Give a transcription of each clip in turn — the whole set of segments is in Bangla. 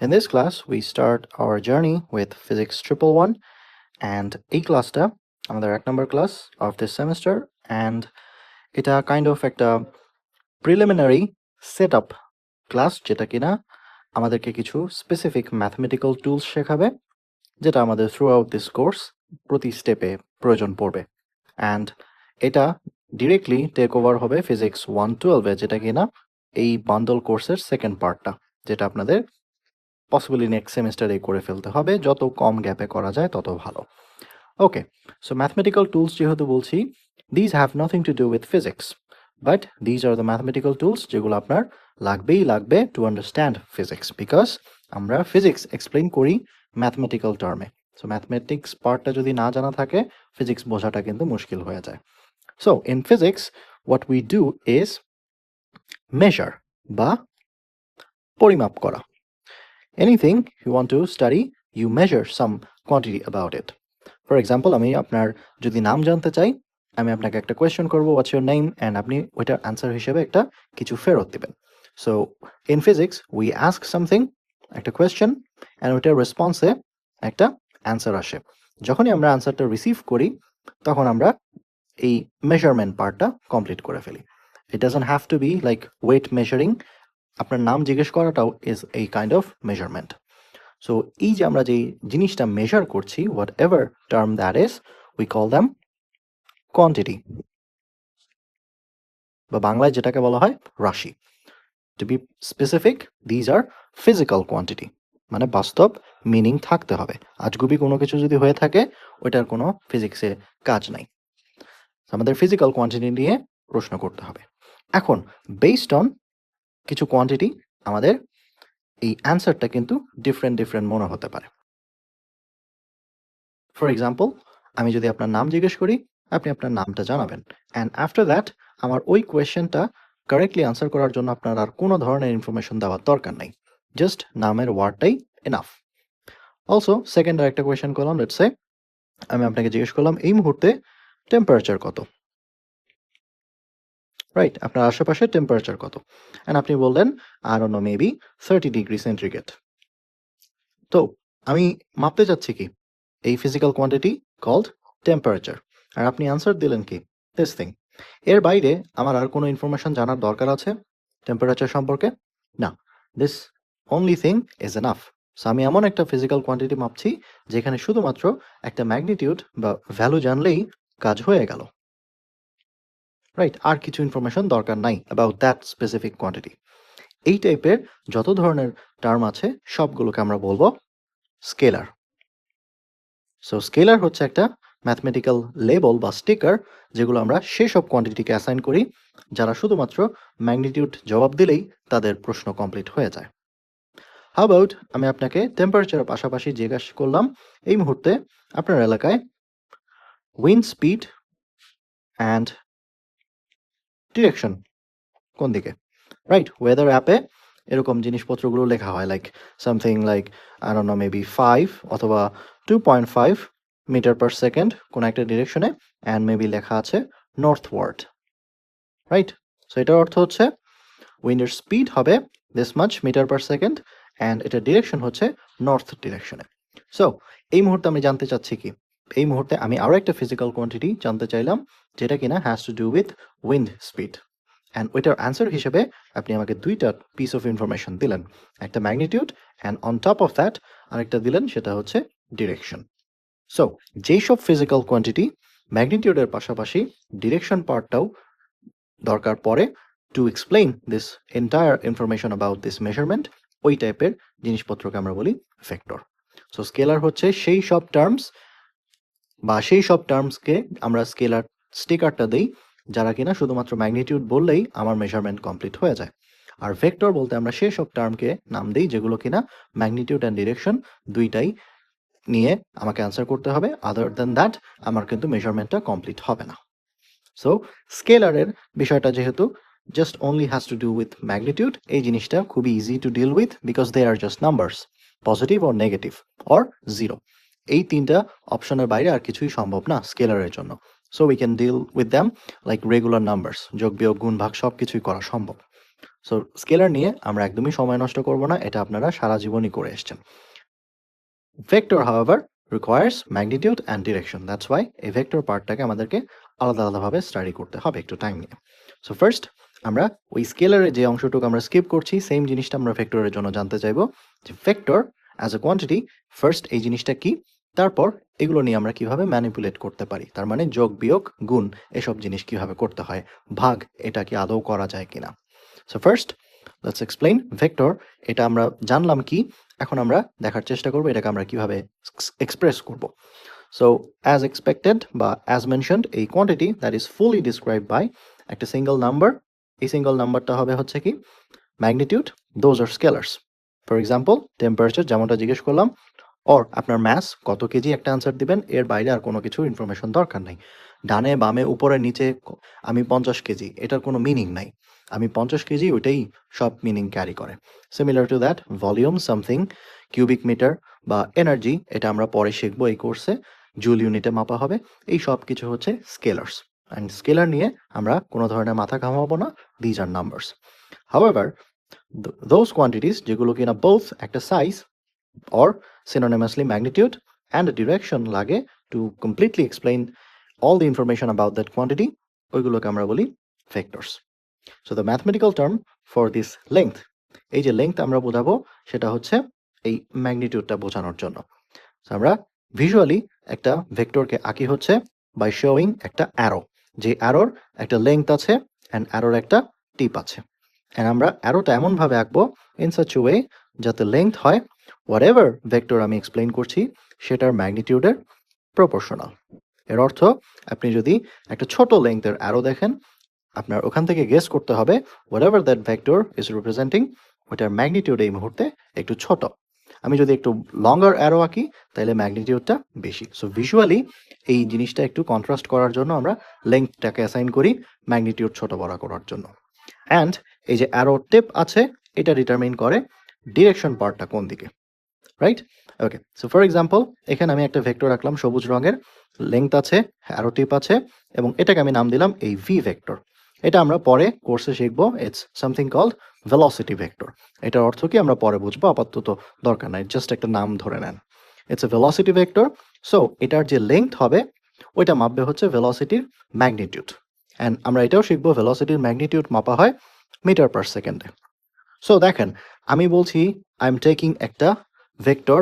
In this class, we start our journey with Physics 111, and এই ক্লাসটা আমাদের 1 নম্বর class of this semester, and এটা kind of একটা preliminary setup ক্লাস যেটা কিনা আমাদেরকে কিছু স্পেসিফিক ম্যাথমেটিক্যাল টুলস শেখাবে যেটা আমাদের থ্রু আউট দিস কোর্স প্রতি স্টেপে প্রয়োজন পড়বে। অ্যান্ড এটা ডিরেক্টলি টেক ওভার হবে ফিজিক্স 112-এ, যেটা কিনা এই বান্ডল কোর্সের সেকেন্ড পার্টটা, যেটা আপনাদের পসিবলি নেক্সট সেমিস্টারে করে ফেলতে হবে। যত কম গ্যাপে করা যায় তত ভালো। ওকে, সো ম্যাথমেটিক্যাল টুলস যেহেতু বলছি, these have nothing to do with physics, but these are the mathematical tools যেগুলো আপনার লাগবে টু আন্ডারস্ট্যান্ড ফিজিক্স, বিকজ আমরা ফিজিক্স এক্সপ্লেন করি ম্যাথমেটিক্যাল টার্মে। সো ম্যাথমেটিক্স পার্টটা যদি না জানা থাকে, ফিজিক্স বোঝাটা কিন্তু মুশকিল হয়ে যায়। So in physics what we do is measure বা পরিমাপ করা। Anything you want to study, you measure some quantity about it. For example, আমি আপনার যদি নাম জানতে চাই, আমি আপনাকে একটা কোয়েশ্চেন করব, হোয়াটস ইউর নেম, অ্যান্ড আপনি ওইটার অ্যান্সার হিসেবে একটা কিছু ফেরত দিবেন। So in physics we ask something, একটা কোয়েশ্চেন, অ্যান্ড ওইটার রেসপন্সে একটা অ্যান্সার আসে। যখনই আমরা অ্যান্সারটা রিসিভ করি, তখন আমরা এই মেজারমেন্ট পার্টটা কমপ্লিট করে ফেলি। It doesn't have to be like weight measuring. আপনার নাম জিজ্ঞেস করাটাও ইজ এই কাইন্ড অফ মেজারমেন্ট। সো এই যে আমরা যে জিনিসটা মেজার করছি, whatever term that is, we call them quantity, বা বাংলায় যেটাকে বলা হয় রাশি। To be specific, these are physical quantity, মানে বাস্তব মিনিং থাকতে হবে। আজগুবি কোনো কিছু যদি হয়ে থাকে, ওইটার কোনো ফিজিক্সে কাজ নাই। আমাদের ফিজিক্যাল কোয়ান্টিটি নিয়ে প্রশ্ন করতে হবে। এখন বেসড অন কিছু কোয়ান্টিটি আমাদের এই অ্যান্সারটা কিন্তু ডিফারেন্ট মনে হতে পারে। ফর এক্সাম্পল, আমি যদি আপনার নাম জিজ্ঞেস করি, আপনি আপনার নামটা জানাবেন, অ্যান্ড আফটার দ্যাট আমার ওই কোয়েশ্চেনটা কারেক্টলি আনসার করার জন্য আপনার আর কোনো ধরনের ইনফরমেশন দেওয়ার দরকার নেই, জাস্ট নামের ওয়ার্ডটাই এনাফ। অলসো সেকেন্ড একটা কোয়েশ্চেন করলাম, লেটস সে আমি আপনাকে জিজ্ঞেস করলাম এই মুহূর্তে টেম্পারেচার কত, রাইট? আপনার আশেপাশে টেম্পারেচার কত, অ্যান্ড আপনি বললেন I don't know, maybe 30 degree centigrade. তো আমি মাপতে চাচ্ছি কি? এই ফিজিক্যাল কোয়ান্টিটি কল্ড টেম্পারেচার, আর আপনি আনসার দিলেন কি? This thing. এর বাইরে আমার আর কোনো ইনফরমেশন জানার দরকার আছে টেম্পারেচার সম্পর্কে? না, this only thing is enough. So আমি এমন একটা ফিজিক্যাল কোয়ান্টিটি মাপছি যেখানে শুধুমাত্র একটা ম্যাগনিটিউড বা ভ্যালু জানলেই কাজ হয়ে গেল, রাইট? আর কিছু ইনফরমেশন দরকার নাই অ্যাবাউট দ্যাট স্পেসিফিক কোয়ান্টিটি। এই টাইপের যত ধরনের টার্ম আছে সবগুলোকে আমরা বলবো স্কেলার। সো স্কেলার হচ্ছে একটা ম্যাথমেটিক্যাল লেবেল বা স্টিকার, যেগুলো আমরা সেসব কোয়ান্টিটিকে অ্যাসাইন করি যারা শুধুমাত্র ম্যাগনিটিউড জবাব দিলেই তাদের প্রশ্ন কমপ্লিট হয়ে যায়। হাউ অ্যাবাউট আমি আপনাকে টেম্পারেচারের পাশাপাশি জিজ্ঞাসা করলাম এই মুহূর্তে আপনার এলাকায় উইন্ড স্পিড অ্যান্ড ডিরেকশন কোন দিকে, রাইট? ওয়েদার অ্যাপে এরকম জিনিসপত্রগুলো লেখা হয়, like something like I don't know, maybe 5 অথবা 2.5 মিটার পার সেকেন্ড কোনো একটা ডিরেকশনে, অ্যান্ড মেবি লেখা আছে নর্থওয়ার্ড, রাইট? সো এটার অর্থ হচ্ছে উইন্ডের স্পিড হবে this much metre per second, and এটার ডিরেকশন হচ্ছে নর্থ ডিরেকশনে। সো এই মুহূর্তে আমি জানতে চাচ্ছি কি? এই মুহূর্তে আমি আরও একটা ফিজিক্যাল কোয়ান্টিটি জানতে চাইলাম যেটা কিনা has to do with wind speed, and ওইটার অ্যান্সার হিসেবে আপনি আমাকে দুইটা পিস অফ ইনফরমেশন দিলেন, একটা magnitude, and on top of that আরেকটা দিলেন, সেটা হচ্ছে ডিরেকশন। সো যেই সব ফিজিক্যাল কোয়ান্টিটি ম্যাগনিটিউডের পাশাপাশি ডিরেকশন পার্টটাও দরকার পড়ে to explain this entire information about this measurement, ওই টাইপের জিনিসপত্রকে আমরা বলি ভেক্টর। সো স্কেলার হচ্ছে সেই সব টার্মস বা সেই সব টার্মসকে আমরা স্কেলার স্টিকারটা দেই যারা কিনা শুধুমাত্র ম্যাগনিটিউড বললেই আমার মেজারমেন্ট কমপ্লিট হয়ে যায়। আর ভেক্টর বলতে আমরা সেই সব টার্মকে নাম দিই যেগুলো কিনা ম্যাগনিটিউড অ্যান্ড ডিরেকশন দুইটাই নিয়ে আমাকে অ্যান্সার করতে হবে, আদার দ্যান দ্যাট আমার কিন্তু মেজারমেন্টটা কমপ্লিট হবে না। সো স্কেলারের বিষয়টা যেহেতু just only has to do with magnitude, এই জিনিসটা খুবই easy to deal with because they are just numbers, positive or negative or zero. এই তিনটা অপশনের বাইরে আর কিছুই সম্ভব না স্কেলারের জন্য। So we can deal with them like regular numbers, যোগ বিয়োগ গুণ ভাগ সব কিছুই করা সম্ভব। সো স্কেলার নিয়ে আমরা একদমই সময় নষ্ট করব না, এটা আপনারা সারা জীবনই করে এসেছেন। Vector however requires magnitude and direction. That's why এই ভেক্টর পার্টটাকে আমাদেরকে আলাদা আলাদাভাবে স্টাডি করতে হবে একটু টাইম নিয়ে। সো ফার্স্ট আমরা ওই স্কেলারের যে অংশটুকু আমরা স্কিপ করছি সেম জিনিসটা আমরা ভেক্টরের জন্য জানতে চাইবো যে vector as a quantity first এই জিনিসটা কি, তারপর এগুলো নিয়ে আমরা কিভাবে ম্যানিপুলেট করতে পারি, তার মানে যোগ বিয়োগ গুণ এসব জিনিস কিভাবে করতে হয়, ভাগ এটা কি আদৌ করা যায় কিনা। So first let's explain vector, এটা আমরা জানলাম কি, এখন আমরা দেখার চেষ্টা করব এটাকে আমরা কিভাবে এক্সপ্রেস করব। সো অ্যাজ এক্সপেক্টেড বা অ্যাজ মেনশনড এই quantity that is fully describe by একটা সিঙ্গল নাম্বার, এই সিঙ্গল নাম্বারটা হবে হচ্ছে কি magnitude, those are scalars. For example temperature যেমনটা জিজ্ঞেস করলাম, অর আপনার ম্যাস কত কেজি একটা আনসার দিবেন, এর বাইরে আর কোনো কিছু ইনফরমেশন দরকার নেই। ডানে বামে উপরে নিচে আমি 50 কেজি, এটার কোনো মিনিং নাই, আমি 50 কেজি ওইটাই সব মিনিং ক্যারি করে। Similar to that volume something, cubic metre বা এনার্জি এটা আমরা পরে শিখবো এই কোর্সে, জুল ইউনিটে মাপা হবে, এই সব কিছু হচ্ছে স্কেলার্স। অ্যান্ড স্কেলার নিয়ে আমরা কোনো ধরনের মাথা ঘামাবো না, these are numbers. However those quantities যেগুলো কিনা বোথ একটা size or synonymously magnitude and a direction লাগে to completely explain all the information about that quantity, ওইগুলোকে আমরা বলি vectors. So the mathematical term for this length, এই যে length আমরা বোঝাবো সেটা হচ্ছে এই ম্যাগনিটিউডটা বোঝানোর জন্য। So আমরা ভিজুয়ালি একটা ভেক্টরকে আঁকি হচ্ছে by showing একটা অ্যারো, যে অ্যারোর একটা লেংথ আছে অ্যান্ড অ্যারোর একটা টিপ আছে, অ্যান্ড আমরা অ্যারোটা এমনভাবে আঁকবো ইন সাচ ওয়ে যাতে লেংথ হয় হোয়াটএভার ভেক্টর আমি এক্সপ্লেইন করছি সেটার ম্যাগনিটিউডের প্রপোর্শনাল। এর অর্থ আপনি যদি একটা ছোট লেংথের অ্যারো দেখেন, আপনার ওখান থেকে গেস করতে হবে whatever that vector is representing ওইটার ম্যাগনিটিউড এই মুহূর্তে একটু ছোট। আমি যদি একটু লঙ্গার অ্যারো আঁকি তাহলে ম্যাগনিটিউডটা বেশি। সো ভিজুয়ালি এই জিনিসটা একটু কন্ট্রাস্ট করার জন্য আমরা লেংথটাকে অ্যাসাইন করি ম্যাগনিটিউড ছোট বড় করার জন্য। অ্যান্ড এই যে অ্যারো টিপ আছে এটা ডিটারমিন করে ডিরেকশন পার্টটা কোন দিকে, right? Okay, so for example এখানে আমি একটা ভেক্টর রাখলাম সবুজ রঙের, লেংথ আছে, অ্যারো টিপ আছে, এবং এটাকে আমি নাম দিলাম এই ভি ভেক্টর। এটা আমরা পরে কোর্সে শিখবো, it's something called velocity vector. এটার অর্থ কি আমরা পরে বুঝবো, আপাতত দরকার নাই, জাস্ট একটা নাম ধরে নেন, it's a velocity vector. So এটার যে লেংথ হবে ওইটা মাপবে হচ্ছে ভেলোসিটির ম্যাগনিটিউড, অ্যান্ড আমরা এটাও শিখবো ভেলোসিটির ম্যাগনিটিউড মাপা হয় মিটার পার সেকেন্ডে। সো দেখেন আমি বলছি আই এম টেকিং একটা ভেক্টর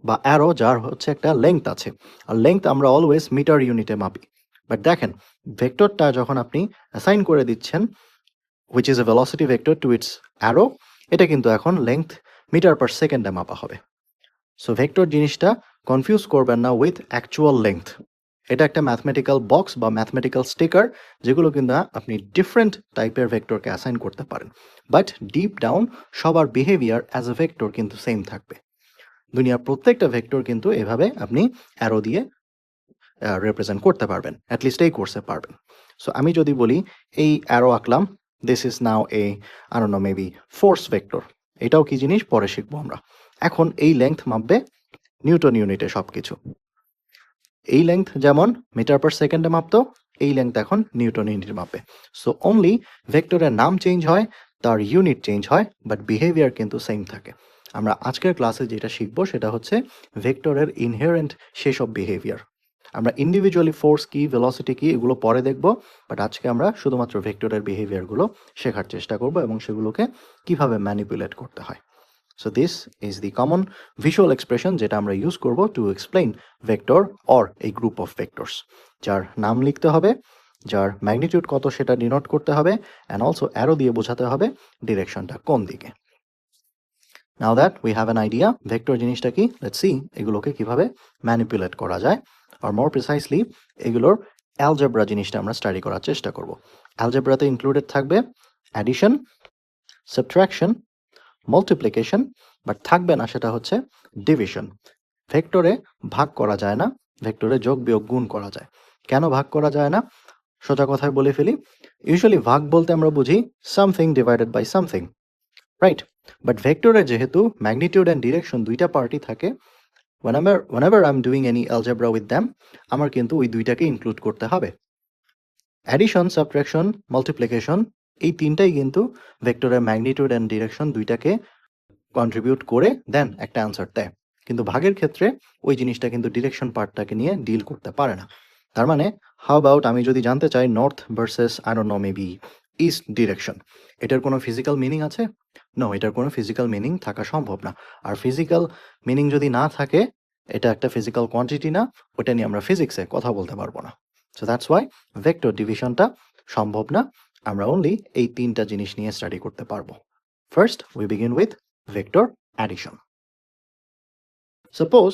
বা অ্যারো যার হচ্ছে একটা লেংথ আছে, আর লেংথ আমরা অলওয়েজ মিটার ইউনিটে মাপি। বাট দেখেন ভেক্টরটা যখন আপনি অ্যাসাইন করে দিচ্ছেন which is a velocity vector to its arrow, এটা কিন্তু এখন লেংথ মিটার পার সেকেন্ডে মাপা হবে। সো ভেক্টর জিনিসটা কনফিউজ করবেন না উইথ অ্যাকচুয়াল লেংথ। এটা একটা ম্যাথমেটিক্যাল বক্স বা ম্যাথমেটিক্যাল স্টিকার যেগুলো কিন্তু আপনি ডিফারেন্ট টাইপের ভেক্টরকে অ্যাসাইন করতে পারেন, বাট ডিপ ডাউন সবার বিহেভিয়ার অ্যাজ এ ভেক্টর কিন্তু সেম থাকবে। দুনিয়ার প্রত্যেকটা ভেক্টর কিন্তু এভাবে আপনি অ্যারো দিয়ে রিপ্রেজেন্ট করতে পারবেন, অ্যাটলিস্ট এই কোর্সে পারবেন। সো আমি যদি বলি এই অ্যারো আঁকলাম, this is now A I don't know maybe force vector, এটাও কি জিনিস পরে শিখবো আমরা। এখন এই লেংথ মাপবে নিউটন ইউনিটে সব কিছু, এই লেংথ যেমন মিটার পার সেকেন্ডে মাপতো, এই লেংথ এখন নিউটন ইউনিটে মাপবে। সো অনলি ভেক্টরের নাম চেঞ্জ হয়, তার ইউনিট চেঞ্জ হয়, বাট বিহেভিয়ার কিন্তু সেম থাকে। আমরা আজকের ক্লাসে যেটা শিখবো সেটা হচ্ছে ভেক্টরের ইনহেরেন্ট সেসব বিহেভিয়ার। আমরা ইন্ডিভিজুয়ালি ফোর্স কি ভেলোসিটি কি এগুলো পরে দেখব, বাট আজকে আমরা শুধুমাত্র ভেক্টরের বিহেভিয়ারগুলো শেখার চেষ্টা করব এবং সেগুলোকে কিভাবে ম্যানিপুলেট করতে হয়। So this is the common visual expression যেটা আমরা ইউজ করব টু এক্সপ্লেইন ভেক্টর অর এই গ্রুপ অফ ভেক্টরস, যার নাম লিখতে হবে, যার ম্যাগনিটিউড কত সেটা ডিনোট করতে হবে, অ্যান্ড অলসো অ্যারো দিয়ে বোঝাতে হবে ডিরেকশনটা কোন দিকে। Now that we have an idea vector জিনিসটা কি, লেটস সি এগুলোকে কিভাবে ম্যানিপুলেট করা যায়, আর মোর প্রিসাইসলি এগুলোর অ্যালজেব্রা জিনিসটা আমরা স্টাডি করার চেষ্টা করব। অ্যালজেব্রাতে ইনক্লুডেড থাকবে অ্যাডিশন, সাবট্রাকশন, মাল্টিপ্লিকেশন, বাট থাকবে না সেটা হচ্ছে ডিভিশন। ভেক্টরে ভাগ করা যায় না, ভেক্টরে যোগ বিয়োগ গুণ করা যায়। কেন ভাগ করা যায় না? সোজা কথায় বলে ফেলি, ইউজুয়ালি ভাগ বলতে আমরা বুঝি something divided by something, right? But ভেক্টরে যেহেতু ম্যাগনিটিউড অ্যান্ড ডিরেকশন দুইটা পার্টি থাকে, whenever I'm doing any algebra with them, আমার কিন্তু ওই দুইটাকে ইনক্লুড করতে হবে। অ্যাডিশন, সাবট্রাকশন, মাল্টিপ্লিকেশন এই তিনটাই কিন্তু ভেক্টরের ম্যাগনিটিউড অ্যান্ড ডিরেকশন দুইটাকে কন্ট্রিবিউট করে দেন একটা অ্যান্সার দেয়। কিন্তু ভাগের ক্ষেত্রে ওই জিনিসটা কিন্তু ডিরেকশন পার্টটাকে নিয়ে ডিল করতে পারে না। তার মানে হাউ অ্যাবাউট আমি যদি জানতে চাই north versus I don't know maybe east direction, এটার কোনো ফিজিক্যাল মিনিং আছে? নো, এটার কোনো ফিজিক্যাল মিনিং থাকা সম্ভব না। আর ফিজিক্যাল মিনিং যদি না থাকে, এটা একটা ফিজিক্যাল কোয়ান্টিটি না, ওটা নিয়ে আমরা ফিজিক্সে কথা বলতে পারবো না। সো দ্যাটস ওয়াই ভেক্টর ডিভিশনটা সম্ভব না। আমরা অনলি এই তিনটা জিনিস নিয়ে স্টাডি করতে পারবো। First we begin with vector addition. Suppose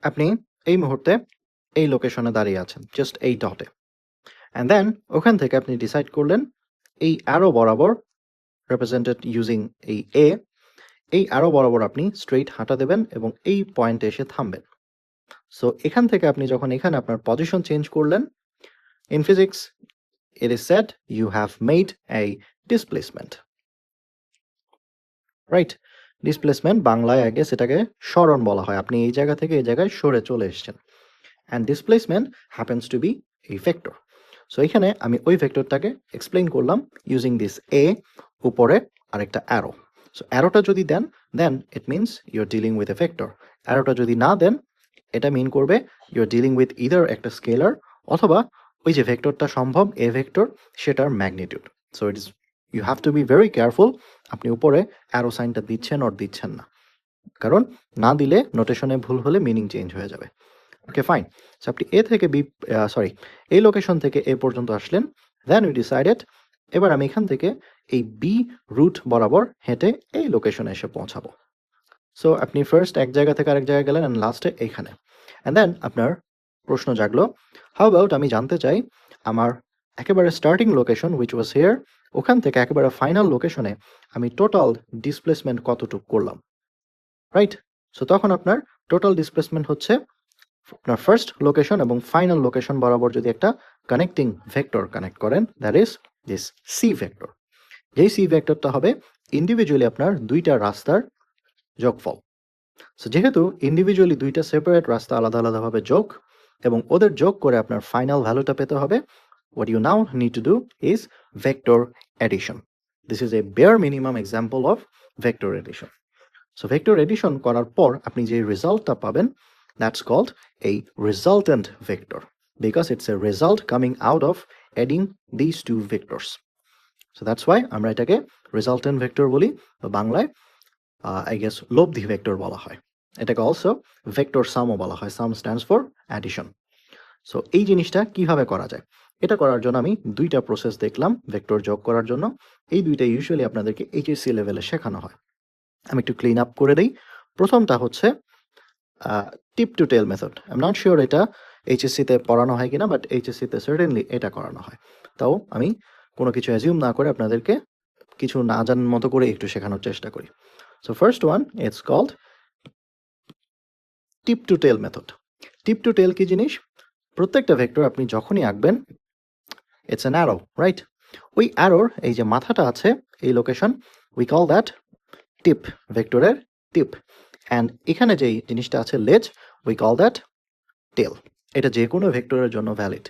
আপনি এই মুহূর্তে এই লোকেশনে দাঁড়িয়ে আছেন, জাস্ট এই ডটে, অ্যান্ড দেন ওখান থেকে আপনি ডিসাইড করলেন এই অ্যারো বরাবর রিপ্রেজেন্টেড ইউজিং এই অ্যারো বরাবর আপনি স্ট্রেইট হাঁটা দেবেন এবং এই পয়েন্টে এসে থামবেন। সো এখান থেকে আপনি যখন এখানে আপনার পজিশন চেঞ্জ করলেন, in physics it is said you have made a displacement, right? Displacement বাংলায় আই গেস এটাকে সরণ বলা হয়। আপনি এই জায়গা থেকে এই জায়গায় সরে চলে এসেছেন, and displacement happens to be a vector. So এখানে আমি ওই ভেক্টরটাকে এক্সপ্লেইন করলাম ইউজিং দিস উপরে আরেকটা অ্যারো। সো অ্যারোটা যদি then then it means you are dealing with a vector. অ্যারোটা যদি না দেন এটা মিন করবে you are dealing with either একটা স্কেলার অথবা ওই যে ভেক্টরটা সম্ভব ভেক্টর সেটার magnitude. So it is you have to be very careful আপনি উপরে অ্যারো সাইনটা দিচ্ছেন ওর দিচ্ছেন না, কারণ না দিলে নোটেশনে ভুল হলে মিনিং চেঞ্জ হয়ে যাবে। Okay fine. সো আপনি এ থেকে বি এই লোকেশন থেকে এ পর্যন্ত আসলেন, দেন উই ডিসাইডেড এবার আমি এখান থেকে এই বি রুট বরাবর হেঁটে এই লোকেশনে এসে পৌঁছাবো। সো আপনি ফার্স্ট এক জায়গা থেকে আরেক জায়গায় গেলেন অ্যান্ড লাস্টে এইখানে, অ্যান্ড দেন আপনার প্রশ্ন জাগলো হাউ অ্যাবাউট আমি জানতে চাই আমার একেবারে starting location which was here, ওখান থেকে একেবারে ফাইনাল লোকেশনে আমি টোটাল ডিসপ্লেসমেন্ট কতটুকু করলাম, রাইট? সো তখন আপনার টোটাল ডিসপ্লেসমেন্ট হচ্ছে আপনার ফার্স্ট লোকেশন এবং ফাইনাল লোকেশন বরাবর যদি একটা কানেক্টিং ভেক্টর কানেক্ট করেন, that is this C vector. যেই সি ভেক্টরটা হবে ইন্ডিভিজুয়ালি আপনার দুইটা রাস্তার যোগফল। সো যেহেতু ইন্ডিভিজুয়ালি দুইটা সেপারেট রাস্তা আলাদা আলাদাভাবে যোগ এবং ওদের যোগ করে আপনার ফাইনাল ভ্যালুটা পেতে হবে, what you now need to do is vector addition. This is a bare minimum example of vector addition. So vector addition করার পর আপনি যে রেজাল্টটা পাবেন, that's called a resultant vector because it's a result coming out of adding these two vectors. So that's why আমরা এটাকে resultant vector বলি, বা বাংলায় I guess লব্ধি ভেক্টর বলা হয়। এটাকে অলসো ভেক্টর সামও বলা হয়, সাম স্ট্যান্ডস ফর অ্যাডিশন। সো এই জিনিসটা কিভাবে করা যায়, এটা করার জন্য আমি দুইটা প্রসেস দেখলাম ভেক্টর যোগ করার জন্য। এই দুইটা ইউজুয়ালি আপনাদেরকে এইচএসসি লেভেলে শেখানো হয়। আমি একটু ক্লিন আপ করে দিই। প্রথমটা হচ্ছে tip to tail method. I am not sure এটা এইচএসসিতে পড়ানো হয় কিনা, বাট এইচএসসিতে সার্টেনলি এটা করানো হয়। তাও আমি কোনো কিছু অ্যাজিউম না করে আপনাদেরকে কিছু না জানার মতো করে একটু শেখানোর চেষ্টা করি। So first one it's called tip to tail method. Tip to tail কি জিনিস? প্রত্যেকটা ভেক্টর আপনি যখনই আঁকবেন, ইটস অ্যান অ্যারো, রাইট? ওই অ্যারোর এই যে মাথাটা আছে এই লোকেশন, উই কল দ্যাট টিপ, ভেক্টরের টিপ। অ্যান্ড এখানে যেই জিনিসটা আছে লেজ, উই কল দ্যাট টেল। এটা যে কোনো ভেক্টরের জন্য ভ্যালিড।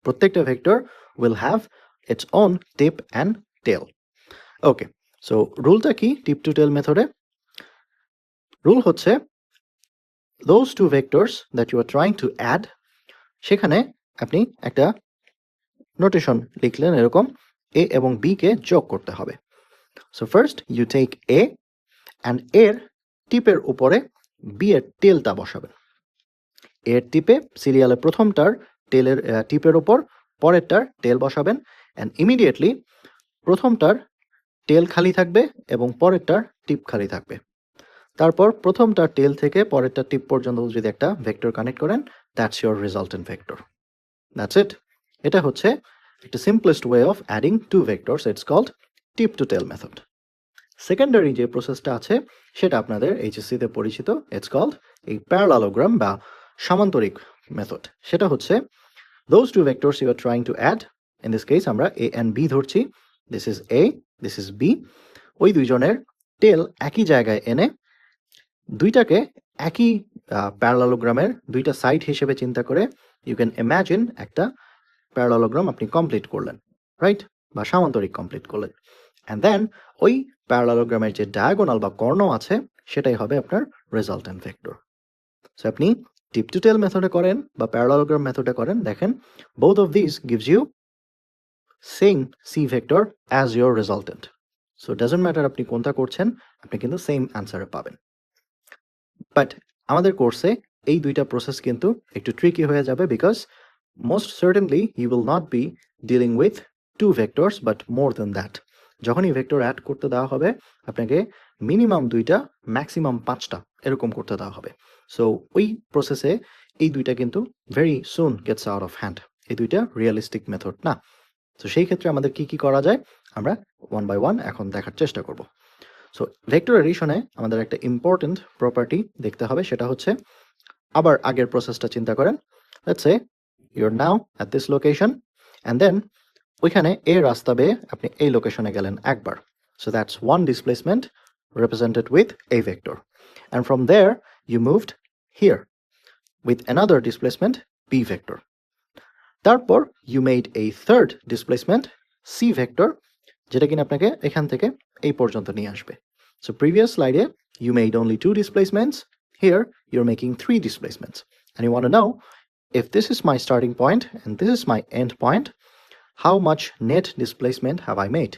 প্রত্যেকটা vector will have its own tip and tail. Okay, so রুলটা কি টিপ টু টেল মেথডে? রুল হচ্ছে those two vectors that you are trying to add, সেখানে আপনি একটা নোটেশন লিখলেন এরকম, এ এবং বি কে যোগ করতে হবে। So first you take A and এর টিপের উপরে বি এর টেলটা বসাবেন। এর টিপে সিরিয়ালের প্রথমটার টেলের টিপের উপর পরেরটার টেল বসাবেন, অ্যান্ড ইমিডিয়েটলি প্রথমটার টেল খালি থাকবে এবং পরেরটার টিপ খালি থাকবে। তারপর প্রথমটার টেল থেকে পরেরটা টিপ পর্যন্ত যদি একটা ভেক্টর কানেক্ট করেন, that's your resultant vector. That's it. এটা হচ্ছে একটা simplest way of adding two vectors, it's called tip to tail method. Secondary যে প্রসেসটা আছে সেটা আপনাদের এইচএসসিতে পরিচিত, ইটস কল্ড এই প্যারালালোগ্রাম বা সামান্তরিক মেথড। সেটা হচ্ছে those two vectors you are trying to add, in this case আমরা a and b ধরছি, this is a, this is b, ওই দুইজনের টেল একই জায়গায় এনে দুইটাকে একই প্যারালালোগ্রামের দুইটা সাইড হিসেবে চিন্তা করে ইউ ক্যান ইমাজিন একটা প্যারালালোগ্রাম আপনি কমপ্লিট করলেন, রাইট? বা সামান্তরিক কমপ্লিট করলেন, অ্যান্ড দেন ওই প্যারালালোগ্রামের যে ডায়াগোনাল বা কর্ণ আছে সেটাই হবে আপনার রেজাল্টেন্ট ভেক্টর। সো আপনি টিপ টু টেল মেথডে করেন বা প্যারালালোগ্রাম মেথডে করেন, দেখেন both of these gives you same C vector as your resultant. So it doesn't matter আপনি কোনটা করছেন, আপনি কিন্তু সেম অ্যান্সারে পাবেন। বাট আমাদের কোর্সে এই দুইটা প্রসেস কিন্তু একটু ট্রিকি হয়ে যাবে, because most certainly you will not be dealing with two vectors but more than that. যখনই ভেক্টর অ্যাড করতে দেওয়া হবে আপনাকে মিনিমাম দুইটা, ম্যাক্সিমাম পাঁচটা এরকম করতে দেওয়া হবে। সো ওই প্রসেসে এই দুইটা কিন্তু very soon Gates out of hand. এই দুইটা রিয়েলিস্টিক মেথড না। তো সেই ক্ষেত্রে আমাদের কি কি করা যায় আমরা ওয়ান বাই ওয়ান এখন দেখার চেষ্টা করব। সো ভেক্টর এডিশনে আমাদের একটা ইম্পর্টেন্ট প্রপার্টি দেখতে হবে, সেটা হচ্ছে আবার আগের প্রসেসটা চিন্তা করেন। Let's say you are now at this location, and then ওইখানে এই রাস্তা বেয়ে আপনি এই লোকেশনে গেলেন একবার। So that's one displacement represented with a vector, and from there you moved here with another displacement b vector. তারপর you made a third displacement c vector, যেটা কিনা আপনাকে এখান থেকে এই পর্যন্ত নিয়ে আসবে। So previous slide you made only two displacements, here you're making three displacements, and you want to know if this is my starting point and this is my end point, how much net displacement have I made?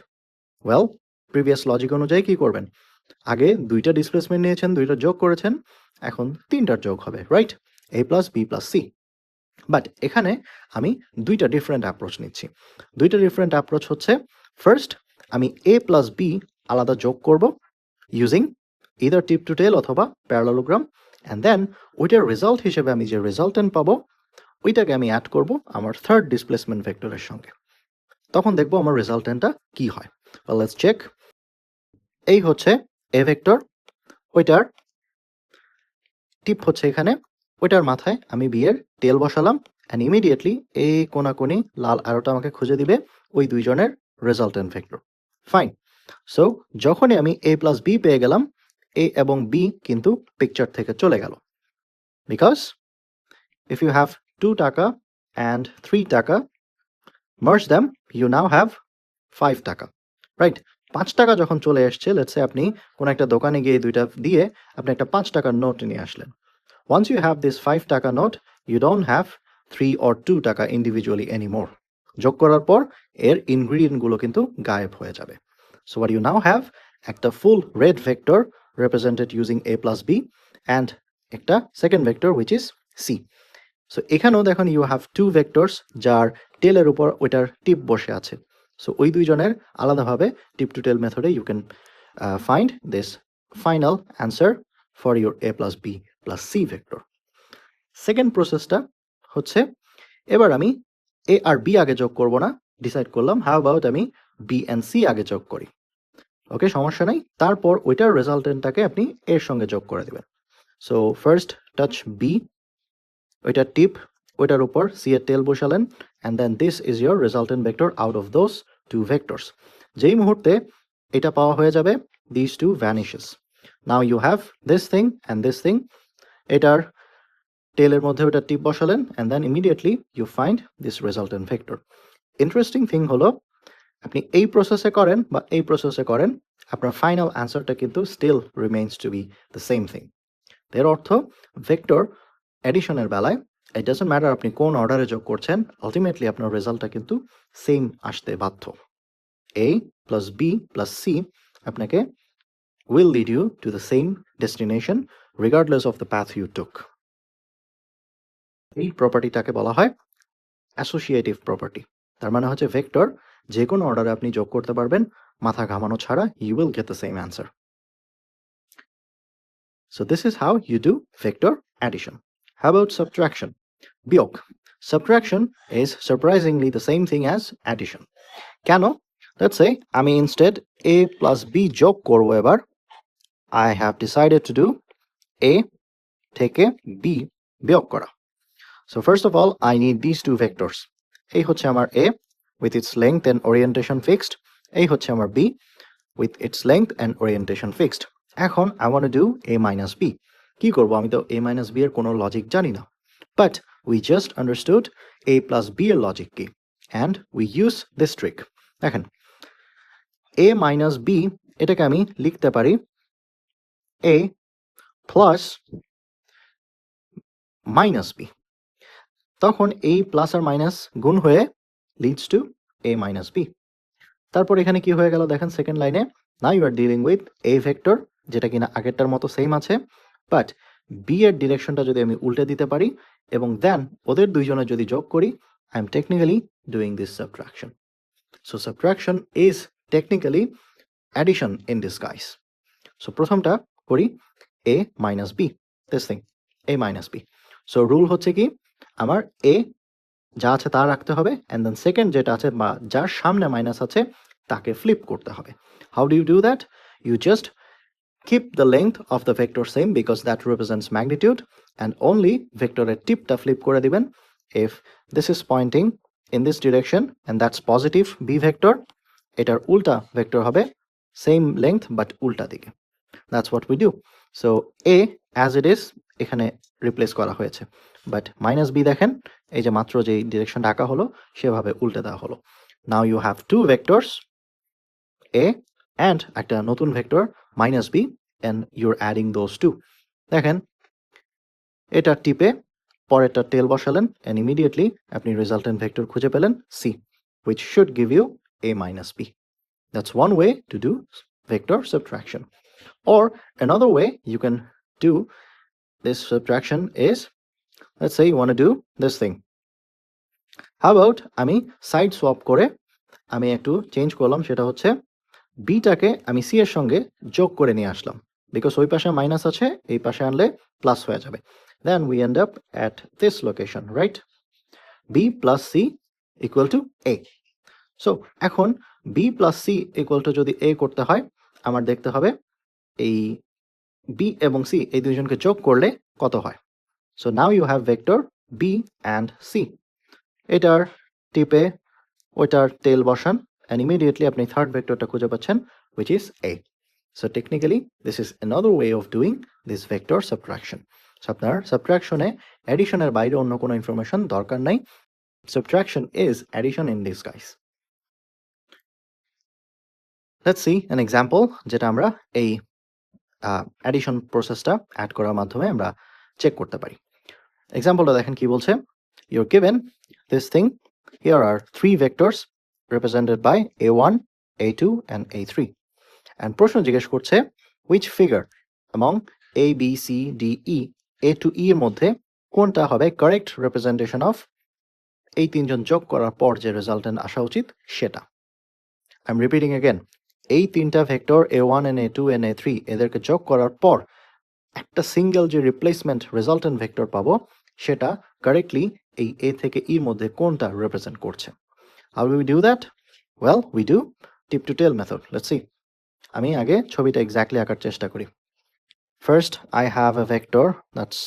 Well, previous logic অনুযায়ী কি করবেন, আগে দুইটা ডিসপ্লেসমেন্ট নিয়েছেন, দুইটা যোগ করেছেন, এখন তিনটার যোগ হবে, right? a plus B plus C. But এখানে আমি দুইটা ডিফারেন্ট অ্যাপ্রোচ নিচ্ছি। দুইটা ডিফারেন্ট অ্যাপ্রোচ হচ্ছে, ফার্স্ট আমি a প্লাস বি আলাদা যোগ করব using either tip to tail অথবা প্যারালালোগ্রাম, অ্যান্ড দেন ওইটার রেজাল্ট হিসেবে আমি যে রেজাল্টেন্ট পাবো ওইটাকে আমি অ্যাড করব আমার থার্ড ডিসপ্লেসমেন্ট ভেক্টরের সঙ্গে। তখন দেখবো আমার রেজাল্টেন্টটা কি হয়। Let's check. এই হচ্ছে এ ভেক্টর, ওইটার টিপ হচ্ছে এখানে, ওইটার মাথায় আমি বি এর টেল বসালাম, অ্যান্ড ইমিডিয়েটলি এই কোনাকুনি লাল আরোটা আমাকে খুঁজে দিবে ওই দুইজনের রেজাল্টেন্ট ভেক্টর। ফাইন। সো যখনই আমি এ প্লাস বি পেয়ে গেলাম, এ এবং বি কিন্তু পিকচার থেকে চলে গেল, বিকজ ইফ ইউ হ্যাভ 2 টাকা অ্যান্ড 3 টাকা, merge them, you now have 5 টাকা, রাইট? 5 টাকা যখন চলে এসছে, লেটস সে আপনি কোনো একটা দোকানে গিয়ে দুইটা দিয়ে আপনি একটা 5 টাকার নোট নিয়ে আসলেন। Once you have this 5 টাকা note, you don't have 3 or 2 টাকা individually anymore. যোগ করার পর এর ইনগ্রিডিয়েন্ট গুলো কিন্তু গায়েব হয়ে যাবে। So what you now have, একটা full red vector represented using a plus b, and একটা second vector which is c. So এখানেও দেখুন you have two vectors যার টেলের উপর ওইটার টিপ বসে আছে। So ওই দুইজনের আলাদাভাবে টিপ টু টেল মেথডে you can find this final answer for your a plus b plus c vector. Second প্রসেসটা হচ্ছে, এবার আমি এ আর বি আগে যোগ করব না, ডিসাইড করলাম হাউ অ্যাবাউট আমি বি অ্যান্ড সি আগে যোগ করি। ওকে, সমস্যা নাই। তারপর ওইটার রেজাল্টেন্টটাকে আপনি এর সঙ্গে যোগ করে দেবেন। সো ফার্স্ট টাচ বি, ওইটার টিপ, ওইটার উপর সি এর টেল বসালেন, and then this is your resultant vector out of those two vectors. যেই মুহূর্তে এটা পাওয়া হয়ে যাবে, this too vanishes. Now you have this thing and this thing. এটার টেলের মধ্যে ওটা টিপ বসালেন, and then immediately you find this resultant vector. Interesting thing হলো, আপনি এই প্রসেসে করেন বা এই প্রসেসে করেন, আপনার ফাইনাল অ্যান্সারটা কিন্তু still remains to be the same thing. এর অর্থ ভেক্টর এডিশনের বেলায় ইট ডাজন্ট ম্যাটার আপনি কোন অর্ডারে যোগ করছেন, আলটিমেটলি আপনার রেজাল্টটা কিন্তু সেম আসতে বাধ্য। a plus B plus C আপনাকে will lead you to the same destination regardless of the path you took. এই প্রপার্টিটাকে বলা হয় অ্যাসোসিয়েটিভ প্রপার্টি। তার মানে হচ্ছে ভেক্টর যে কোনো অর্ডারে আপনি যোগ করতে পারবেন মাথা ঘামানো ছাড়া, you will get the same answer. So this is how you do vector addition. How about subtraction? বিয়োগ। Subtraction is surprisingly the same thing as addition. কেন? Let's say আমি instead a plus b যোগ করব এবার। I have decided to do a থেকে b বিয়োগ করা। So first of all, I need these two vectors. এই হচ্ছে আমার a with its length and orientation fixed. এই হচ্ছে আমার b with its length and orientation fixed. এখন I want to do a minus b. কি করব? আমি তো a minus b এর কোনো লজিক জানি না। But we just understood a plus b এর লজিক কি, and we use this trick. দেখেন a মাইনাস b এটাকে আমি লিখতে পারি a প্লাস মাইনাস b, তখন এই প্লাস আর মাইনাস গুণ হয়ে leads to a minus b। তারপর এখানে কি হয়ে গেল দেখেন সেকেন্ড লাইনে, now you are dealing with a vector যেটা কিনা আগেরটার মতো সেম আছে, বাট b এর ডিরেকশনটা যদি আমি উল্টে দিতে পারি এবং দেন ওদের দুইজনের যদি যোগ করি, I am technically doing this subtraction. So subtraction is technically addition in disguise. So প্রথমটা করি a minus b, this thing a minus b। So rule হচ্ছে কি, আমার a যা আছে তা রাখতে হবে, অ্যান্ড দেন সেকেন্ড যেটা আছে বা যার সামনে মাইনাস আছে তাকে ফ্লিপ করতে হবে। How do you do that? You just keep the length of the vector same because that represents magnitude, and only vectoরের টিপটা flip করে দিবেন if this is pointing in this direction and that's positive b vector, এটার উল্টা ভেক্টর হবে same length but উল্টা দিকে। That's what we do. So a as it is এখানে রিপ্লেস করা হয়েছে, বাট মাইনাস বি দেখেন এই যে মাত্র যে ডিরেকশনটা আঁকা হলো সেভাবে উল্টে দেওয়া হলো। Now you have two vectors a and একটা নতুন vector minus B, and you're adding those two. দেখেন এটা টিপে পরেরটা টেল বসালেন and immediately আপনি রেজাল্টেন্ট ভেক্টর খুঁজে পেলেন c, which should give you a minus b. That's one way to do vector subtraction. Or another way you can do this subtraction is, let's say you want to do this thing. How about আমি সাইড সোয়াপ করে আমি একটু চেঞ্জ করলাম, সেটা হচ্ছে বিটাকে আমি সি এর সঙ্গে যোগ করে নিয়ে আসলাম, বিকজ ওই পাশে মাইনাস আছে এই পাশে আনলে প্লাস হয়ে যাবে। Then we end up at this location, right? B plus C equal to A. So এখন B plus C equal to যদি এ করতে হয়, আমার দেখতে হবে এই বি এবং সি এই দুইজনকে যোগ করলে কত হয়। So now you have vector B and C, এটার টিপে ওইটার টেল বসান and immediately আপনি থার্ড ভেক্টরটা খুঁজে পাচ্ছেন which is a. So technically this is another way of doing this vector subtraction. So আপনার সাবট্রাকশনে অ্যাডিশনের বাইরে অন্য কোনো ইনফরমেশন দরকার নাই। Subtraction is addition in disguise. Let's see an example যেটা আমরা এই অ্যাডিশন প্রসেসটা অ্যাড করার মাধ্যমে আমরা চেক করতে পারি। এক্সাম্পলটা দেখেন কি বলছে, you're given this thing, here are three vectors represented by a1, a2 and a3, and প্রশ্ন জিজ্ঞেস করছে which figure among a b c d e a to e এর মধ্যে কোনটা হবে কারেক্ট রিপ্রেজেন্টেশন অফ এই তিনজন যোগ করার পর যে রেজাল্টেন্ট আসা উচিত সেটা। আই এম রিপিটিং अगेन, এই তিনটা vector a1 and a2 and a3 এদেরকে যোগ করার পর একটা সিঙ্গেল যে রিপ্লেসমেন্ট রেজাল্টেন্ট ভেক্টর পাবো সেটা কারেক্টলি এই a থেকে e এর মধ্যে কোনটা রিপ্রেজেন্ট করছে। How do we do that? Well, we do tip to tail method. Let's see. আমি আগে ছবিটা এক্স্যাক্টলি আঁকার চেষ্টা করি। First, I have a vector that's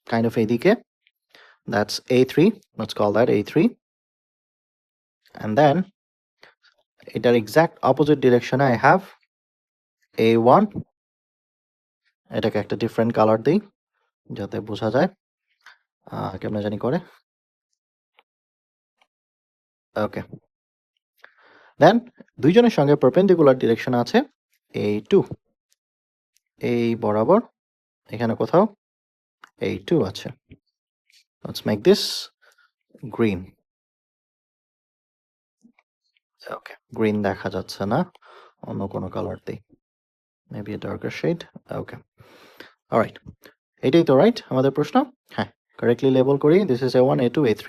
kind of এদিকে, that's a3, let's call that a3, and then এটার exact opposite direction I have a1, এটাকে একটা ডিফারেন্ট কালার দিই যাতে বোঝা যায় কেমনে জানি করে, ওকে। দেন দুইজনের সঙ্গে পারপেন্ডিকুলার ডিরেকশন আছে a2, এই বরাবর এখানে কোথাও a2 আছে। Let's make this green. Okay, green দেখা যাচ্ছে না, অন্য কোনো কালার দিই, maybe a darker shade. Okay, all right, এটাই তো রাইট আমাদের প্রশ্ন। হ্যাঁ, correctly label করি, this is a1, a2, a3,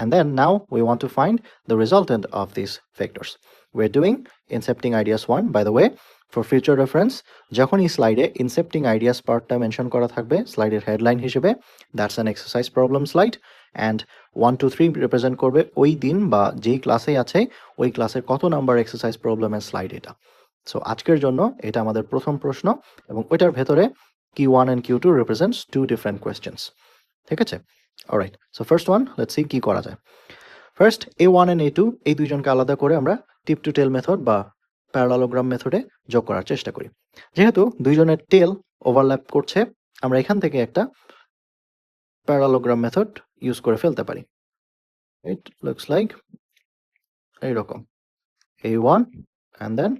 and then now we want to find the resultant of these vectors. We're doing incepting ideas 1, by the way, for future reference যখনই স্লাইডে ইনসেপ্টিং আইডিয়াস পার্টটা মেনশন করা থাকবে স্লাইডের হেডলাইন হিসেবে, that's an exercise problem slide, and 1 2 3 represent করবে ওই দিন বা যেই ক্লাসে আছে ওই ক্লাসের কত নাম্বার এক্সারসাইজ প্রবলেমের স্লাইড এটা। সো আজকের জন্য এটা আমাদের প্রথম প্রশ্ন, এবং ওইটার ভেতরে Q1 and Q2 represents two different questions. ঠিক আছে? Alright, so first one, let's see কি করা যায়। ফার্স্ট a1 and a2 এই দুইজনকে আলাদা করে আমরা টিপ টু টেল মেথড বা প্যারালালোগ্রাম মেথডে যোগ করার চেষ্টা করি। যেহেতু দুইজনের টেল ওভারল্যাপ করছে, আমরা এখান থেকে একটা প্যারালালোগ্রাম মেথড ইউজ করে ফেলতে পারি। ইট লুকস লাইক এইরকম। a1 and then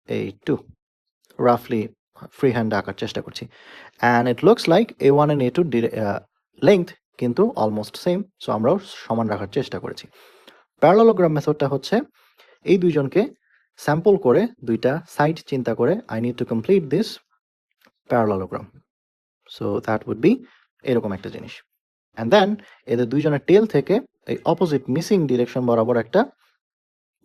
a2 roughly free hand আঁকার চেষ্টা করছি and it looks like a1 and a2 length কিন্তু অলমোস্ট সেম সো আমরাও সমান রাখার চেষ্টা করেছি প্যারালোগ্রাম মেথডটা হচ্ছে এই দুইজনকে স্যাম্পল করে দুইটা সাইড চিন্তা করে I need to complete this parallelogram so that would be এরকম একটা জিনিস অ্যান্ড দেন এদের দুইজনের টেল থেকে এই অপোজিট মিসিং ডিরেকশন বরাবর একটা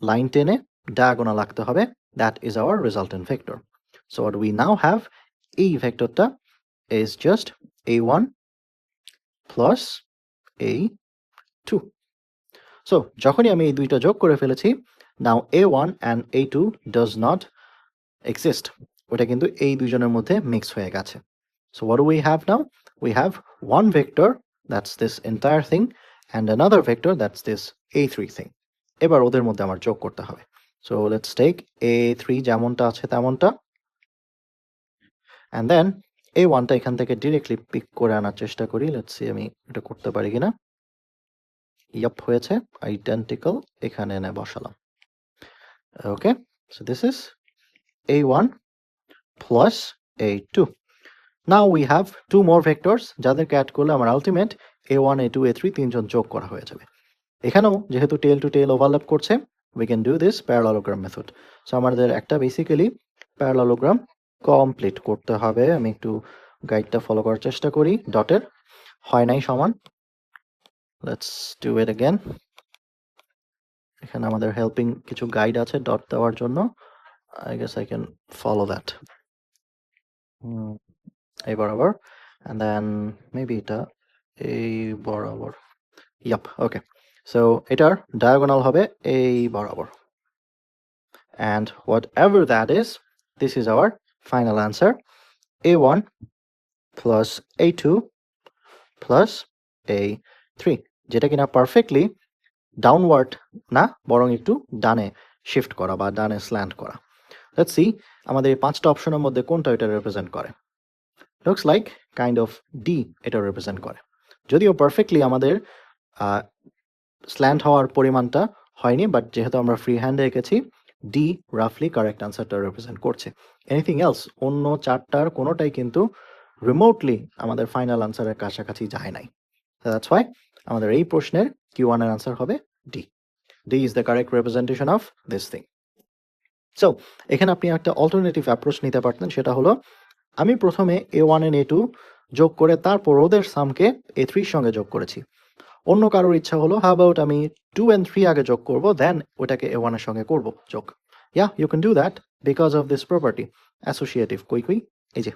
লাইন টেনে ডায়াগোনাল আঁকতে হবে that is our resultant vector so what we now have এই ভেক্টরটা is just a1 plus a2 so যখনই আমি এই দুইটা যোগ করে ফেলেছি now a1 and a2 does not exist ওটা কিন্তু এই দুইজনের মধ্যে মিক্স হয়ে গেছে so what do we have now we have one vector that's this entire thing and another vector that's this a3 thing এবার ওদের মধ্যে আমার যোগ করতে হবে so let's take a3 যেমনটা আছে তেমনটা and then a1 টা এখান থেকে ডিরেক্টলি পিক করে আনার চেষ্টা করি লেটস সি আমি এটা করতে পারি কিনা ইয়াপ হয়েছে আইডেন্টিক্যাল এখানে এনে বসালাম ওকে so this is a1 plus a2 now we have two more vectors যাদেরকে অ্যাড করলে আমার আলটিমেট a1 a2 a3 তিনজন যোগ করা হয়ে যাবে এখানেও যেহেতু টেল টু টেল ওভারল্যাপ করছে we can do this parallelogram method so আমাদের একটা বেসিক্যালি parallelogram কমপ্লিট করতে হবে আমি একটু গাইডটা ফলো করার চেষ্টা করি ডটের হয় নাই সমান লেটস ডু ইট अगेन এখানে আমাদের হেল্পিং কিছু গাইড আছে ডট দেওয়ার জন্য I guess I can follow that এই বরাবর and then maybe এটা এই বরাবর ইয়াপ ওকে সো এটার ডায়াগোনাল হবে এই বরাবর and whatever that is this is our final answer a1 plus a2 plus a3 যেটা কিনা পারফেক্টলি ডাউনওয়ার্ড না বরং একটু ডানে শিফট করা বা ডানে স্ল্যান্ট করা লেটস সি আমাদের এই পাঁচটা অপশনের মধ্যে কোনটা এটা রিপ্রেজেন্ট করে looks like kind of D এটা রিপ্রেজেন্ট করে যদিও পারফেক্টলি আমাদের স্ল্যান্ট হওয়ার পরিমাণটা হয়নি বাট যেহেতু আমরা ফ্রি হ্যান্ডে এঁকেছি ডি রাফলি কারেক্ট আনসারটা রিপ্রেজেন্ট করছে এনিথিং এলস অন্য চারটার কোনোটাই কিন্তু রিমোটলি আমাদের ফাইনাল আনসারের কাছাকাছি যায় নাই দ্যাটস ওয়াই আমাদের এই প্রশ্নের Q1 এর আনসার হবে D D is the correct representation of this thing so এখানে আপনি একটা অল্টারনেটিভ অ্যাপ্রোচ নিতে পারতেন সেটা হলো আমি প্রথমে a1 and a2 যোগ করে তারপর ওদের সামকে a3 এর সঙ্গে যোগ করেছি অন্য কারোর ইচ্ছা হলো হাউ অ্যাবাউট আমি 2 and 3 আগে যোগ করব দেন ওটাকে a1 এর সঙ্গে করব যোগ yeah you can do that because of this property associative কুই এই যে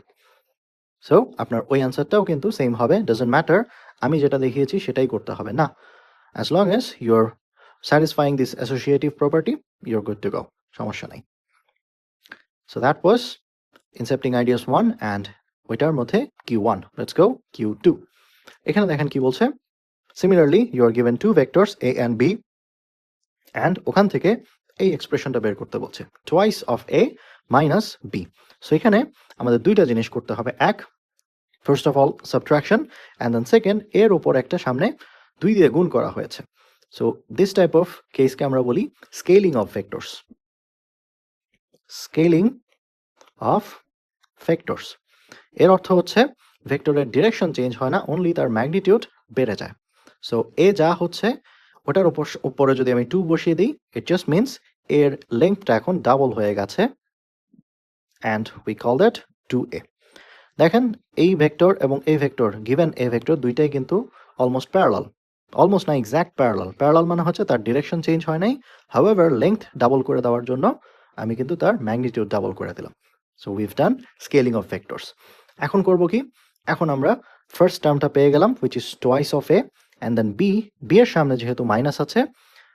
সো আপনার ওই অ্যান্সারটাও কিন্তু সেম হবে ডাজন্ট ম্যাটার আমি যেটা দেখিয়েছি সেটাই করতে হবে না as long as you're satisfying this associative property you're good to go সমস্যা নাই so that was incepting ideas 1 and ওইটার মধ্যে Q1 let's go Q2 এখানে দেখেন কি বলছে similarly you are given two vectors a and b and ওখান থেকে এই এক্সপ্রেশনটা বের করতে বলছে twice of a minus b so এখানে আমাদের দুইটা জিনিস করতে হবে এক first of all subtraction and then second এর উপর একটা সামনে 2 দিয়ে গুণ করা হয়েছে so this type of case কে আমরা বলি scaling of vectors scaling of vectors এর অর্থ হচ্ছে ভেক্টরের ডিরেকশন চেঞ্জ হয় না অনলি তার ম্যাগনিটিউড বেড়ে যায় সো এ যা হচ্ছে ওটার উপরে যদি আমি 2 বসিয়ে দিই ইট জাস্ট মিন্স এর লেন্থটা এখন ডাবল হয়ে গেছে and we call that 2a দেখেন এই ভেক্টর এবং এই ভেক্টর গিভেন এ ভেক্টর দুইটাই কিন্তু অলমোস্ট প্যারালাল অলমোস্ট না এক্স্যাক্ট প্যারালাল মানে হচ্ছে তার ডিরেকশন চেঞ্জ হয় নাই হাউএভার লেন্থ ডাবল করে দেওয়ার জন্য আমি কিন্তু তার ম্যাগনিটিউড ডাবল করে দিলাম so we've done scaling of vectors এখন করব কি এখন আমরা ফার্স্ট টার্মটা পেয়ে গেলাম which is twice of A and then B এর সামনে যেহেতু মাইনাস আছে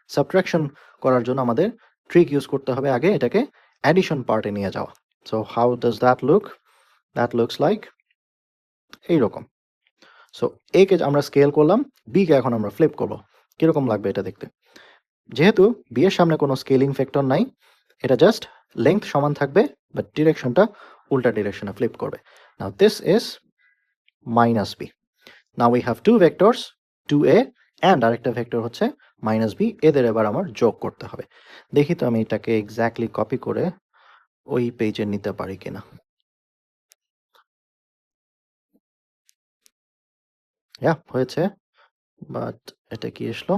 সাবট্রাকশন করার জন্য আমাদের ট্রিক ইউজ করতে হবে আগে এটাকে অ্যাডিশন পার্টে নিয়ে যাওয়া so how does that look that looks like এইরকম সো এ কে আমরা স্কেল করলাম বি কে এখন আমরা ফ্লিপ করবো কিরকম লাগবে এটা দেখতে যেহেতু বি এর সামনে কোনো স্কেলিং ফ্যাক্টর নাই এটা জাস্ট লেংথ সমান থাকবে বাট ডিরেকশনটা উল্টা ডিরেকশনে ফ্লিপ করবে now this is minus b now we have two vectors 2a and আরেকটা ভেক্টর হচ্ছে মাইনাস বি, এদের এবার আমার যোগ করতে হবে। দেখি তো আমি এটাকে এক্স্যাক্টলি কপি করে ওই পেজে নিতে পারি কিনা। হয়েছে, বাট এটা কি আসলো?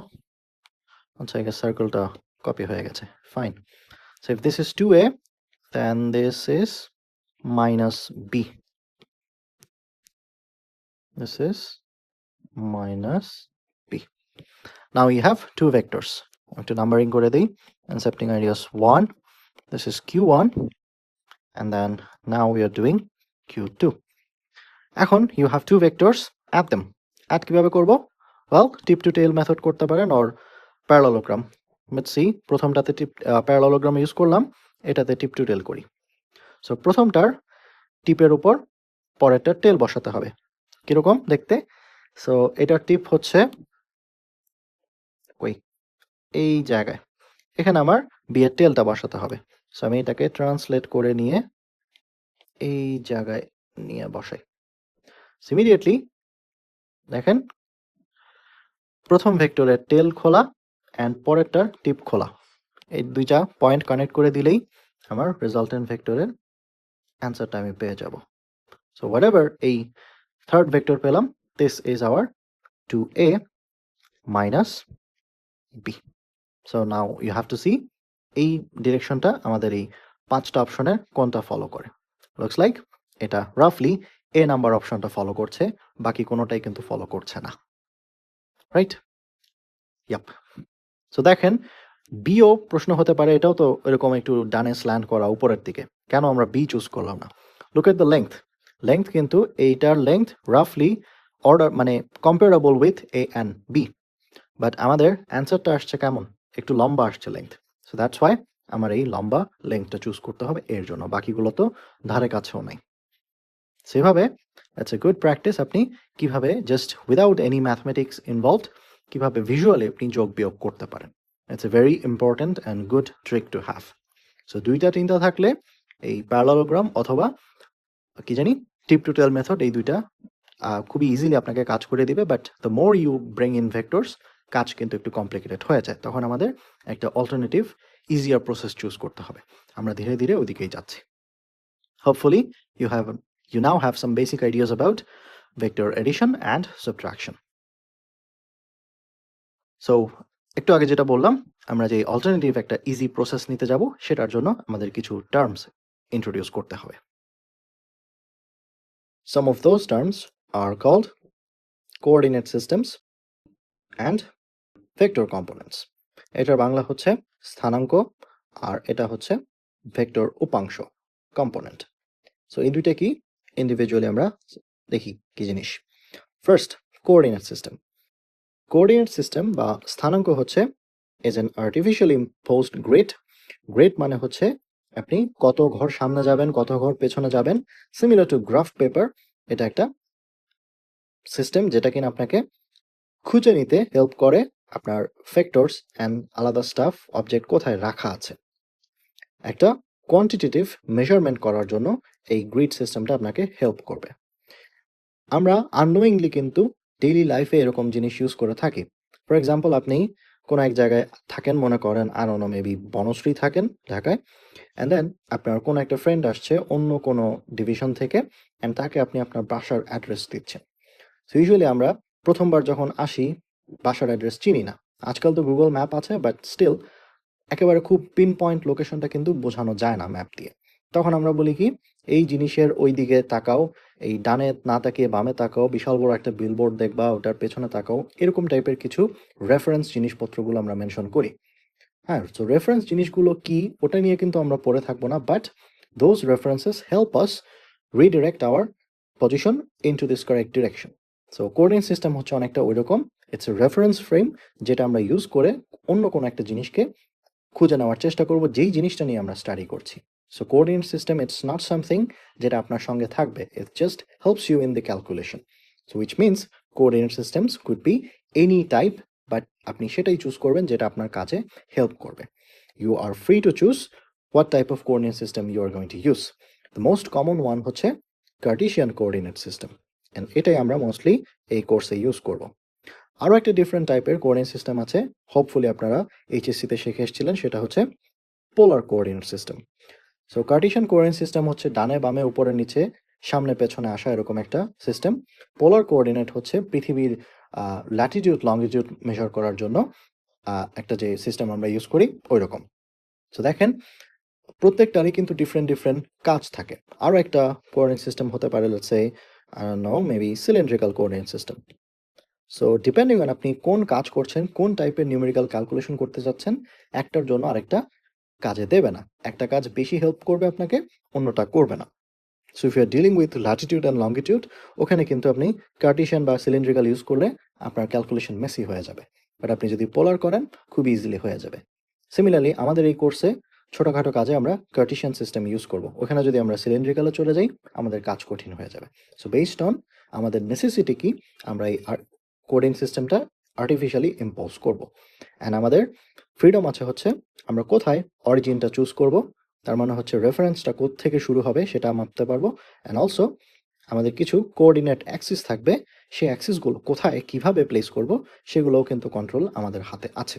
আচ্ছা, এই সার্কেলটা কপি হয়ে গেছে, fine. So if this is 2a, then this is minus b. This is minus b. Now you have two vectors. একটু নাম্বারিং করে দিই। Incepting radius 1, this is q1, and then now we are doing q2. এখন you have two vectors, add them. Add কিভাবে করব? Well, tip to tail method করতে পারেন or parallelogram. Let's see, প্রথমটাতে parallelogram use করলাম, এটাতে tip to tail করি। সো প্রথমটার টিপের উপর পরেরটার টেল বসাতে হবে। কিরকম দেখতে? সো এটার টিপ হচ্ছে এই জায়গায়, এখানে আমার বি এর টেলটা বসাতে হবে। সো আমি এটাকে ট্রান্সলেট করে নিয়ে এই জায়গায় নিয়ে বসাই। ইমিডিয়েটলি দেখেন প্রথম ভেক্টরের টেল খোলা অ্যান্ড পরেরটার টিপ খোলা, এই দুইটা পয়েন্ট কানেক্ট করে দিলেই আমার রেজাল্টেন্ট ভেক্টরের অ্যান্সারটা আমি পেয়ে যাব। সো হোয়াট এভার এই থার্ড ভেক্টর পেলাম, this is hour 2a minus b. So now you have to see এই ডিরেকশনটা আমাদের এই পাঁচটা অপশনের কোনটা ফলো করে। লুকস লাইক এটা রাফলি এ নাম্বার অপশনটা ফলো করছে, বাকি কোনোটাই কিন্তু ফলো করছে না, রাইট? ইয়াপ। সো দেখেন বিও প্রশ্ন হতে পারে, এটাও তো এরকম একটু ডানে স্ল্যান্ড করা উপরের দিকে, কেন আমরা বি চুজ করলাম না? লুক এট দ্য লেংথ কিন্তু এইটার লেংথ রাফলি অর্ডার মানে comparable with A and B, but আমাদের অ্যান্সারটা আসছে কেমন? একটু লম্বা আসছে লেংথ। সো দ্যাটস ওয়াই আমার এই লম্বা লেংথটা চুজ করতে হবে এর জন্য, বাকিগুলো তো ধারে কাছেও নাই। সেভাবে দ্যাটস এ গুড প্র্যাকটিস, আপনি কিভাবে just without any mathematics involved কিভাবে ভিজুয়ালি আপনি যোগ বিয়োগ করতে পারেন। It's a very important and good trick to have. So দুইটা তিনটা থাকলে এই প্যারালেলোগ্রাম অথবা কি জানি টিপ টু টেল মেথড, এই দুইটা খুবই ইজিলি আপনাকে কাজ করে দিবে, but the more you bring in vectors কাজ কিন্তু একটু কমপ্লিকেটেড হয়ে যায়, তখন আমাদের একটা অল্টারনেটিভ ইজিয়ার প্রসেস চুজ করতে হবে। আমরা ধীরে ধীরে ওইদিকেই যাচ্ছি। Hopefully you now have some basic ideas about vector addition and subtraction. So একটু আগে যেটা বললাম, আমরা যে অল্টারনেটিভ একটা ইজি প্রসেস নিতে যাব, সেটার জন্য আমাদের কিছু টার্মস ইন্ট্রোডিউস করতে হবে। Some of those terms are called coordinate systems and vector components. এটার বাংলা হচ্ছে স্থানাঙ্ক, আর এটা হচ্ছে ভেক্টর উপাংশ, কম্পোনেন্ট। সো এই দুইটা কি ইন্ডিভিজুয়ালি আমরা দেখি কি জিনিস। First, coordinate system. Coordinate system বা স্থানাঙ্ক হচ্ছে is an artificially imposed grid. Grid মানে হচ্ছে আপনি কত ঘর সামনে যাবেন, কত ঘর পেছনে যাবেন, সিমিলার টু গ্রাফ পেপার। এটা একটা সিস্টেম যেটা কিনা আপনাকে খুঁজে নিতে হেল্প করে আপনার ভেক্টরস অ্যান্ড আলাদা স্টাফ অবজেক্ট কোথায় রাখা আছে। একটা কোয়ান্টিটেটিভ মেজারমেন্ট করার জন্য এই গ্রিড সিস্টেমটা আপনাকে হেল্প করবে। আমরা আননোয়িংলি কিন্তু ডেইলি লাইফে এরকম জিনিস ইউজ করে থাকি। ফর এক্সাম্পল, আপনি কোনো এক জায়গায় থাকেন, মনে করেন আর অন্য মেবি বনশ্রী থাকেন ঢাকায়, অ্যান্ড দেন আপনার কোনো একটা ফ্রেন্ড আসছে অন্য কোনো ডিভিশন থেকে, অ্যান্ড তাকে আপনি আপনার বাসার অ্যাড্রেস দিচ্ছেন। সো ইউজুয়ালি আমরা প্রথমবার যখন আসি বাসার অ্যাড্রেস চিনি না, আজকাল তো গুগল ম্যাপ আছে, বাট স্টিল একেবারে খুব পিন পয়েন্ট লোকেশনটা কিন্তু বোঝানো যায় না ম্যাপ দিয়ে। তখন আমরা বলি কি, এই জিনিসের ওই দিকে তাকাও, এই ডানে না তাকিয়ে বামে তাকাও, বিশাল বড় একটা বিলবোর্ড দেখবা, ওটার পেছনে তাকাও, এরকম টাইপের কিছু রেফারেন্স জিনিসপত্রগুলো আমরা মেনশন করি। হ্যাঁ, সো রেফারেন্স জিনিসগুলো কি ওটা নিয়ে কিন্তু আমরা পড়ে থাকবো না, but those references help us redirect our position into this correct direction. So coordinate system হচ্ছে অনেকটা ওই রকম, ইটস এ রেফারেন্স ফ্রেম যেটা আমরা ইউজ করে অন্য কোনো একটা জিনিসকে খুঁজে নেওয়ার চেষ্টা করব যেই জিনিসটা নিয়ে আমরা স্টাডি করছি। So coordinate system it's not something যেটা আপনার সঙ্গে থাকবে, it just helps you in the calculation. So which means coordinate systems could be any type, but আপনি সেটাই চুজ করবেন যেটা আপনার কাজে হেল্প করবে। You are free to choose what type of coordinate system you are going to use. The most common one হচ্ছে কার্টেসিয়ান কোঅর্ডিনেট সিস্টেম, অ্যান্ড এটাই আমরা মোস্টলি এই কোর্সে ইউজ করব। আরও একটা ডিফারেন্ট টাইপের কোঅর্ডিনেট সিস্টেম আছে, হোপফুলি আপনারা এইচএসসিতে শিখে এসেছিলেন, সেটা হচ্ছে polar coordinate system. So Kardashian coordinate system হচ্ছে ডানে বামে উপরে নিচে সামনে পেছনে আসা এরকম একটা সিস্টেম। পোলার কোঅর্ডিনেট হচ্ছে পৃথিবীর ল্যাটিটিউড লংজিটিউড মেজার করার জন্য একটা যে সিস্টেম আমরা ইউজ করি ওই রকম। সো দেখেন প্রত্যেকটারই কিন্তু ডিফারেন্ট ডিফারেন্ট কাজ থাকে। আরও একটা কোঅর্ডিনেট সিস্টেম হতে পারে, let's say maybe cylindrical coordinate system. So depending on আপনি কোন কাজ করছেন, কোন টাইপের নিউমেরিক্যাল ক্যালকুলেশন করতে যাচ্ছেন, একটার জন্য আরেকটা কাজে দেবে না। একটা কাজ বেশি হেল্প করবে আপনাকে, অন্যটা করবে না। So if you are dealing with latitude and longitude, ওখানে কিন্তু আপনি কার্টেশিয়ান বা সিলিন্ড্রিক্যাল ইউজ করলে আপনার ক্যালকুলেশন মেসি হয়ে যাবে, বাট আপনি যদি পোলার করেন খুব ইজিলি হয়ে যাবে। সিমিলারলি আমাদের এই কোর্সে ছোটোখাটো কাজে আমরা কার্টেশিয়ান সিস্টেম ইউজ করব, ওখানে যদি আমরা সিলিন্ড্রিক্যালে চলে যাই আমাদের কাজ কঠিন হয়ে যাবে। সো বেসড অন আমাদের নেসেসিটি কি, আমরা এই কোডিং সিস্টেমটা আর্টিফিশিয়ালি ইম্পোজ করব। অ্যান্ড আমাদের ফ্রিডম আছে হচ্ছে আমরা কোথায় অরিজিনটা চুজ করব, তার মানে হচ্ছে রেফারেন্সটা থেকে শুরু হবে সেটা মাপতে পারবো। অ্যান্ড অলসো আমাদের কিছু কোঅর্ডিনেট অ্যাক্সিস থাকবে, সেই অ্যাক্সিসগুলো কোথায় কিভাবে প্লেস করব সেগুলোও কিন্তু কন্ট্রোল আমাদের হাতে আছে।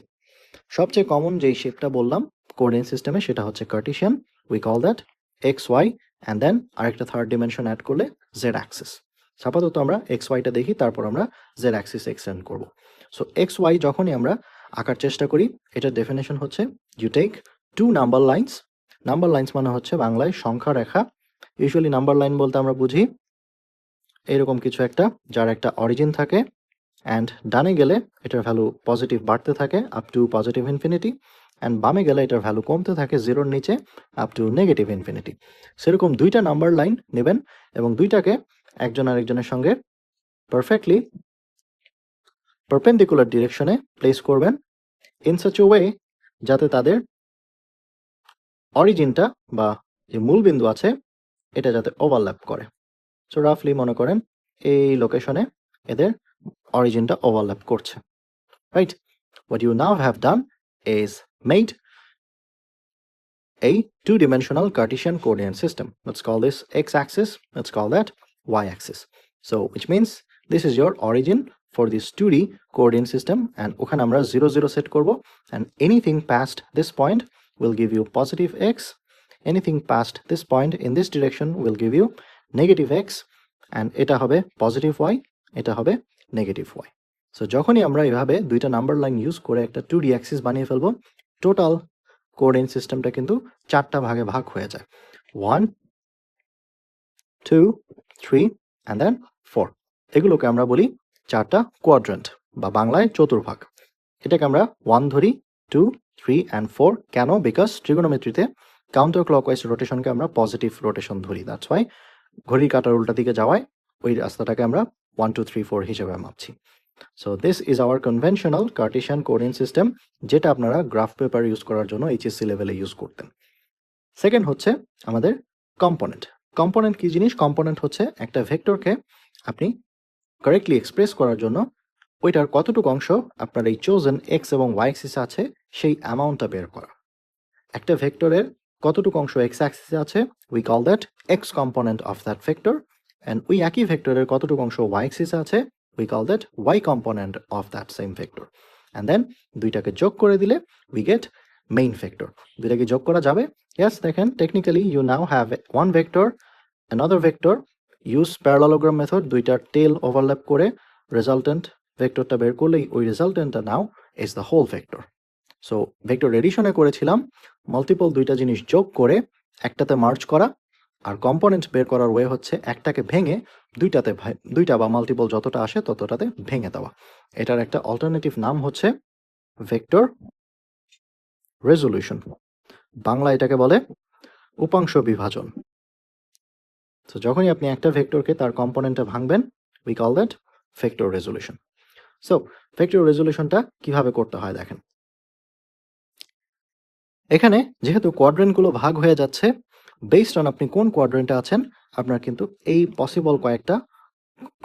সবচেয়ে কমন যেই শেপটা বললাম কোঅর্ডিনেট সিস্টেমে সেটা হচ্ছে Cartesian, we call that X Y, and then আরেকটা থার্ড ডিমেনশন অ্যাড করলে জেড অ্যাক্সিস। আপাতত আমরা এক্স ওয়াইটা দেখি, তারপর আমরা জেড অ্যাক্সিস এক্সটেন্ড করব। সো এক্স ওয়াই যখনই আমরা আঁকার চেষ্টা করি, এটার ডেফিনেশন হচ্ছে you take two number lines. Number lines মানে হচ্ছে বাংলায় সংখ্যা রেখা। ইউজুয়ালি নাম্বার লাইন বলতে আমরা বুঝি এরকম কিছু একটা যার একটা অরিজিন থাকে, অ্যান্ড ডানে গেলে এটার ভ্যালু পজিটিভ বাড়তে থাকে up to positive infinity, and বামে গেলে এটার ভ্যালু কমতে থাকে জিরোর নিচে আপ টু নেগেটিভ ইনফিনিটি। সেরকম দুইটা নাম্বার লাইন নেবেন এবং দুইটাকে একজন আরেকজনের সঙ্গে পারফেক্টলি পারপেন্ডিকুলার ডিরেকশনে প্লেস করবেন ইন সাচ এ ওয়ে যাতে তাদের অরিজিনটা বা যে মূল বিন্দু আছে এটা যাতে ওভারল্যাপ করে। সো রাফলি মনে করেন এই লোকেশনে এদের অরিজিনটা ওভারল্যাপ করছে, right? What you now have done is made a two-dimensional Cartesian coordinate system. Let's call this x-axis, let's call that y-axis. So which means this is your origin for this 2D coordinate system, and ওখানে আমরা 0 0 set করব, and anything past this point will give you positive x, anything past this point in this direction will give you negative x, and এটা হবে positive y, এটা হবে negative y. সো যখনই আমরা এভাবে দুইটা নাম্বার লাইন ইউজ করে একটা 2D অ্যাক্সিস বানিয়ে ফেলবো, টোটাল কোঅর্ডিনেট সিস্টেমটা কিন্তু চারটা ভাগে ভাগ হয়ে যায়, 1 2 3 অ্যান্ড দেন 4। এগুলোকে আমরা বলি চারটা কোয়াড্রেন্ট বা বাংলায় চতুর্ভাগ। এটাকে আমরা 1 ধরি, 2 3 অ্যান্ড 4। কেন? বিকজ ট্রিগোনোমেট্রিতে কাউন্টার ক্লকওয়াইজ রোটেশনকে আমরা পজিটিভ রোটেশন ধরি, দ্যাটস ওয়াই ঘড়ির কাঁটার উল্টা দিকে যাওয়ায় ওই রাস্তাটাকে আমরা 1 2 3 4 হিসেবে মাপছি। So this is our conventional Cartesian coordinate system, যেটা আপনারা গ্রাফ পেপার ইউজ করার জন্য এইচএসসি লেভেলে ইউজ করতেন। সেকেন্ড হচ্ছে আমাদের কম্পোনেন্ট। কম্পোনেন্ট কি জিনিস? কম্পোনেন্ট হচ্ছে একটা ভেক্টরকে আপনি কারেক্টলি এক্সপ্রেস করার জন্য ওইটার কতটুকু অংশ আপনার এই চোজেন এক্স এবং ওয়াই অ্যাক্সিসে আছে সেই অ্যামাউন্টটা বের করা। একটা ভেক্টরের কতটুকু অংশ এক্স অ্যাক্সিসে আছে, we call that x component of that vector, and ওই একই ভেক্টরের কতটুকু অংশ ওয়াই অ্যাক্সিসে আছে, we call that y component of that same vector, and then দুইটাকে যোগ করে দিলে we get main vector. দুইটাকে যোগ করা যাবে? Yes, দেখেন technically you now have one vector, another vector, use parallelogram method, দুইটার টেল ওভারল্যাপ করে resultant ভেক্টরটা বের করলেই ওই resultantটা now is the whole vector. So vector এডিশনে করেছিলাম মাল্টিপল দুইটা জিনিস যোগ করে একটাতে মার্জ করা, আর কম্পোনেন্ট বের করার ওয়ে হচ্ছে একটাকে ভেঙে দুইটা বা মাল্টিপল যতটা আসে ততটাতে ভেঙে দেওয়া। এটার একটা অল্টারনেটিভ নাম হচ্ছে ভেক্টর রেজোলিউশন, বাংলা এটাকে বলে উপাংশ বিভাজন। তো যখনই আপনি একটা ভেক্টরকে তার কম্পোনেন্টে ভাঙবেন, we call that vector resolution. So vector রেজোলিউশনটা কিভাবে করতে হয় দেখেন। এখানে যেহেতু কোয়াড্রেন্টগুলো ভাগ হয়ে যাচ্ছে, বেসড অন আপনি কোন কোয়াড্রেন্টে আছেন আপনার কিন্তু এই পসিবল কয়েকটা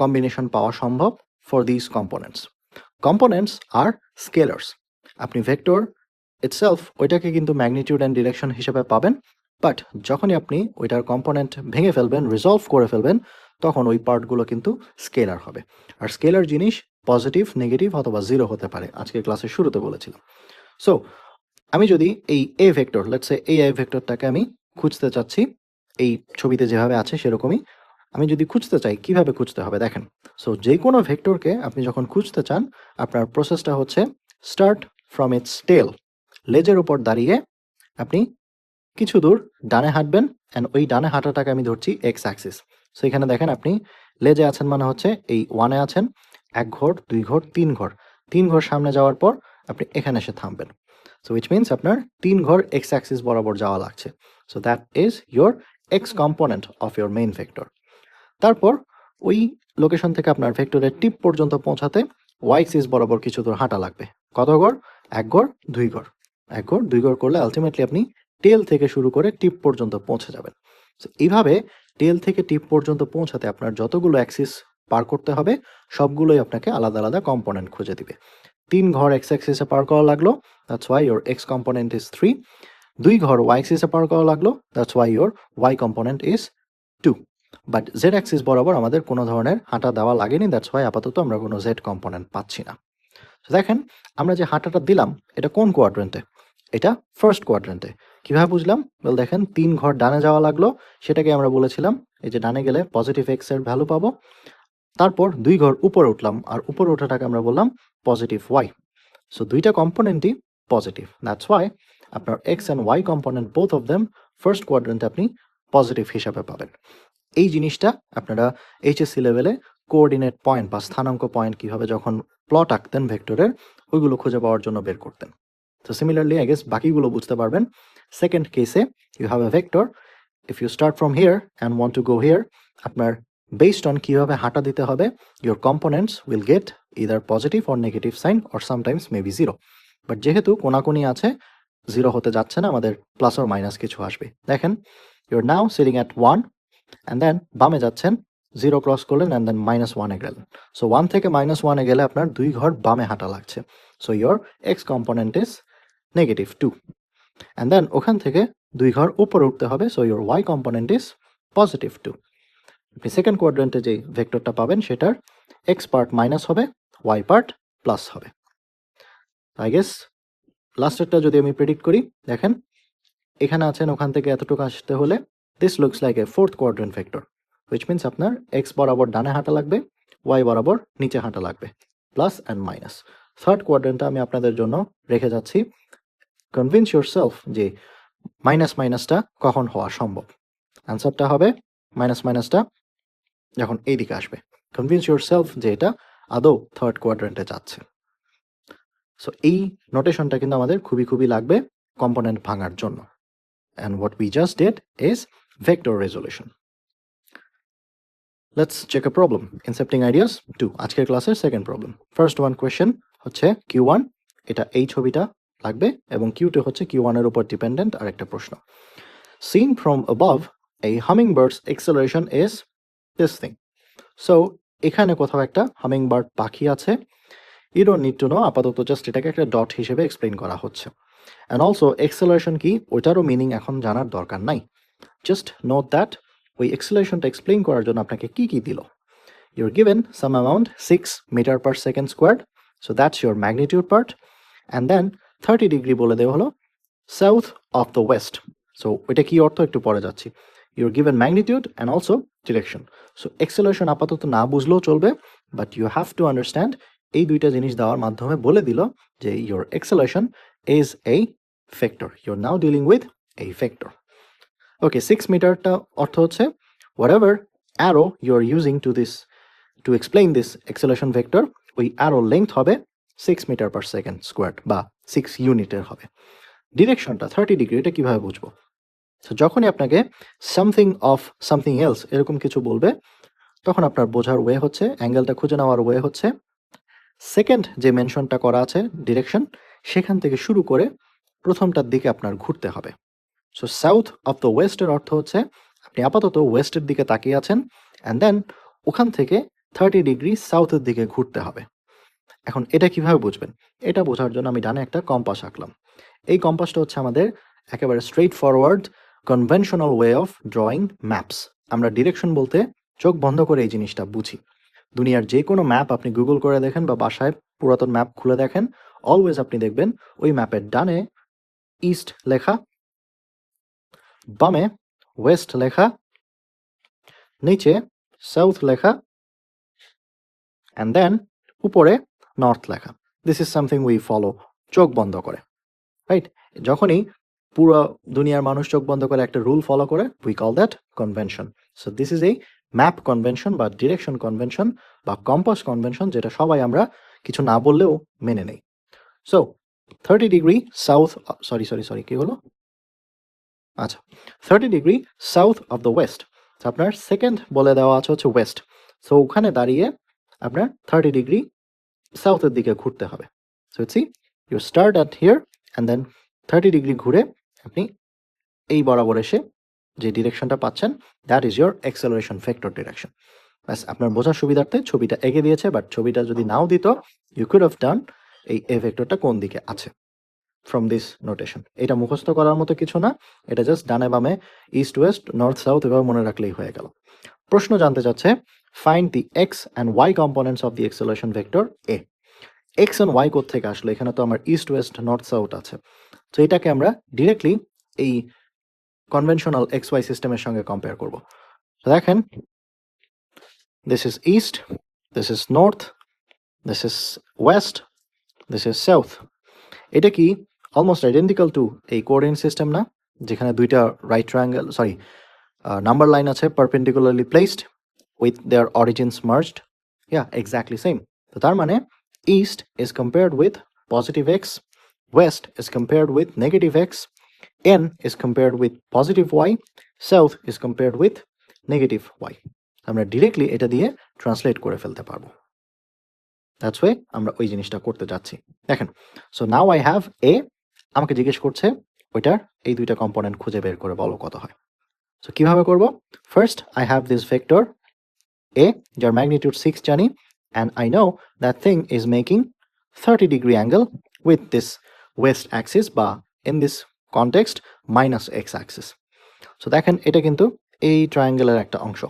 কম্বিনেশন পাওয়া সম্ভব ফর দিস কম্পোনেন্টস। কম্পোনেন্টস আর স্কেলার্স। আপনি ভেক্টর ইটসেলফ ওইটাকে কিন্তু ম্যাগনিটিউড অ্যান্ড ডিরেকশন হিসেবে পাবেন, বাট যখনই আপনি ওইটার কম্পোনেন্ট ভেঙে ফেলবেন, রিজলভ করে ফেলবেন, তখন ওই পার্টগুলো কিন্তু স্কেলার হবে। আর স্কেলার জিনিস পজিটিভ, নেগেটিভ অথবা জিরো হতে পারে, আজকে ক্লাসের শুরুতে বলেছিলাম। সো আমি যদি এই এ ভেক্টর, লেটস সে এই এ ভেক্টরটাকে আমি খুঁজতে চাচ্ছি, এই ছবিতে যেভাবে আছে সেরকমই আমি যদি খুঁজতে চাই, কিভাবে খুঁজতে হবে দেখেন। সো যে কোনো ভেক্টরকে আপনি যখন খুঁজতে চান, আপনার প্রসেসটা হচ্ছে স্টার্ট ফ্রম ইটস টেল, লেজের উপর দাঁড়িয়ে আপনি কিছু দূর ডানে হাঁটবেন, অ্যান্ড ওই ডানে হাঁটাটাকে আমি ধরছি এক্স অ্যাক্সিস। সো এখানে দেখেন আপনি লেজে আছেন মানে হচ্ছে এই ওয়ানে আছেন, 1 ঘর 2 ঘর 3 ঘর, 3 ঘর সামনে যাওয়ার পর আপনি এখানে এসে থামবেন। সো উইচ মিনস আপনার 3 ঘর এক্স অ্যাক্সিস বরাবর যাওয়া লাগছে। So that is your X component of your main vector. তারপর ওই লোকেশন থেকে আপনার ভেক্টরের টিপ পর্যন্ত পৌঁছাতে ওয়াই অ্যাক্সিস বরাবর কিছু দূর হাঁটা লাগবে। কত ঘর? 1 ঘর 2 ঘর, 1 ঘর 2 ঘর করলে আলটিমেটলি আপনি টেল থেকে শুরু করে টিপ পর্যন্ত পৌঁছে যাবেন। সো এইভাবে টেল থেকে টিপ পর্যন্ত পৌঁছাতে আপনার যতগুলো অ্যাক্সিস পার করতে হবে সবগুলোই আপনাকে আলাদা আলাদা কম্পোনেন্ট খুঁজে দিবে। 3 ঘর এক্স অ্যাক্সিসে পার করা লাগলো, that's why your X component is 3। 2 ঘর ওয়াই অ্যাক্সিসে পার করা লাগলো, that's why your Y component is 2। But Z axis বরাবর আমাদের কোনো ধরনের হাঁটা দেওয়া লাগেনি, দ্যাটস ওয়াই আপাতত আমরা কোনো জেড কম্পোনেন্ট পাচ্ছি না। দেখেন আমরা যে হাঁটাটা দিলাম এটা কোন কোয়াড্রেন্টে? এটা ফার্স্ট কোয়াড্রেন্টে। কিভাবে বুঝলাম? ওয়েল দেখেন 3 ঘর ডানে যাওয়া লাগলো, সেটাকে আমরা বলেছিলাম এই যে ডানে গেলে পজিটিভ এক্স এর ভ্যালু পাবো। তারপর 2 ঘর উপরে উঠলাম, আর উপরে ওঠাটাকে আমরা বললাম পজিটিভ ওয়াই। সো দুইটা কম্পোনেন্টই পজিটিভ, দ্যাটস ওয়াই আপনার X and Y component both of them first কোয়াড্রেন্টে আপনি পজিটিভ হিসাবে পাবেন। এই জিনিসটা আপনারা এইচএসসি লেভেলে কোঅর্ডিনেট পয়েন্ট বা স্থানাঙ্ক পয়েন্ট কিভাবে যখন প্লট আঁকতেন ভেক্টরের, ওইগুলো খুঁজে পাওয়ার জন্য বের করতেন। তো সিমিলারলি আই গেস বাকিগুলো বুঝতে পারবেন। সেকেন্ড কেসে you have a vector, if you start from here and want to go here, আপনার বেসড অন কিভাবে হাঁটা দিতে হবে, your components will get either positive or negative sign or sometimes maybe zero. But যেহেতু কোনাকুনি আছে, জিরো হতে যাচ্ছে না, আমাদের প্লাস অর মাইনাস কিছু আসবে। দেখেন you're now sitting at 1 and then বামে যাচ্ছেন, 0 ক্রস করলেন অ্যান্ড দেন -1 এ গেলেন। সো 1 থেকে -1 এ গেলে আপনার 2 ঘর বামে হাঁটা লাগছে। So your X component is -2 and then ওখান থেকে 2 ঘর উপরে উঠতে হবে, so your Y component is +2। আপনি সেকেন্ড কোয়াড্রেন্টে যে ভেক্টরটা পাবেন সেটার এক্স পার্ট মাইনাস হবে, ওয়াই পার্ট প্লাস হবে। আই গেস লাস্টেরটা যদি আমি প্রেডিক্ট করি, দেখেন এখানে আছেন, ওখান থেকে এতটুকু আসতে হলে this looks like a fourth quadrant vector, which means আপনার এক্স বরাবর ডানে হাঁটা লাগবে, ওয়াই বরাবর নিচে হাঁটা লাগবে, প্লাস অ্যান্ড মাইনাস। থার্ড কোয়াড্রেন্টটা আমি আপনাদের জন্য রেখে যাচ্ছি। কনভিন্স ইউর সেলফ যে মাইনাস মাইনাসটা কখন হওয়া সম্ভব। অ্যান্সারটা হবে মাইনাস মাইনাসটা যখন এইদিকে আসবে। কনভিন্স ইউর সেলফ যে এটা আদৌ থার্ড কোয়াড্রেন্টে যাচ্ছে। সো এই নোটেশনটা কিন্তু আমাদের খুবই খুবই লাগবে কম্পোনেন্ট ভাঙার জন্য। And what we just did is vector resolution. Let's check a problem. Incepting ideas 2. আজকের ক্লাসের second problem. First one question হচ্ছে Q1, এটা এই ছবিটা লাগবে, এবং Q2 হচ্ছে Q1 এর উপর ডিপেন্ডেন্ট আর একটা প্রশ্ন। Seen from above, a hummingbird's acceleration is this thing. So এখানে কোথাও একটা হামিংবার্ড পাখি আছে। You don't need to know, আপাতত জাস্ট এটাকে একটা ডট হিসেবে এক্সপ্লেইন করা হচ্ছে। অ্যান্ড অলসো এক্সেলারেশন কি ওইটারও মিনিং এখন জানার দরকার নাই। জাস্ট নোট দ্যাট ওই এক্সেলারেশনটা এক্সপ্লেইন করার জন্য আপনাকে কি কি দিল। You're given some amount 6 meter per second squared, so that's your magnitude part, and then 30 degree বলে দেওয়া হলো south of the west. So ওইটা কি অর্থ একটু পরে যাচ্ছি। You're given magnitude and also direction. So acceleration আপাতত না বুঝলেও চলবে, but you have to understand এই দুইটা জিনিস দেওয়ার মাধ্যমে বলে দিল যে your acceleration is a vector. You're now dealing with a vector. Okay, 6 মিটারটা অর্থ হচ্ছে whatever arrow you're using to explain this acceleration vector, ওই arrow length হবে 6 মিটার পার সেকেন্ড স্কোয়ার্ড বা 6 ইউনিটের হবে। ডিরেকশনটা 30 ডিগ্রি, এটা কিভাবে বুঝবো? সো যখনই আপনাকে সামথিং অফ সামথিং এলস এরকম কিছু বলবে, তখন আপনার বোঝার ওয়ে হচ্ছে, অ্যাঙ্গেলটা খুঁজে নেওয়ার ওয়ে হচ্ছে সেকেন্ড যে মেনশনটা করা আছে ডিরেকশন, সেখান থেকে শুরু করে প্রথমটার দিকে আপনার ঘুরতে হবে। সো সাউথ অফ দ্য ওয়েস্টের অর্থ হচ্ছে আপনি আপাতত ওয়েস্টের দিকে তাকিয়ে আছেন, অ্যান্ড দেন ওখান থেকে 30 ডিগ্রি সাউথের দিকে ঘুরতে হবে। এখন এটা কিভাবে বুঝবেন? এটা বোঝার জন্য আমি ডানে একটা কম্পাস আঁকলাম। এই কম্পাসটা হচ্ছে আমাদের একেবারে straightforward conventional way of drawing maps. আমরা ডিরেকশন বলতে চোখ বন্ধ করে এই জিনিসটা বুঝি। দুনিয়ার যে কোনো ম্যাপ আপনি গুগল করে দেখেন বা বাসায় পুরাতন ম্যাপ খুলে দেখেন, অলওয়েজ আপনি দেখবেন ওই ম্যাপের ডানে ইস্ট লেখা, বামে ওয়েস্ট লেখা, নিচে সাউথ লেখা, অ্যান্ড দেন উপরে নর্থ লেখা। This is something we follow চোখ বন্ধ করে, রাইট? যখনই পুরো দুনিয়ার মানুষ চোখ বন্ধ করে একটা রুল ফলো করে, we call that convention. So this is এই ম্যাপ কনভেনশন বা ডিরেকশন কনভেনশন বা কম্পাস কনভেনশন, যেটা সবাই আমরা কিছু না বললেও মেনে নেই। সো 30 ডিগ্রি সাউথ, সরি কি হলো, আচ্ছা 30 degree south of the West. আপনার সেকেন্ড বলে দেওয়া আছে হচ্ছে ওয়েস্ট, সো ওখানে দাঁড়িয়ে আপনার 30 ডিগ্রি সাউথের দিকে ঘুরতে হবে। So see you start at here and then 30 degree ঘুরে আপনি এই বরাবর এসে যে ডিরেকশনটা পাচ্ছেন, that is your acceleration vector direction. ব্যাস, আপনার বোঝার সুবিধার্থে ছবিটা এঁকে দিয়েছে, বাট ছবিটা যদি নাও দিত, ইউ কুড হ্যাভ ডান এই এ ভেক্টরটা কোন দিকে আছে ফ্রম দিস নোটেশন। এটা মুখস্থ করার মতো কিছু না, এটা জাস্ট ডানে বামে ইস্ট ওয়েস্ট নর্থ সাউথ এভাবে মনে রাখলেই হয়ে গেল। প্রশ্ন জানতে চাচ্ছে find the X and Y components of the acceleration vector A. X and Y কোথা থেকে আসলো? এখানে তো আমার ইস্ট ওয়েস্ট নর্থ সাউথ আছে, তো এটাকে আমরা ডিরেক্টলি এই কনভেনশনাল এক্স ওয়াই সিস্টেমের সঙ্গে কম্পেয়ার করব। তো দেখেন, this is east, this is north, this is West, this is south. এটা কি অলমোস্ট আইডেন্টিক্যাল টু এই কোঅর্ডিনেট সিস্টেম না, যেখানে দুইটা রাইট ট্রায়াঙ্গেল নাম্বার লাইন আছে perpendicularly placed with their origins merged? Yeah, exactly same. তো তার মানে east is compared with positive x, West is compared with negative x, n is compared with positive y, south is compared with negative y. আমরা ডিরেক্টলি এটা দিয়ে ট্রান্সলেট করে ফেলতে পারবো। দ্যাটস ওয়ে আমরা ওই জিনিসটা করতে যাচ্ছি। দেখেন, so now I have a, আমাকে জিজ্ঞেস করছে ওইটার এই দুইটা কম্পোনেন্ট খুঁজে বের করে বলো কত হয়। সো কিভাবে করব? First I have this vector A, যার ম্যাগনিটিউড 6 জানি, and I know that thing is making 30 degree angle with this west axis বা in this context minus X axis. So দেখেন, এটা কিন্তু এই ট্রায়াঙ্গেলের একটা অংশ,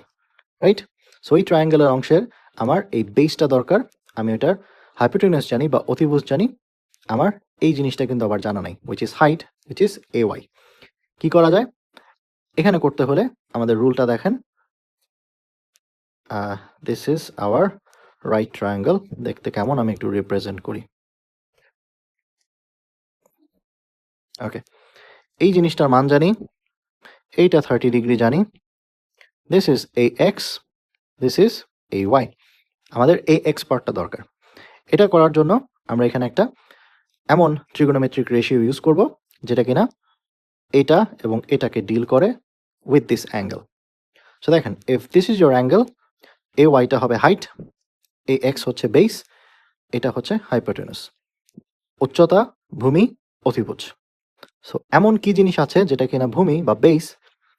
রাইট? সো এই ট্রায়াঙ্গেলের অংশের আমার এই বেসটা দরকার, আমি ওটার হাইপোটেনাস জানি বা অতিভুজ জানি, আমার এই জিনিসটা কিন্তু আবার জানা নাই, which is height, which is A Y. কি করা যায় এখানে করতে হলে? আমাদের রুলটা দেখেন, this is our right triangle. দেখতে কেমন আমি একটু রিপ্রেজেন্ট করি। ওকে, এই জিনিসটার মান জানি, এইটা 30 ডিগ্রি জানি, this is A X, this is A Y. আমাদের এই এক্স পার্টটা দরকার। এটা করার জন্য আমরা এখানে একটা এমন ট্রিগোনোমেট্রিক রেশিও ইউজ করব যেটা কিনা এটা এবং এটাকে ডিল করে উইথ দিস অ্যাঙ্গেল। সো দেখেন, if this is your angle, A ওয়াইটা হবে হাইট, এ এক্স হচ্ছে বেস, এটা হচ্ছে হাইপোটেনাস, উচ্চতা, ভূমি, অতিভুজ। সো এমন কি জিনিস আছে যেটা কিনা ভূমি বা বেস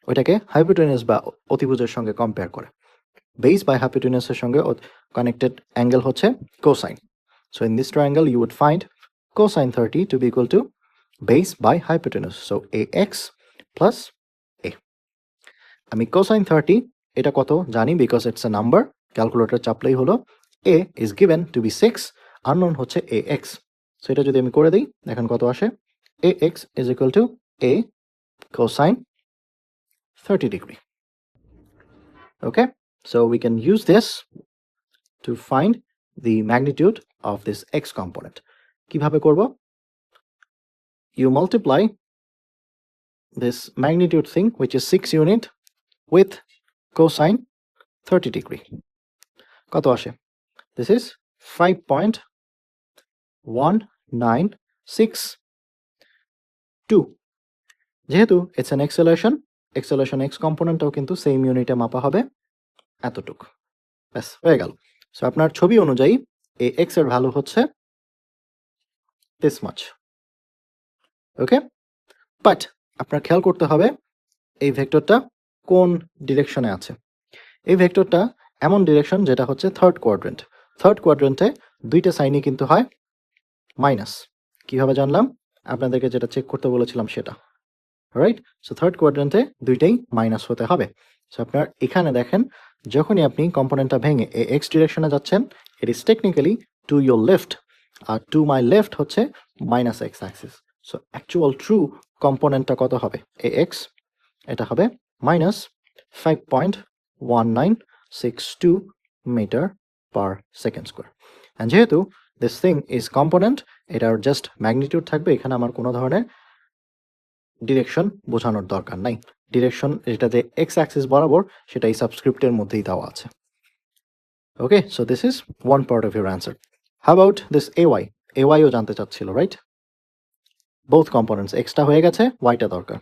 ওইটাকে হাইপোটেনাস বা অতিভুজের সঙ্গে কম্পেয়ার করে? বেস বা হাইপোটেনাসের সঙ্গে কানেক্টেড অ্যাঙ্গেল হচ্ছে cosine. So in this triangle, you would find cosine 30 to be equal to base by hypotenuse. So ax plus a. আমি cosine 30 এটা কত জানি, because it's a number, calculator চাপলেই হলো। a is given to be 6, unknown হচ্ছে ax. So এটা যদি আমি করে দিই, দেখেন কত আসে। ax is equal to a cosine 30 degree. Okay, so we can use this to find the magnitude of this x component. কিভাবে করব? You multiply this magnitude thing, which is 6 unit, with cosine 30 degree. কত আসে? This is 5.1962. যেহেতু it's an acceleration, acceleration x componentটাও কিন্তু সেম ইউনিটে মাপা হবে, এতটুক। ব্যাস, হয়ে গেল। সো আপনার ছবি অনুযায়ী এই x এর ভ্যালু হচ্ছে this much. ওকে, বাট আপনার খেয়াল করতে হবে এই ভেক্টরটা কোন ডিরেকশনে আছে। এই ভেক্টরটা এমন ডিরেকশন যেটা হচ্ছে থার্ড কোয়াড্রেন্ট। থার্ড কোয়াড্রেন্টে দুইটা সাইনই কিন্তু হয় মাইনাস। কিভাবে জানলাম? আপনাদেরকে যেটা চেক করতে বলেছিলাম সেটা। রাইট? সো থার্ড কোয়াড্রেন্টে দুইটাই মাইনাস হতে হবে। সো আপনার এখানে দেখেন যখনই আপনি কম্পোনেন্টটা ভেঙে এক্স ডিরেকশনে যাচ্ছেন, it is technically to your left, আর টু মাই লেফট হচ্ছে minus X axis. So actual true কম্পোনেন্টটা কত হবে? এক্স, এটা হবে minus 5.1962 metre per second square. And যেহেতু দিস থিং ইজ কম্পোনেন্ট, এটার জাস্ট ম্যাগনিটিউড থাকবে, এখানে আমার কোনো ধরনের ডিরেকশন বোঝানোর দরকার নাই। ডিরেকশন যেটাতে এক্স অ্যাক্সিস বরাবর সেটা এই সাবস্ক্রিপ্টের মধ্যেই দেওয়া আছে। Okay, so this is one part of your answer. How about this এওয়াইও জানতে চাচ্ছিল, রাইট? বোথ কম্পোনেন্টস, এক্সটা হয়ে গেছে, ওয়াইটা দরকার।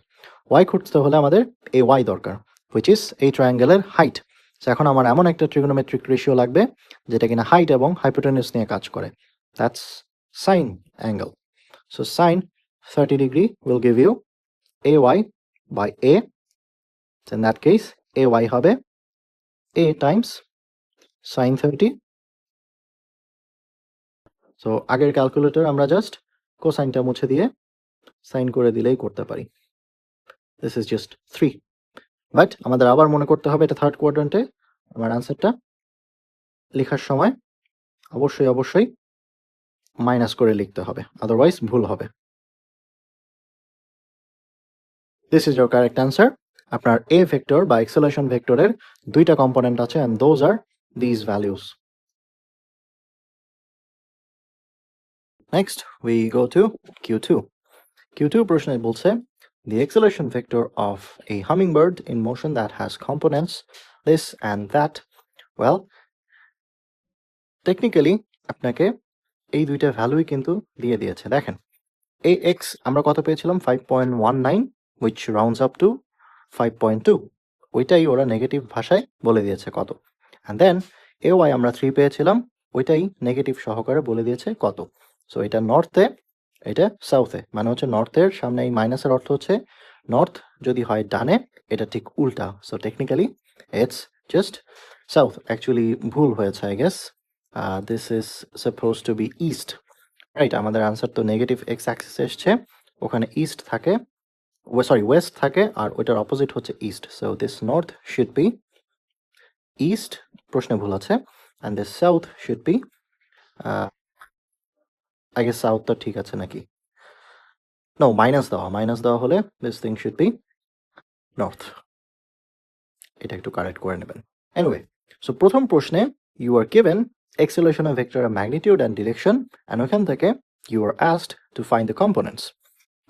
ওয়াই খুঁজতে হলে আমাদের ওয়াই দরকার, হুইচ ইজ এই ট্রায়াঙ্গেলের হাইট। সো এখন আমার এমন একটা ট্রিগোনোমেট্রিক রেশিও লাগবে যেটা কিনা হাইট এবং হাইপোটেনিউস নিয়ে কাজ করে, that's sine angle. So sine 30 degree will give you AY by A. So in that case, AY হবে A times sin 30. So আগের ক্যালকুলেটর আমরা জাস্ট কোসাইনটা মুছে দিয়ে সাইন করে দিলেই করতে পারি। This is just 3. বাট আমাদের আবার মনে করতে হবে এটা থার্ড কোয়াড্রেন্টে। আমার আনসারটা লেখার সময় অবশ্যই মাইনাস করে লিখতে হবে, আদারওয়াইজ ভুল হবে। This is your correct answer. আপনার A ভেক্টর বা অ্যাক্সেলারেশন ভেক্টরের দুইটা কম্পোনেন্ট আছে, and those are these values. Next, we go to Q2. Q2 প্রশ্নে বলছে the acceleration vector of a hummingbird in motion that has components this and that. Well, technically আপনাকে এই দুইটা ভ্যালুই কিন্তু দিয়ে দিয়েছে। দেখেন ax আমরা কত পেয়েছিলাম? 5.19, which rounds up to 5.2. ওইটাই ওরা নেগেটিভ ভাষায় বলে দিয়েছে কত। and then ay আমরা 3 পেয়েছিলাম, ওইটাই নেগেটিভ সহকারে বলে দিয়েছে কত। সো এটা নর্থে, এটা সাউথে, মানে হচ্ছে নর্থের সামনে এই মাইনাসের অর্থ হচ্ছে নর্থ যদি হয় ডানে, এটা ঠিক উল্টা। So technically it's just south. Actually ভুল হয়েছে, I guess this is suppose to be east, right? আমাদের আনসার তো নেগেটিভ এক্স অ্যাক্সিস এসছে, ওখানে ইস্ট থাকে, ওয়েস্ট থাকে, আর ওইটার অপোজিট হচ্ছে east. So this north should be east, প্রশ্নে ভুল আছে, and this south should be I guess সাউথটা ঠিক আছে নাকি? নো, মাইনাস দেওয়া হলে this thing should be north. এটা একটু কারেক্ট করে নেবেন। এনিওয়ে, সো প্রথম প্রশ্নে you are given acceleration of vector of magnitude and direction, and ওখান থেকে you are asked to find the components.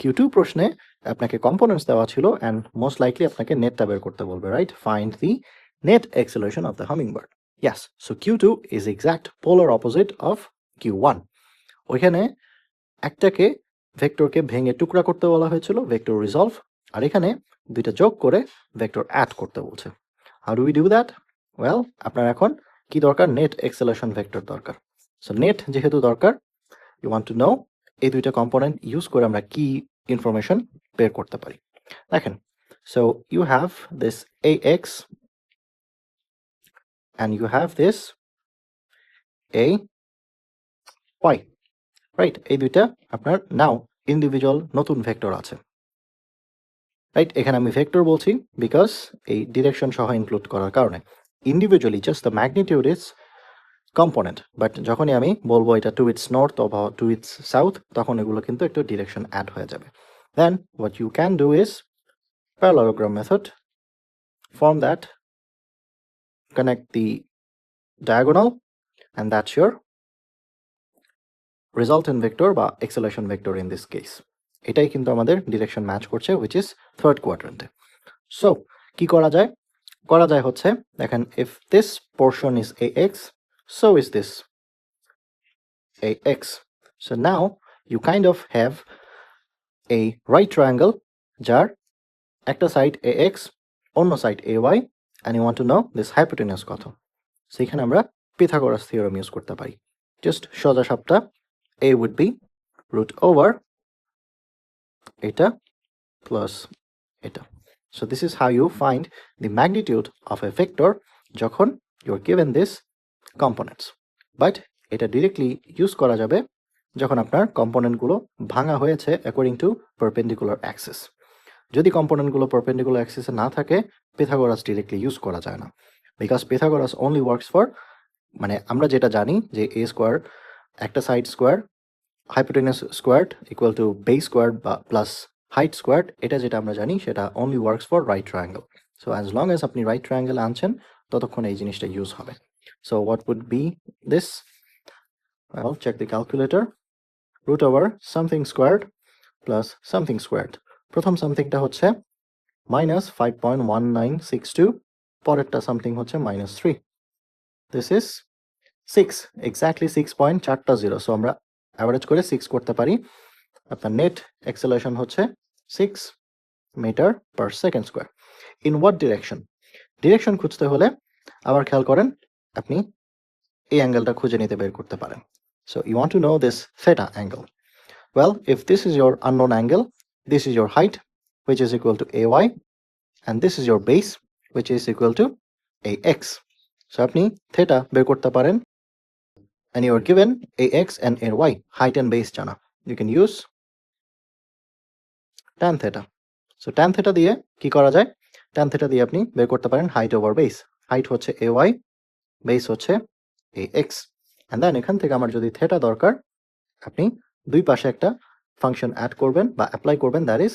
Q2 প্রশ্নে আপনাকে components দেওয়া ছিল and most likely আপনাকে নেটটা বের করতে বলবে, right? Find the net acceleration of the hummingbird. Yes, so Q2 is exact polar opposite of Q1. ওইখানে একটাকে ভেক্টরকে ভেঙে টুকরা করতে বলা হয়েছিল, ভেক্টর রিজলভ, আর এখানে দুইটা যোগ করে ভেক্টর অ্যাড করতে বলছে। How do we do that? Well, আপনার এখন কি দরকার? নেট এক্সেলারেশন ভেক্টর দরকার। সো নেট যেহেতু দরকার, ইউ ওয়ান্ট টু নো এই দুইটা কম্পোনেন্ট ইউজ করে আমরা কি ইনফরমেশন বের করতে পারি। দেখেন, so you have this ax and you have this ay, right? এই দুইটা আপনার নাও ইন্ডিভিজুয়াল নতুন ভেক্টর আছে, রাইট? এখানে আমি ভেক্টর বলছি বিকজ এই ডিরেকশন সহ ইনক্লুড করার কারণে। Individually just the magnitude is component, but যখনই আমি বলবো এটা টু ইটস নর্থ অথবা টু ইটস সাউথ, তখন এগুলো কিন্তু একটু ডিরেকশন অ্যাড হয়ে যাবে। Then what you can do is parallelogram method. From that, connect the diagonal, and that's your resultant vector বা acceleration vector in this case. এটাই কিন্তু আমাদের ডিরেকশন ম্যাচ করছে, which is থার্ড কোয়াড্রেন্টে। সো কি করা যায় হচ্ছে, দেখেন, if this portion is ax, so is this ax. So now you kind of have a right triangle যার একটা সাইড ax, অন্য side ay, and you want to know this hypotenuse কত। সেখানে আমরা পিথাগোরাস থিওরেম ইউজ করতে পারি। জাস্ট সোজা সাপটা a would be root over এটা plus এটা। So this is how you find the magnitude of a vector যখন you're given this components. But এটা directly use করা যাবে যখন আপনার কম্পোনেন্টগুলো ভাঙা হয়েছে according to perpendicular axis. যদি কম্পোনেন্টগুলো পারপেন্ডিকুলার অ্যাক্সিসে না থাকে পিথাগোরাস ডিরেক্টলি ইউজ করা যায় না, because Pythagoras only works for, মানে আমরা যেটা জানি যে এ স্কোয়ার একটা side square hypotenuse squared equal to base squared বা প্লাস হাইট স্কোয়ার্ড, এটা যেটা আমরা জানি সেটা only works for right triangle. So as long as আপনি রাইট ট্রায়াঙ্গেল আনছেন ততক্ষণ এই জিনিসটা ইউজ হবে। So what would be this? Well, check the calculator. Root over something squared plus something squared. প্রথম সামথিংটা হচ্ছে -5.1962, পরেরটা সামথিং হচ্ছে -3. This is 6, exactly 6.4 সো আমরা অ্যাভারেজ করে 6 করতে পারি। আপনার নেট অ্যাক্সেলারেশন হচ্ছে 6 meter per second square. In what direction? Direction খুঁজতে হলে আবার খেয়াল করেন, আপনি এই অ্যাঙ্গেলটা খুঁজে নিতে বের করতে পারেন। So you want to know this theta angle. Well, if this is your unknown angle, this is your height, which is equal to AY, and this is your base, which is equal to AX. So আপনি theta বের করতে পারেন, and you are given AX and AY, height and base জানা. You can use tan theta. So tan theta দিয়ে কি করা যায়? Tan theta দিয়ে আপনি বের করতে পারেন height over base. Height হচ্ছে AY, base হচ্ছে AX. And then এখান থেকে আমার যদি theta দরকার, আপনি দুই পাশে একটা ফাংশন অ্যাড করবেন বা অ্যাপ্লাই করবেন, that is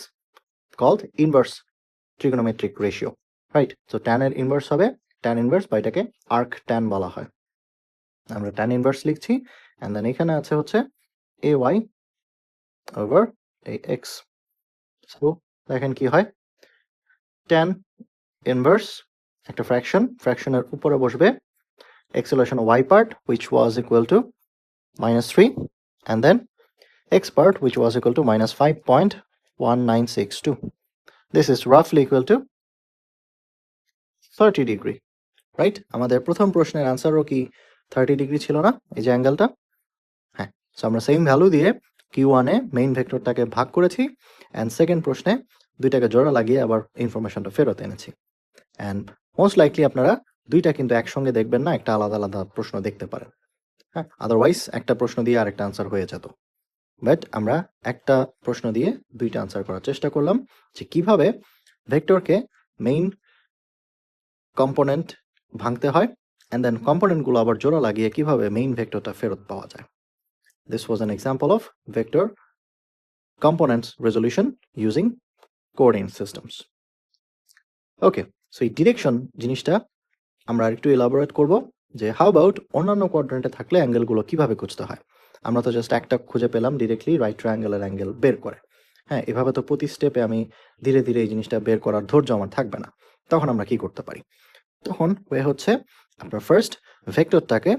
called inverse trigonometric ratio, right? So tan এর ইনভার্স হবে ট্যান ইনভার্স, বা এটাকে আর্ক ট্যান বলা হয়। আমরা ট্যান ইনভার্স লিখছি, অ্যান্ড দেন এখানে আছে হচ্ছে AY ওভার AX। সো দেখেন কি হয়, ট্যান ইনভার্স একটা ফ্র্যাকশনের উপরে বসবে acceleration y part which was equal to -3, and then x part which was equal to -5.1962. This is roughly equal to 30 degree, right? আমাদের প্রথম প্রশ্নের আনসারও কি 30 ডিগ্রি ছিল না, এই যে অ্যাঙ্গেলটা? হ্যাঁ। সো আমরা সেম ভ্যালু দিয়ে Q1 এ মেইন ভেক্টরটাকে ভাগ করেছি, অ্যান্ড সেকেন্ড প্রশ্নে দুইটাকে জোড়া লাগিয়ে আবার ইনফরমেশনটা ফেরত এনেছি। অ্যান্ড মোস্ট লাইকলি আপনারা দুইটা কিন্তু একসঙ্গে দেখবেন না, একটা আলাদা আলাদা প্রশ্ন দেখতে পারেন, হ্যাঁ? আদারওয়াইজ একটা প্রশ্ন দিয়ে আরেকটা আনসার হয়ে যেত, বাট আমরা একটা প্রশ্ন দিয়ে দুইটা আনসার করার চেষ্টা করলাম যে কিভাবে ভেক্টরকে মেইন কম্পোনেন্ট ভাঙতে হয়, অ্যান্ড দেন কম্পোনেন্টগুলো আবার জোড়া লাগিয়ে কিভাবে মেইন ভেক্টরটা ফেরত পাওয়া যায়। This was an example of vector components resolution using coordinate systems. Okay, so এই ডিরেকশন জিনিসটা আমরা একটু এলাবোরেট করব যে হাউ অ্যাবাউট অন্যান্য কোয়াড্রেন্টে থাকলে অ্যাঙ্গেলগুলো কিভাবে খুঁজতে হয়। আমরা তো জাস্ট একটা খুঁজে পেলাম ডিরেক্টলি রাইট ট্রায়াঙ্গেলের অ্যাঙ্গেল বের করে, হ্যাঁ? এভাবে তো প্রতি স্টেপে আমি ধীরে ধীরে এই জিনিসটা বের করার ধৈর্য আমার থাকবে না। তখন আমরা কি করতে পারি? তখন ওয়ে হচ্ছে আপনার ফার্স্ট ভেক্টরটাকে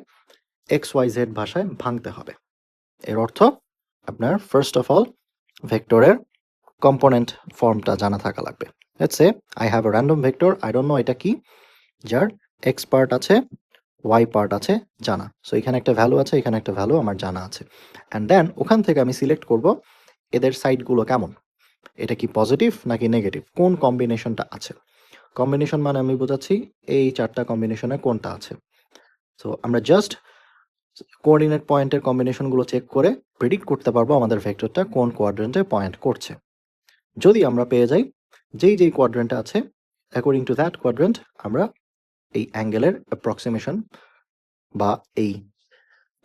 XYZ ভাষায় ভাঙতে হবে। এর অর্থ আপনার ফার্স্ট অফ অল ভেক্টরের কম্পোনেন্ট ফর্মটা জানা থাকা লাগবে। Let's say I have a random vector, I don't know এটা কি, যার X পার্ট আছে, Y পার্ট আছে জানা। সো এখানে একটা ভ্যালু আছে, এখানে একটা ভ্যালু আমার জানা আছে, অ্যান্ড দেন ওখান থেকে আমি সিলেক্ট করব এদের সাইডগুলো কেমন, এটা কি পজিটিভ নাকি নেগেটিভ, কোন কম্বিনেশনটা আছে। কম্বিনেশন মানে আমি বোঝাচ্ছি এই চারটা কম্বিনেশনে কোনটা আছে। সো আমরা জাস্ট কোঅর্ডিনেট পয়েন্টের কম্বিনেশনগুলো চেক করে প্রেডিক্ট করতে পারবো আমাদের ভেক্টরটা কোন কোয়াড্রেন্টে পয়েন্ট করছে। যদি আমরা পেয়ে যাই যেই কোয়াড্রেন্টে আছে, অ্যাকর্ডিং টু দ্যাট কোয়াড্রেন্ট আমরা এই অ্যাঙ্গেলের অ্যাপ্রক্সিমেশন বা এই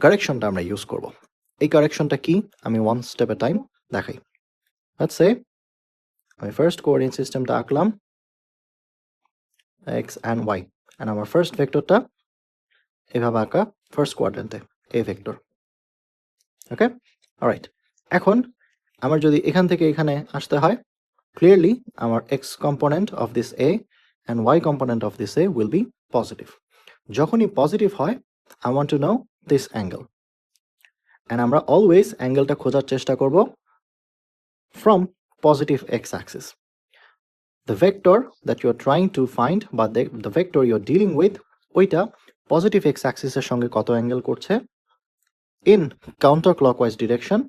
কারেকশনটা আমরা ইউজ করব। এই কারেকশনটা কি আমি ওয়ান স্টেপ এ টাইম দেখাই। লেটস সে আমি ফার্স্ট কোঅর্ডিনেট সিস্টেমটা আঁকলাম x and y, and আমার ফার্স্ট ভেক্টরটা এভাবে আঁকা ফার্স্ট কোয়াড্রেন্টে এ ভেক্টর। Okay, alright. এখন আমার যদি এখান থেকে এখানে আসতে হয়, ক্লিয়ারলি আমার x component of this a and y component of this a will be positive. যখনই পজিটিভ হয় I want to know this angle, and আমরা অলওয়েজ অ্যাঙ্গেলটা খোঁজার চেষ্টা করব from positive x-axis. The vector that you are trying to find, বা the vector you are dealing with, ওইটা পজিটিভ x-axis এর সঙ্গে কত অ্যাঙ্গেল করছে in counter clockwise direction,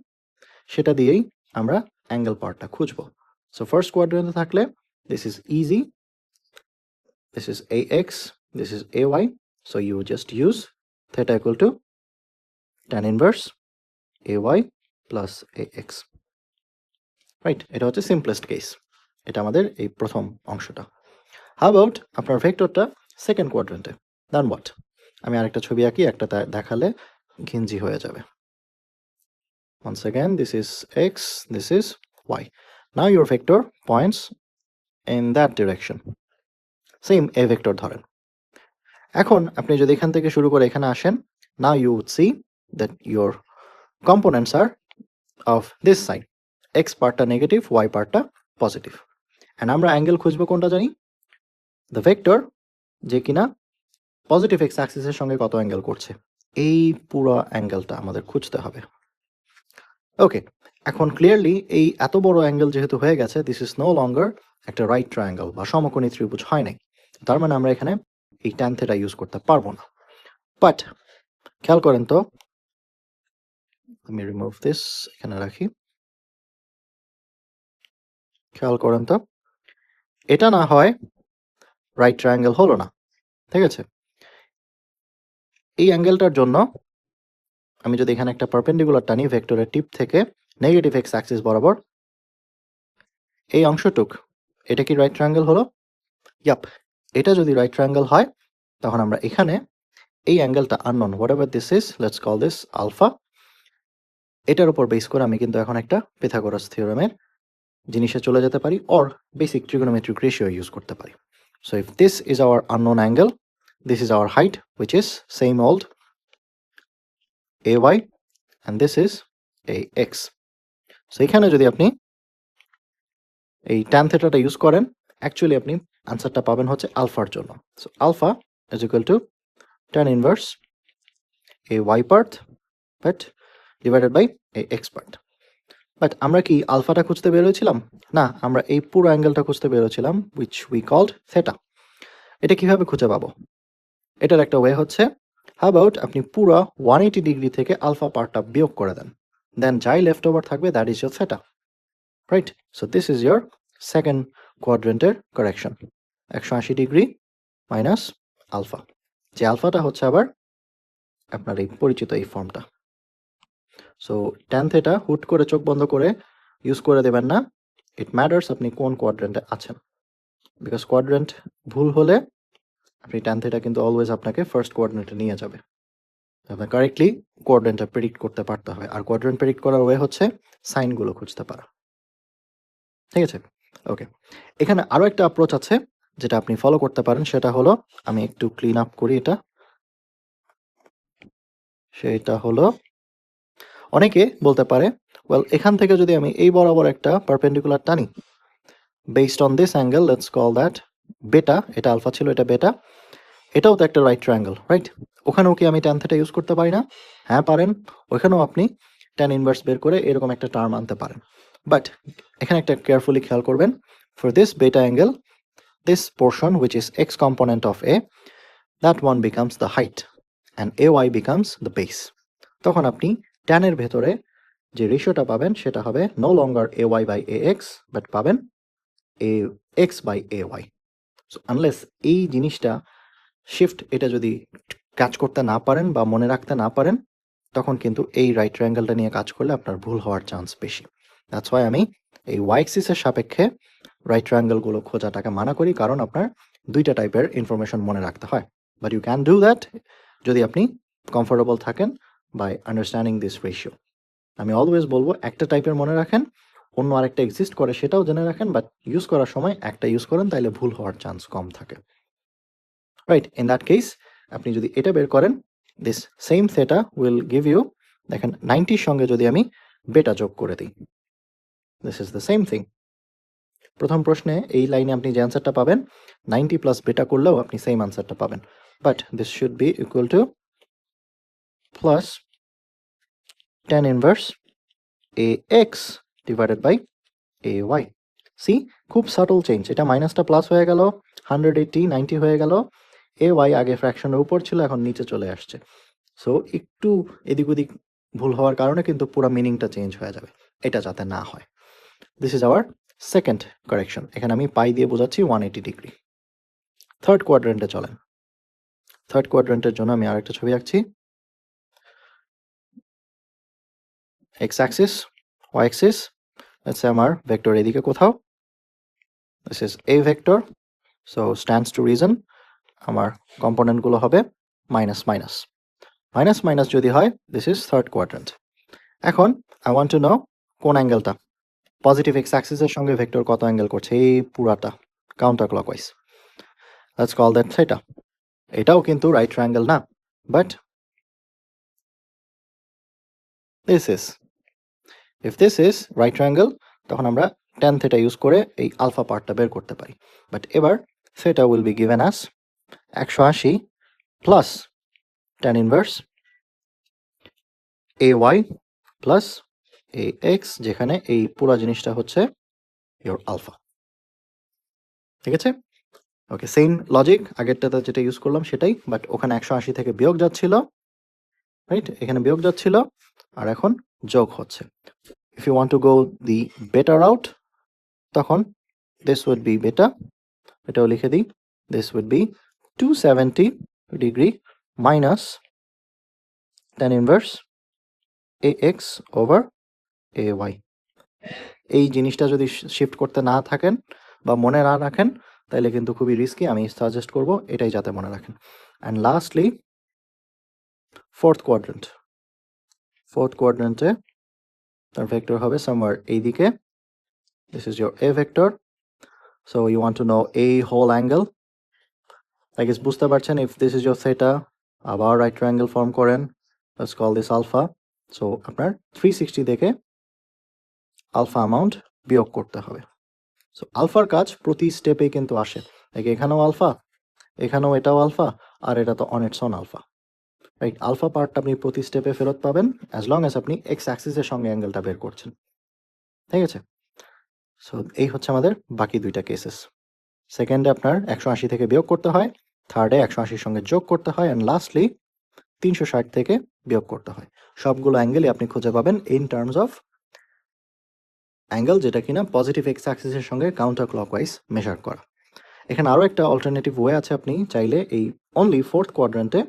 সেটা দিয়েই আমরা অ্যাঙ্গেল পার্টটা খুঁজবো। সো ফার্স্ট কোয়াড্রেন্টে থাকলে this is easy, this is ax, this is ay, so you just use theta equal to tan inverse ay plus ax, right? এটা হচ্ছে সিম্পলেস্ট কেস। এটা আমাদের এই প্রথম অংশটা। হাউ অ্যাবাউট আপনার ভেক্টরটা সেকেন্ড কোয়াড্রেন্টে, দেন হোয়াট? আমি আরেকটা ছবি আঁকি, একটা দেখালে ঘিঞ্জি হয়ে যাবে। Once again, this is x, this is y. Now your vector points in that direction. Same a vector ধরেন। এখন আপনি যদি এখান থেকে শুরু করে এখানে আসেন, now you would see that your components are of this side. x পার্টটা নেগেটিভ, y পার্টটা পজিটিভ। অ্যান্ড আমরা অ্যাঙ্গেল খুঁজবো কোনটা জানি? দ্য ভেক্টর যে কিনা পজিটিভ এক্স অ্যাক্সিসের সঙ্গে কত অ্যাঙ্গেল করছে, এই পুরো অ্যাঙ্গেলটা আমাদের খুঁজতে হবে। ওকে, এখন ক্লিয়ারলি এই এত বড় অ্যাঙ্গেল যেহেতু হয়ে গেছে, দিস ইজ নো লঙ্গার একটা রাইট ট্রায়াঙ্গেল বা সমকোণী ত্রিভুজ হয় নাই। তার মানে আমরা এখানে এই ট্যান থেটা ইউজ করতে পারবো না। বাট খেয়াল করেন তো, আমি রিমুভ দিস, এখানে রাখি। খেয়াল করেন তো, এটা না হয় রাইট ট্রায়াঙ্গেল হলো না, ঠিক আছে? এই অ্যাঙ্গেলটার জন্য আমি যদি এখানে একটা পারপেন্ডিকুলার টানি ভেক্টরের টিপ থেকে নেগেটিভ এক্স অ্যাক্সিস বরাবর, এই অংশটুক, এটা কি রাইট ট্রায়াঙ্গেল হলো? ইয়াপ, এটা যদি রাইট ট্রায়াঙ্গেল হয় তখন আমরা এখানে এই অ্যাঙ্গেলটা unknown, whatever this is, let's call this alpha, এটার উপর বেস করে আমি কিন্তু এখন একটা পিথাগোরাস থিওরেমের জিনিসে চলে যেতে পারি, or basic trigonometric ratio use করতে পারি। So if this is our unknown angle, this is our height which is same old ay and this is ax. So এখানে যদি আপনি এই ট্যান থেটাটা ইউজ করেন, অ্যাকচুয়ালি আপনি আনসারটা পাবেন হচ্ছে আলফার জন্য। So alpha is equal to tan inverse ay part but divided by ax part. But আমরা কি আলফাটা খুঁজতে বেরোছিলাম? না, আমরা এই পুরো অ্যাঙ্গেলটা খুঁজতে বেরোছিলাম, উইচ উই কল্ড থেটা। এটা কিভাবে খুঁজে পাবো? এটার একটা ওয়ে হচ্ছে, হাউ অ্যাবাউট আপনি পুরো 180 ডিগ্রি থেকে আলফা পার্টটা বিয়োগ করে দেন, দেন যাই লেফট ওভার থাকবে that is your theta, right? So this is your second কোয়াড্রেন্টের কারেকশন, 180 ডিগ্রি মাইনাস আলফা, যে আলফাটা হচ্ছে আবার আপনার এই পরিচিত এই ফর্মটা। সো ট্যান থেটা হুট করে চোখ বন্ধ করে ইউজ করে দেবেন না, ইট ম্যাটার্স আপনি কোন কোয়াড্রেন্টে আছেন, বিকজ কোয়াড্রেন্ট ভুল হলে আপনি ট্যান থেটা কিন্তু অলওয়েজ আপনাকে ফার্স্ট কোয়াড্রেন্টে নিয়ে যাবে। আপনার কারেক্টলি কোয়াড্রেন্টটা প্রেডিক্ট করতে পারতে হবে, আর কোয়াড্রেন্ট প্রেডিক্ট করার ওয়ে হচ্ছে সাইনগুলো খুঁজতে পারা, ঠিক আছে? ওকে, এখানে আরও একটা অ্যাপ্রোচ আছে যেটা আপনি ফলো করতে পারেন, সেটা হলো, আমি একটু ক্লিন আপ করি এটা, সেটা হলো, অনেকে বলতে পারে, ওয়েল এখান থেকে যদি আমি এই বরাবর একটা পারপেন্ডিকুলার টানি based on this angle, let's call that বেটা, এটা আলফা ছিল, এটা বেটা, এটাও তো একটা রাইট ট্রায়াঙ্গেল, রাইট? ওখানেও কি আমি ট্যান থেটা ইউজ করতে পারি না? হ্যাঁ পারেন, ওখানেও আপনি ট্যান ইনভার্স বের করে এরকম একটা টার্ম আনতে পারেন। বাট এখানে একটা কেয়ারফুলি খেয়াল করবেন, ফর দিস বেটা angle, this portion which is x component of a, that one becomes the height and ay becomes the base. তখন আপনি tan এর ভেতরে যে রেশিওটা পাবেন সেটা হবে no longer ay by ax but পাবেন ax by ay. So unless এই জিনিসটা শিফট, এটা যদি কাজ করতে না পারেন বা মনে রাখতে না পারেন, তখন কিন্তু এই রাইট ট্রায়াঙ্গেলটা নিয়ে কাজ করলে আপনার ভুল হওয়ার চান্স বেশি। দ্যাটস ওয়াই আমি এই ওয়াই অ্যাক্সিসের সাপেক্ষে রাইট ট্রায়াঙ্গেলগুলো খোঁজাটাকে মানা করি, কারণ আপনার দুইটা টাইপের ইনফরমেশন মনে রাখতে হয়। But you can do that যদি আপনি কমফোর্টেবল থাকেন বাই আন্ডারস্ট্যান্ডিং দিস রেশিও। আমি অলওয়েজ বলবো একটা টাইপের মনে রাখেন, অন্য আরেকটা এক্সিস্ট করে সেটাও জেনে রাখেন, বাট ইউজ করার সময় একটা ইউজ করেন, তাইলে ভুল হওয়ার চান্স কম থাকে, রাইট? ইন দ্যাট কেস আপনি যদি এটা বের করেন, this same theta will give you, দেখেন 90-র সঙ্গে যদি আমি বেটা যোগ করে দিই, this is the same thing. প্রথম প্রশ্নে এই লাইনে আপনি যে অ্যান্সারটা পাবেন, 90 প্লাস বেটা করলেও আপনি সেম অ্যান্সারটা পাবেন, but this should be equal to plus tan inverse ax divided by ay. See, খুব সাটল চেঞ্জ, এটা মাইনাসটা প্লাস হয়ে গেল, 180 90 হয়ে গেল, ay আগে ফ্র্যাকশনের উপর ছিল, এখন নিচে চলে আসছে। সো একটু এদিক ওদিক ভুল হওয়ার কারণে কিন্তু পুরো মিনিংটা চেঞ্জ হয়ে যাবে, এটা যাতে না হয়। This is our second correction, এখানে আমি পাই দিয়ে বোঝাচ্ছি 180 ডিগ্রি। থার্ড কোয়াড্রেন্টে চলেন। থার্ড কোয়াড্রেন্টের জন্য আমি আরেকটা ছবি আঁকছি, এক্স অ্যাক্সিস, ওয়াই অ্যাক্সিস, আচ্ছা আমার ভেক্টর এদিকে কোথাও, This is a vector, so stands to reason আমার কম্পোনেন্টগুলো হবে মাইনাস মাইনাস মাইনাস মাইনাস যদি হয় দিস ইজ থার্ড কোয়াড্রেন্ট। এখন আই ওয়ান্ট টু নো কোন অ্যাঙ্গেলটা পজিটিভ এক্স অ্যাক্সিসের সঙ্গে ভেক্টর কত অ্যাঙ্গেল করছে এই পুরাটা counter clockwise. Let's call that theta. এটাও কিন্তু রাইট ট্রায়াঙ্গেল না, but this is, if this is right triangle তখন আমরা tan থিটা ইউজ করে এই আলফা পার্টটা বের করতে পারি। বাট এবার theta will be given us 180 plus tan inverse ay plus ax, যেখানে এই পুরো জিনিসটা হচ্ছে ইওর আলফা। ঠিক আছে, ওকে, সেম লজিক আগেরটাতে যেটা ইউজ করলাম সেটাই, বাট ওখানে 180 থেকে বিয়োগ যাচ্ছিল, রাইট, এখানে বিয়োগ যাচ্ছিল আর এখন যোগ হচ্ছে। If you want to go the beta out তখন দিস উইড বি বেটা, এটাও লিখে দিই, this would be 270 degree minus tan inverse ax over ay। এই জিনিসটা যদি শিফট করতে না থাকেন বা মনে না রাখেন তাহলে কিন্তু খুবই রিস্কি, আমি সাজেস্ট করব এটাই যাতে মনে রাখেন। অ্যান্ড লাস্টলি ফোর্থ কোয়াড্রেন্টে তার ভেক্টর হবে সামওয়্যার এইদিকে, this is your A vector. So you want to know A whole angle, I guess বুঝতে পারছেন। If this is your theta, আবার রাইট ট্রায়াঙ্গেল ফর্ম করেন, let's call this alpha. So আপনার 360 থেকে আলফা অ্যামাউন্ট বিয়োগ করতে হবে। সো আলফার কাজ প্রতি স্টেপে কিন্তু আসে, এখানেও আলফা, এখানেও এটাও আলফা, আর এটা তো on it's on alpha, right. Alpha পার্টটা আপনি প্রতি স্টেপে ফেরত পাবেন অ্যাজ লং অ্যাজ আপনি এক্স অ্যাক্সিসের সঙ্গে অ্যাঙ্গেলটা বের করছেন। ঠিক আছে, সো এই হচ্ছে আমাদের বাকি দুইটা কেসেস। সেকেন্ডে আপনার 180 থেকে বিয়োগ করতে হয়, থার্ডে 180 সঙ্গে যোগ করতে হয়, অ্যান্ড লাস্টলি 360 থেকে বিয়োগ করতে হয়। সবগুলো অ্যাঙ্গেলই আপনি খুঁজে পাবেন ইন টার্মস অফ অ্যাঙ্গেল যেটা কিনা পজিটিভ এক্স অ্যাক্সিসের সঙ্গে কাউন্টার ক্লকওয়াইজ মেজার করা। এখানে আরও একটা অল্টারনেটিভ ওয়ে আছে, আপনি চাইলে এই অনলি ফোর্থ কোয়াড্রেন্টে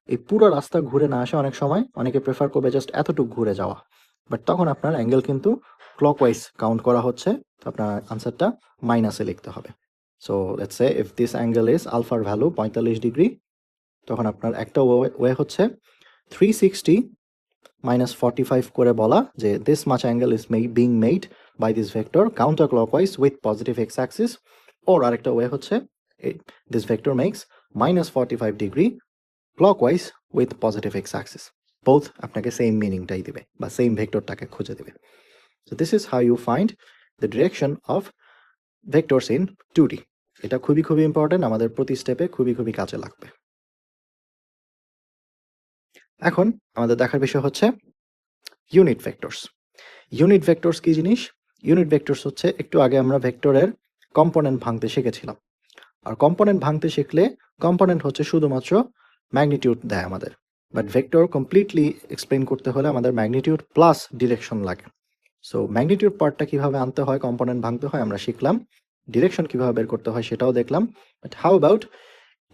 এই পুরো রাস্তা ঘুরে না আসে, অনেক সময় অনেকে প্রেফার করবে জাস্ট এতটুকু ঘুরে যাওয়া, বাট তখন আপনার অ্যাঙ্গেল কিন্তু ক্লকওয়াইজ কাউন্ট করা হচ্ছে, তো আপনার আনসারটা মাইনাসে লিখতে হবে। So let's say if this angle is আলফার ভ্যালু 45 ডিগ্রি, তখন আপনার একটা ওয়ে হচ্ছে 360 minus 45 করে বলা যে this much angle is being made by this vector counterclockwise with positive x-axis, or আরেকটা ওয়ে হচ্ছে this vector makes minus 45 degree clockwise with positive x-axis. both আপনাকে সেম মিনিংটাই দিবে বা সেম ভেক্টরটাকে খুঁজে দিবে। So this is how you find the direction of vectors in 2D. এটা খুবই খুবই ইম্পর্টেন্ট, আমাদের প্রতি স্টেপে খুবই খুবই কাজে লাগবে। এখন আমাদের দেখার বিষয় হচ্ছে ইউনিট ভেক্টরস। ইউনিট ভেক্টরস কি জিনিস? ইউনিট ভেক্টরস হচ্ছে, একটু আগে আমরা ভেক্টরের কম্পোনেন্ট ভাঙতে শিখেছিলাম, আর কম্পোনেন্ট ভাঙতে শিখলে কম্পোনেন্ট হচ্ছে শুধুমাত্র ম্যাগনিটিউড দেয় আমাদের, বাট ভেক্টর কমপ্লিটলি এক্সপ্লেন করতে হলে আমাদের ম্যাগনিটিউড প্লাস ডিরেকশন লাগে। সো ম্যাগনিটিউড পার্টটা কিভাবে আনতে হয়, কম্পোনেন্ট ভাঙতে হয় আমরা শিখলাম, ডিরেকশন কিভাবে বের করতে হয় সেটাও দেখলাম, বাট হাউ অ্যাবাউট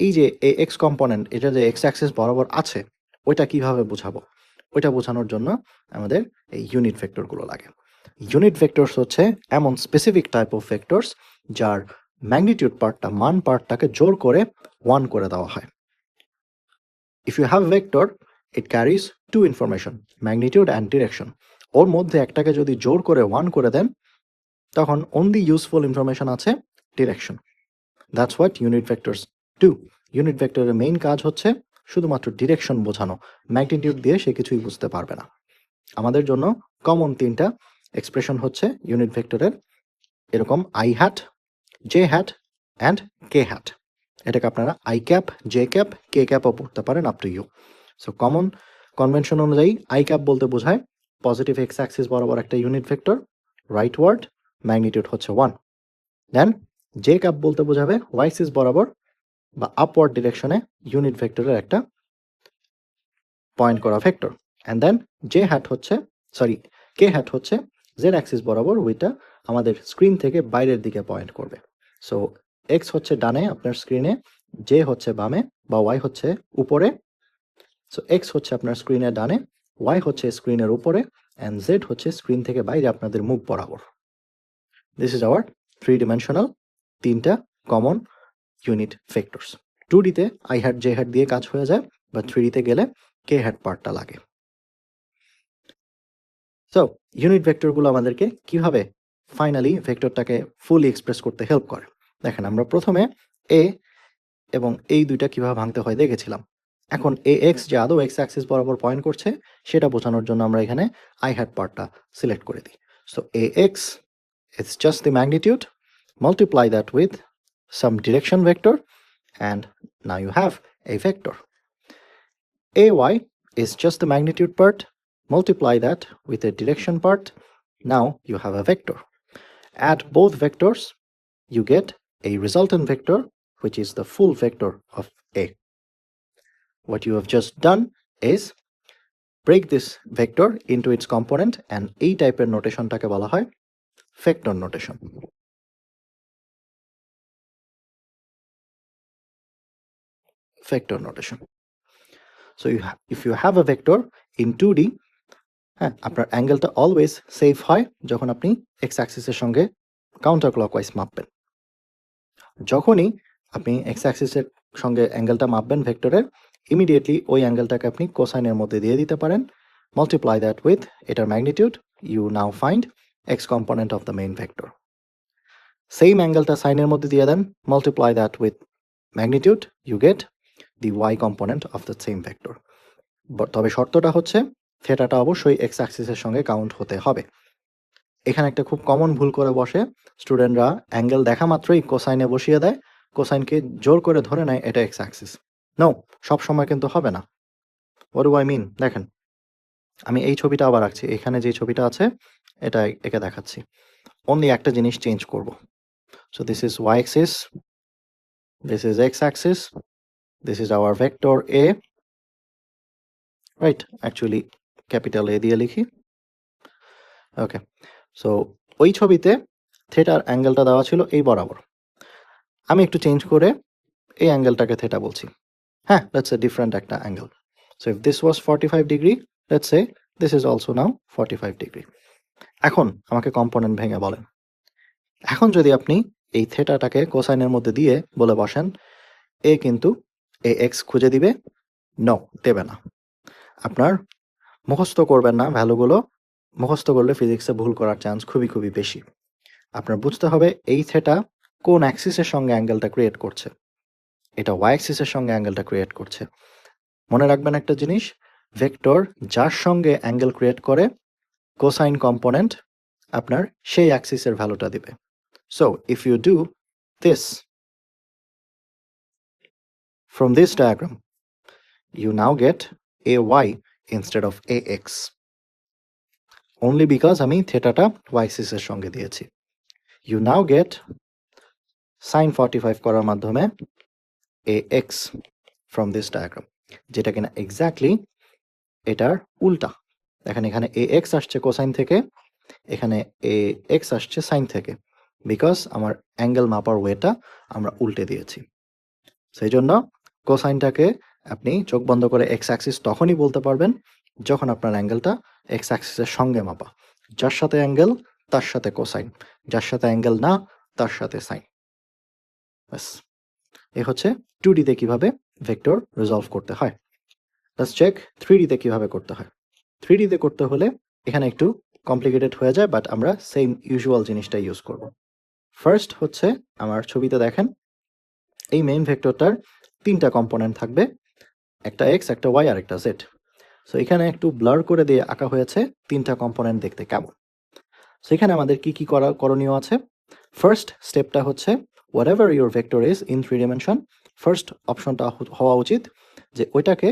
এই যে এ এক্স কম্পোনেন্ট, এটা যে এক্স অ্যাক্সিস বরাবর আছে ওইটা কিভাবে বোঝাবো, ওইটা বোঝানোর জন্য আমাদের এই ইউনিট ভেক্টরগুলো লাগে। ইউনিট ভেক্টরস হচ্ছে এমন স্পেসিফিক টাইপ অফ ভেক্টরস যার ম্যাগনিটিউড পার্টটা, মান পার্টটাকে জোর করে 1 করে দেওয়া হয়। If you have vector it carries two information, magnitude and direction. ওর মধ্যে একটাকে যদি জোর করে 1 করে দেন তখন অনলি ইউজফুল ইনফরমেশন আছে direction. That's what unit vectors do. Unit ভেক্টরের মেইন কাজ হচ্ছে শুধুমাত্র ডিরেকশন বোঝানো, ম্যাগনিটিউড দিয়ে সে কিছুই বুঝতে পারবে না। আমাদের জন্য কমন 3টা এক্সপ্রেশন হচ্ছে ইউনিট ভেক্টরের, এরকম I hat, J hat and K hat. এটাকে আপনারা I cap, J cap, K ক্যাপও পড়তে পারেন, up to you. So common convention অনুযায়ী আই ক্যাপ বলতে বোঝায় পজিটিভ এক্স অ্যাক্সিস বরাবর একটা unit vector, rightward, magnitude হচ্ছে 1। দেন জে ক্যাপ বলতে বোঝাবে ওয়াই সিস বরাবর বা আপওয়ার্ড ডিরেকশনে ইউনিট ভেক্টরের একটা পয়েন্ট করা vector. And then j hat হচ্ছে, সরি, কে হ্যাট হচ্ছে জেড অ্যাক্সিস বরাবর, ওইটা আমাদের স্ক্রিন থেকে বাইরের দিকে পয়েন্ট করবে। সো এক্স হচ্ছে ডানে আপনার স্ক্রিনে, জে হচ্ছে বামে বা ওয়াই হচ্ছে উপরে। সো এক্স হচ্ছে আপনার স্ক্রিনের ডানে, ওয়াই হচ্ছে স্ক্রিনের উপরে, অ্যান্ড জেড হচ্ছে স্ক্রিন থেকে বাইরে আপনাদের মুখ বরাবর। দিস ইজ আওয়ার 3 dimensional তিনটা কমন ইউনিট ভেক্টরস। 2D-তে আই হ্যাট জে হ্যাট দিয়ে কাজ হয়ে যায়, বা 3D-তে গেলে কে হ্যাট পার্টটা লাগে। সো ইউনিট ভেক্টরগুলো আমাদেরকে কিভাবে ফাইনালি ভেক্টরটাকে ফুলি এক্সপ্রেস করতে হেল্প করে। দেখেন, আমরা প্রথমে এ এবং এই দুইটা কিভাবে ভাঙতে হয় দেখেছিলাম। এখন এ এক্স যে আদৌ এক্স অ্যাক্সিস বরাবর পয়েন্ট করছে সেটা বোঝানোর জন্য আমরা এখানে আই হ্যাট পার্টটা সিলেক্ট করে দিই। So A x is just the magnitude, multiply that with some direction vector, and now you have a vector. Ay is just the magnitude part, multiply that with a direction part, now you have a vector. Add both vectors, you get a resultant vector, which is the full vector of A. What you have just done is break this vector into its component, and এই টাইপের নোটেশনটাকে বলা হয় vector notation. Vector notation. So if you have a vector in 2D, হ্যাঁ, আপনার অ্যাঙ্গেলটা অলওয়েজ সেফ হয় যখন আপনি এক্স অ্যাক্সিসের সঙ্গে কাউন্টার ক্লকওয়াইজ মাপবেন। যখনই আপনি এক্স অ্যাক্সিসের সঙ্গে অ্যাঙ্গেলটা মাপবেন ভেক্টরের, ইমিডিয়েটলি ওই অ্যাঙ্গেলটাকে আপনি কোসাইনের মধ্যে দিয়ে দিতে পারেন, মাল্টিপ্লাই দ্যাট উইথ এটার magnitude, you now find X component of the main vector. Same অ্যাঙ্গেলটা সাইনের মধ্যে দিয়ে দেন, multiply that with magnitude, you get the Y component of the same vector. তবে শর্তটা হচ্ছে থেটাটা অবশ্যই এক্স অ্যাক্সিসের সঙ্গে কাউন্ট হতে হবে। এখানে একটা খুব কমন ভুল করে বসে স্টুডেন্টরা, অ্যাঙ্গেল দেখা মাত্রই কোসাইনে বসিয়ে দেয়, কোসাইনকে জোর করে ধরে নেয় এটা এক্স অ্যাক্সিস। নো, সব সময় কিন্তু হবে না। What do I mean? দেখেন, আমি এই ছবিটা আবার রাখছি, এখানে যে ছবিটা আছে এটা একে দেখাচ্ছি। অনলি একটা জিনিস চেঞ্জ করব। So this is Y Axis, this is x Axis, this is hour vector A, right? Actually capital A দিয়ে লিখি। ওকে, সো ওই ছবিতে থেটার অ্যাঙ্গেলটা দেওয়া ছিল এই বরাবর, আমি একটু চেঞ্জ করে এই অ্যাঙ্গেলটাকে থেটা বলছি। হ্যাঁ, লেটস সে ডিফারেন্ট একটা angle. So if this was 45 degree, let's say this is also now 45 degree. এখন আমাকে কম্পোনেন্ট ভেঙে বলেন, এখন যদি আপনি এই থেটাটাকে কোসাইনের মধ্যে দিয়ে বলে বসেন এ কিন্তু এ এক্স খুঁজে দিবে, নো, দেবে না। আপনার মুখস্থ করবেন না ভ্যালুগুলো, মুখস্থ করলে ফিজিক্সে ভুল করার চান্স খুবই খুবই বেশি। আপনার বুঝতে হবে এই থেটা কোন অ্যাক্সিসের সঙ্গে অ্যাঙ্গেলটা ক্রিয়েট করছে। এটা ওয়াই অ্যাক্সিসের সঙ্গে অ্যাঙ্গেলটা ক্রিয়েট করছে। মনে রাখবেন একটা জিনিস, ভেক্টর যার সঙ্গে অ্যাঙ্গেল ক্রিয়েট করে, কোসাইন কম্পোনেন্ট আপনার সেই অ্যাক্সিসের ভ্যালুটা দিবে। So if you do this from this diagram, you now get ay instead of ax, only because আমি থেটাটা y axis এর সঙ্গে দিয়েছি। You now get sin 45 করার মাধ্যমে ax from this diagram, যেটা কিনা এক্স্যাক্টলি এটার উল্টা। দেখেন, এখানে ax আসছে কোসাইন থেকে, এখানে ax আসছে সাইন থেকে, বিকজ আমার অ্যাঙ্গেল মাপার ওয়েটা আমরা উল্টে দিয়েছি। সেই জন্য কোসাইনটাকে আপনি চোখ বন্ধ করে এক্স অ্যাক্সিস তখনই বলতে পারবেন যখন আপনার অ্যাঙ্গেলটা এক্স অ্যাক্সিসের সঙ্গে মাপা। যার সাথে অ্যাঙ্গেল তার সাথে কোসাইন, যার সাথে অ্যাঙ্গেল না তার সাথে সাইন। ব্যাস, এ হচ্ছে 2D-তে কিভাবে ভেক্টর রিজলভ করতে হয়। লেটস চেক 3D-তে কিভাবে করতে হয়। 3D-তে করতে হলে এখানে একটু কমপ্লিকেটেড হয়ে যায়, বাট আমরা সেম ইউজুয়াল জিনিসটা ইউজ করব। ফার্স্ট হচ্ছে, আমার ছবিতে দেখেন এই মেইন ভেক্টরটার তিনটা কম্পোনেন্ট থাকবে, একটা এক্স, একটা ওয়াই আর একটা জেড। সো এখানে একটু ব্লার করে দিয়ে আঁকা হয়েছে তিনটা কম্পোনেন্ট দেখতে কেমন। সো এখানে আমাদের কি কি করণীয় আছে। ফার্স্ট স্টেপটা হচ্ছে, what ever your vector is in 3 dimension, first অপশনটা হওয়া উচিত যে ওইটাকে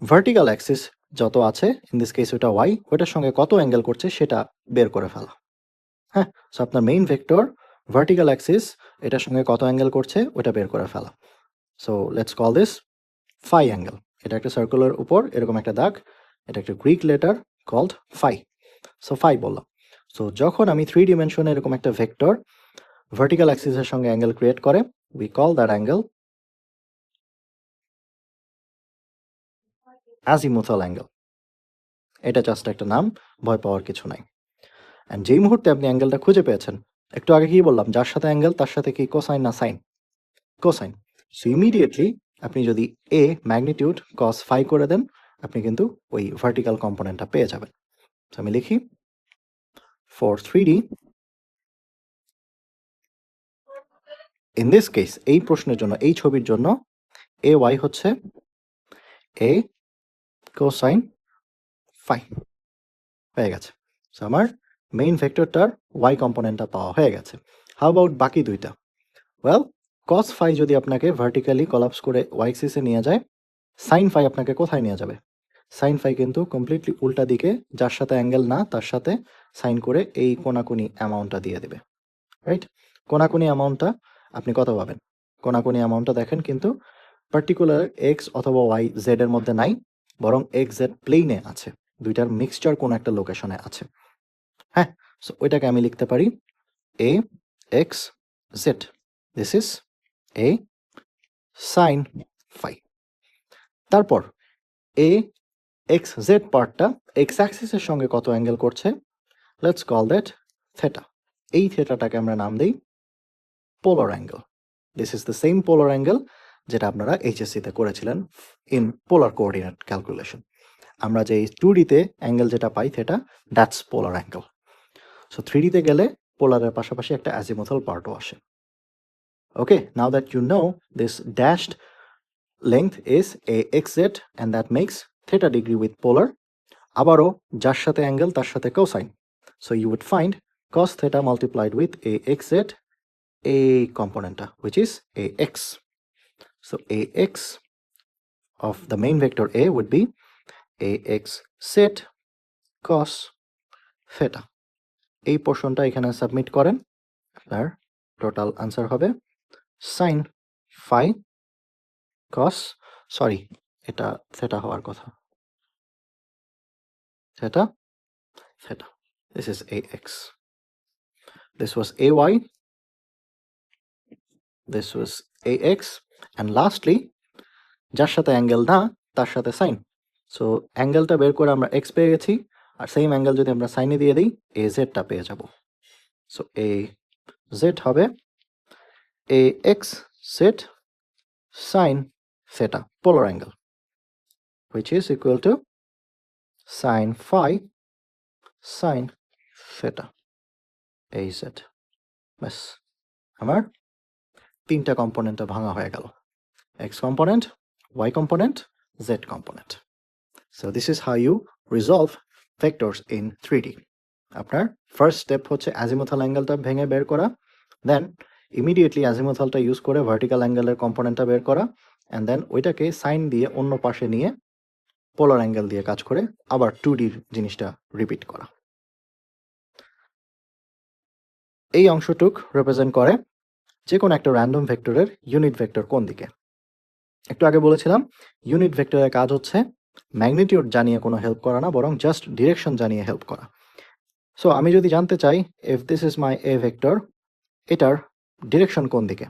ভার্টিক্যাল অ্যাক্সিস যত আছে, ইন দিস কেস ওটা ওয়াই, ওইটার সঙ্গে কত অ্যাঙ্গেল করছে সেটা বের করে ফেলা। হ্যাঁ, সো আপনার মেইন ভেক্টর ভার্টিক্যাল অ্যাক্সিস এটার সঙ্গে কত অ্যাঙ্গেল করছে ওটা বের করে ফেলা। So let's call this phi angle. এটা একটা সার্কুলার উপর এরকম একটা দাগ, এটা একটা Greek letter called phi. So phi বললাম। সো যখন আমি 3 dimension এরকম একটা ভেক্টর ভার্টিক্যাল অ্যাক্সিসের সঙ্গে অ্যাঙ্গেল ক্রিয়েট করে, we call that angle azimuthal angle. এটা জাস্ট একটা নাম, ভয় পাওয়ার কিছু নাই। অ্যান্ড যেই মুহূর্তে আপনি অ্যাঙ্গেলটা খুঁজে পেয়েছেন, একটু আগে কি বললাম, যার সাথে অ্যাঙ্গেল তার সাথে কি কোসাইন না সাইন? কোসাইন। সো ইমিডিয়েটলি আপনি যদি এ ম্যাগনিটিউড কস ফাই করে দেন, আপনি কিন্তু ওই ভার্টিক্যাল কম্পোনেন্টটা পেয়ে যাবেন। তো আমি লিখি for 3D in this case, এই প্রশ্নের জন্য, এই ছবির জন্য এ ওয়াই হচ্ছে এ কোসাইন ফাই হয়ে গেছে। সো আমার মেইন ভেক্টরটার ওয়াই কম্পোনেন্টটা পাওয়া হয়ে গেছে। হাউ অ্যাবাউট বাকি দুইটা? ওয়েল, কস ফাই যদি আপনাকে ভার্টিক্যালি কলাপস করে ওয়াই এক্সিসে নিয়ে যায়, সাইন ফাই আপনাকে কোথায় নিয়ে যাবে? সাইন ফাই কিন্তু কমপ্লিটলি উল্টা দিকে, যার সাথে অ্যাঙ্গেল না তার সাথে সাইন করে এই কোনাকুনি অ্যামাউন্টটা দিয়ে দেবে, রাইট? কোনাকুনি অ্যামাউন্টটা আপনি কত পাবেন? কোনাকুনি অ্যামাউন্টটা দেখেন কিন্তু পার্টিকুলার এক্স অথবা ওয়াই জেড এর মধ্যে নাই, বরং এক্স জেড প্লেনে আছে, দুইটার মিক্সচার কোন একটা লোকেশনে আছে। হ্যাঁ, সো ওইটাকে আমি লিখতে পারি A X Z, this is A sine phi. তারপর এ এক্স জেড পার্টটা এক্স অ্যাক্সিসের সঙ্গে কত অ্যাঙ্গেল করছে, লেটস কল দ্যাট থেটা। এই থেটাটাকে আমরা নাম দিই polar angle. This is the same polar angle যেটা আপনারা এইচএসসিতে করেছিলেন ইন পোলার কোঅর্ডিনেট ক্যালকুলেশন। আমরা যে 2ডিতে অ্যাঙ্গেল যেটা পাই theta, that's polar angle. So 3ডিতে গেলে পোলারের পাশাপাশি একটা অ্যাজিমুথাল পার্টও আসে। Okay, now that you know this dashed length is AXZ and that makes theta degree with polar. আবারও যার সাথে অ্যাঙ্গেল তার সাথে cosine. So you would find cos theta multiplied with AXZ, a component which is AX. So AX of the main vector A would be AX set cos theta. এই পোর্শনটা এখানে সাবমিট করেন, আপনার টোটাল আনসার হবে sin phi cos, সরি এটা থেটা হওয়ার কথা, theta theta. This is AX. This was AY. This was AX. And lastly, যার সাথে অ্যাঙ্গেল না তার সাথে সাইন। সো অ্যাঙ্গেলটা বের করে আমরা এক্স পেয়ে গেছি, আর সেম অ্যাঙ্গেল যদি আমরা সাইনে দিয়ে দিই এ জেডটা পেয়ে যাব। সো এ জেড হবে A X Z sine theta, polar angle, which is equal to sin phi sin theta AZ. ব্যাস, আমার তিনটা কম্পোনেন্টটা ভাঙা হয়ে গেল, x component, y component, z component. So this is how you resolve vectors in 3D. আপনার ফার্স্ট স্টেপ হচ্ছে অ্যাজিমুথাল অ্যাঙ্গেলটা ভেঙে বের করা, দেন ইমিডিয়েটলি অ্যাজিমুথালটা ইউজ করে ভার্টিক্যাল অ্যাঙ্গেলের কম্পোনেন্টটা বের করা, অ্যান্ড দেন ওইটাকে সাইন দিয়ে অন্য পাশে নিয়ে পোলার অ্যাঙ্গেল দিয়ে কাজ করে আবার 2ডির জিনিসটা রিপিট করা। এই অংশটুক রিপ্রেজেন্ট করে যে কোনো একটা র্যান্ডম ভেক্টরের ইউনিট ভেক্টর কোন দিকে। একটু আগে বলেছিলাম ইউনিট ভেক্টরের কাজ হচ্ছে ম্যাগনিটিউড জানিয়ে কোনো হেল্প করা না, বরং জাস্ট ডিরেকশন জানিয়ে হেল্প করা। সো আমি যদি জানতে চাই if this is my a vector, এটার ডিরেকশন কোন দিকে,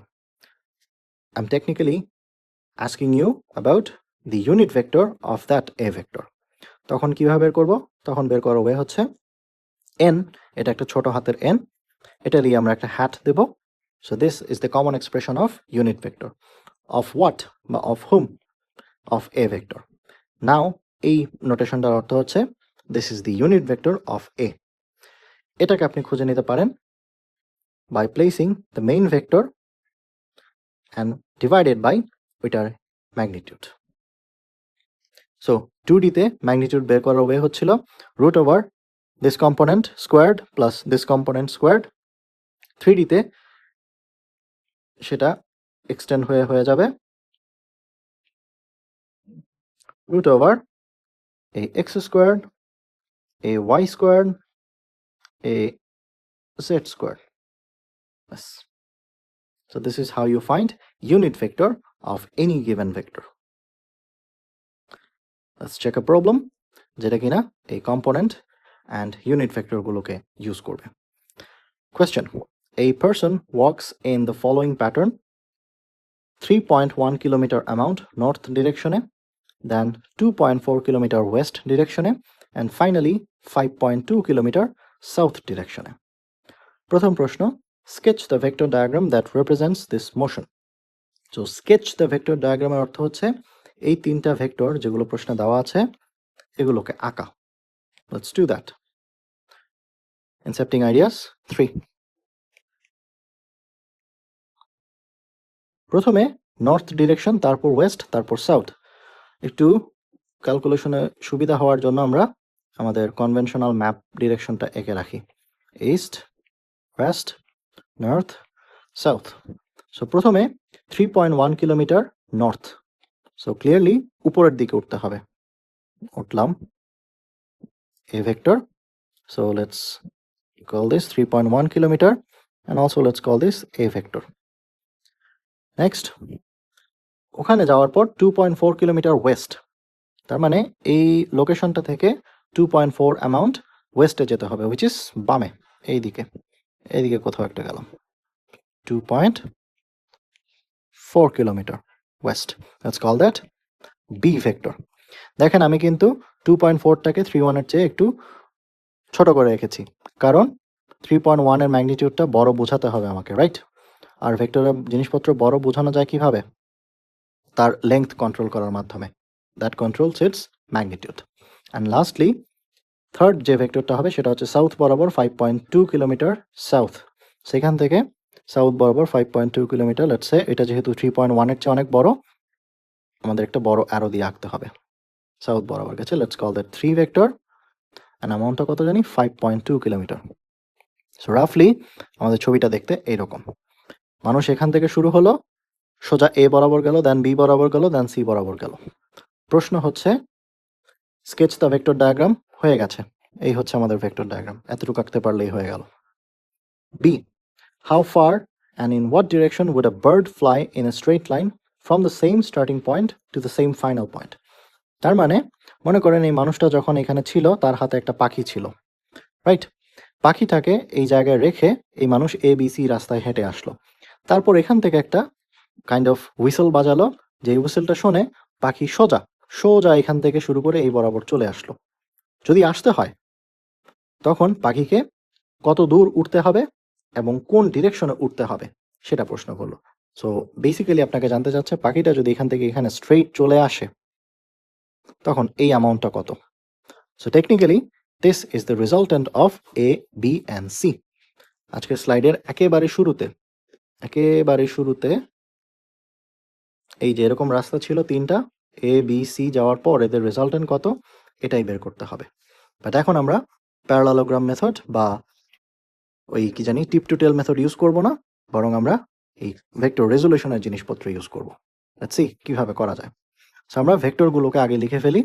I am technically asking you about the unit vector of that a vector. তখন কীভাবে বের করব? তখন বের করার ওয়ে হচ্ছে এন, এটা একটা ছোট হাতের এন, এটা দিয়ে আমরা একটা হ্যাট দেব। So this is the common expression of unit vector of what বা of hmm, of A vector. Now এই নোটেশনটার অর্থ হচ্ছে this is the unit vector of A. এটাকে আপনি খুঁজে নিতে পারেন by placing the main vector and divided by ওইটার ম্যাগনিটিউড। সো 2ডিতে ম্যাগনিটিউড বের করার ওয়ে হচ্ছিল root over this component squared plus this component squared. 3ডিতে সেটা এক্সটেন্ড হয়ে যাবে root over a x squared, a y squared, a z squared. Yes. So this is how you find unit vector of any given vector. Let's check a problem যেটা কিনা এই component and unit vector গুলোকে use করবে। Question: a person walks in the following pattern: 3.1 kilometer amount north direction, then 2.4 kilometer west direction, and finally 5.2 kilometer south direction. প্রথম প্রশ্ন, sketch the vector diagram that represents this motion. So sketch the vector diagram এর অর্থ হচ্ছে এই তিনটা ভেক্টর যেগুলো প্রশ্নে দেওয়া আছে এগুলোকে আঁকা. Let's do that. Incepting ideas 3. প্রথমে নর্থ ডিরেকশন, তারপর ওয়েস্ট, তারপর সাউথ. একটু ক্যালকুলেশনে সুবিধা হওয়ার জন্য আমরা আমাদের কনভেনশনাল ম্যাপ ডিরেকশনটা এঁকে রাখি. East, West, north, south. So প্রথমে 3.1 কিলোমিটার নর্থ. সো ক্লিয়ারলি উপরের দিকে উঠতে হবে. উঠলাম a vector. So let's call this 3.1 kilometer and also let's call this a vector. Next, ওখানে যাওয়ার পর 2.4 কিলোমিটার ওয়েস্ট. তার মানে এই লোকেশনটা থেকে 2.4 অ্যামাউন্ট ওয়েস্টে যেতে হবে, which is বামে, এইদিকে কোথাও একটা গেলাম. 2.4 kilometre West. Let's call that B vector. দেখেন আমি কিন্তু 2.4টাকে 3.1 এর চেয়ে একটু ছোট করে রেখেছি, কারণ 3.1 এর ম্যাগনিটিউডটা বড় বোঝাতে হবে আমাকে, রাইট? আর ভেক্টরের জিনিসপত্র বড় বোঝানো যায় কিভাবে? তার লেংথ কন্ট্রোল করার মাধ্যমে. That controls it's magnitude. And lastly third যে ভেক্টরটা হবে সেটা হচ্ছে সাউথ বরাবর 5.2 কিলোমিটার সাউথ. সেখান থেকে সাউথ বরাবর 5.2 কিলোমিটার. লেটস সে এটা যেহেতু 3.1 এর চেয়ে অনেক বড়, আমাদের একটা বড় অ্যারো দিয়ে আঁকতে হবে সাউথ বরাবর গেছে. Let's call that 3 vector. And অ্যামাউন্টটা কত জানি? 5.2 কিলোমিটার. সো রাফলি আমাদের ছবিটা দেখতে এইরকম. মানুষ এখান থেকে শুরু হলো, সোজা এ বরাবর গেল, দেন বি বরাবর গেল, দেন সি বরাবর গেল. প্রশ্ন হচ্ছে স্কেচ দ্য ভেক্টর ডায়াগ্রাম. হয়ে গেছে, এই হচ্ছে আমাদের ভেক্টর ডায়াগ্রাম. এতটুকু আঁকতে পারলেই হয়ে গেল. B, how far and in what direction would a bird fly in a straight line from the same starting point to the same final point. তার মানে মনে করেন এই মানুষটা যখন এখানে ছিল তার হাতে একটা পাখি ছিল, রাইট? পাখিটাকে এই জায়গায় রেখে এই মানুষ এ বি সি রাস্তায় হেঁটে আসলো. তারপর এখান থেকে একটা কাইন্ড অফ হুইসেল বাজালো, যে হুইসেলটা শুনে পাখি সোজা এখান থেকে শুরু করে এই বরাবর চলে আসলো. যদি আসতে হয় তখন পাখিকে কত দূর উঠতে হবে এবং কোন ডিরেকশনে উঠতে হবে সেটা প্রশ্ন করলো. সো বেসিক্যালি আপনাকে জানতে চাচ্ছে পাখিটা যদি এখান থেকে এখানে স্ট্রেইট চলে আসে তখন এই অ্যামাউন্টটা কত. So technically this is the resultant of a, B and c. আজকের স্লাইডের একেবারে শুরুতে এই যে এরকম রাস্তা ছিল তিনটা, এ বি সি যাওয়ার পর এদের রেজাল্টেন্ট কত এটাই বের করতে হবে. বাট এখন আমরা প্যারালালোগ্রাম মেথড বা ওই কি জানি টিপ টু টেল মেথড ইউজ করব না, বরং আমরা এই ভেক্টর রেজলিউশনের জিনিসপত্র ইউজ করব. লেটস সি কিভাবে করা যায়. সো আমরা ভেক্টরগুলোকে আগে লিখে ফেলি.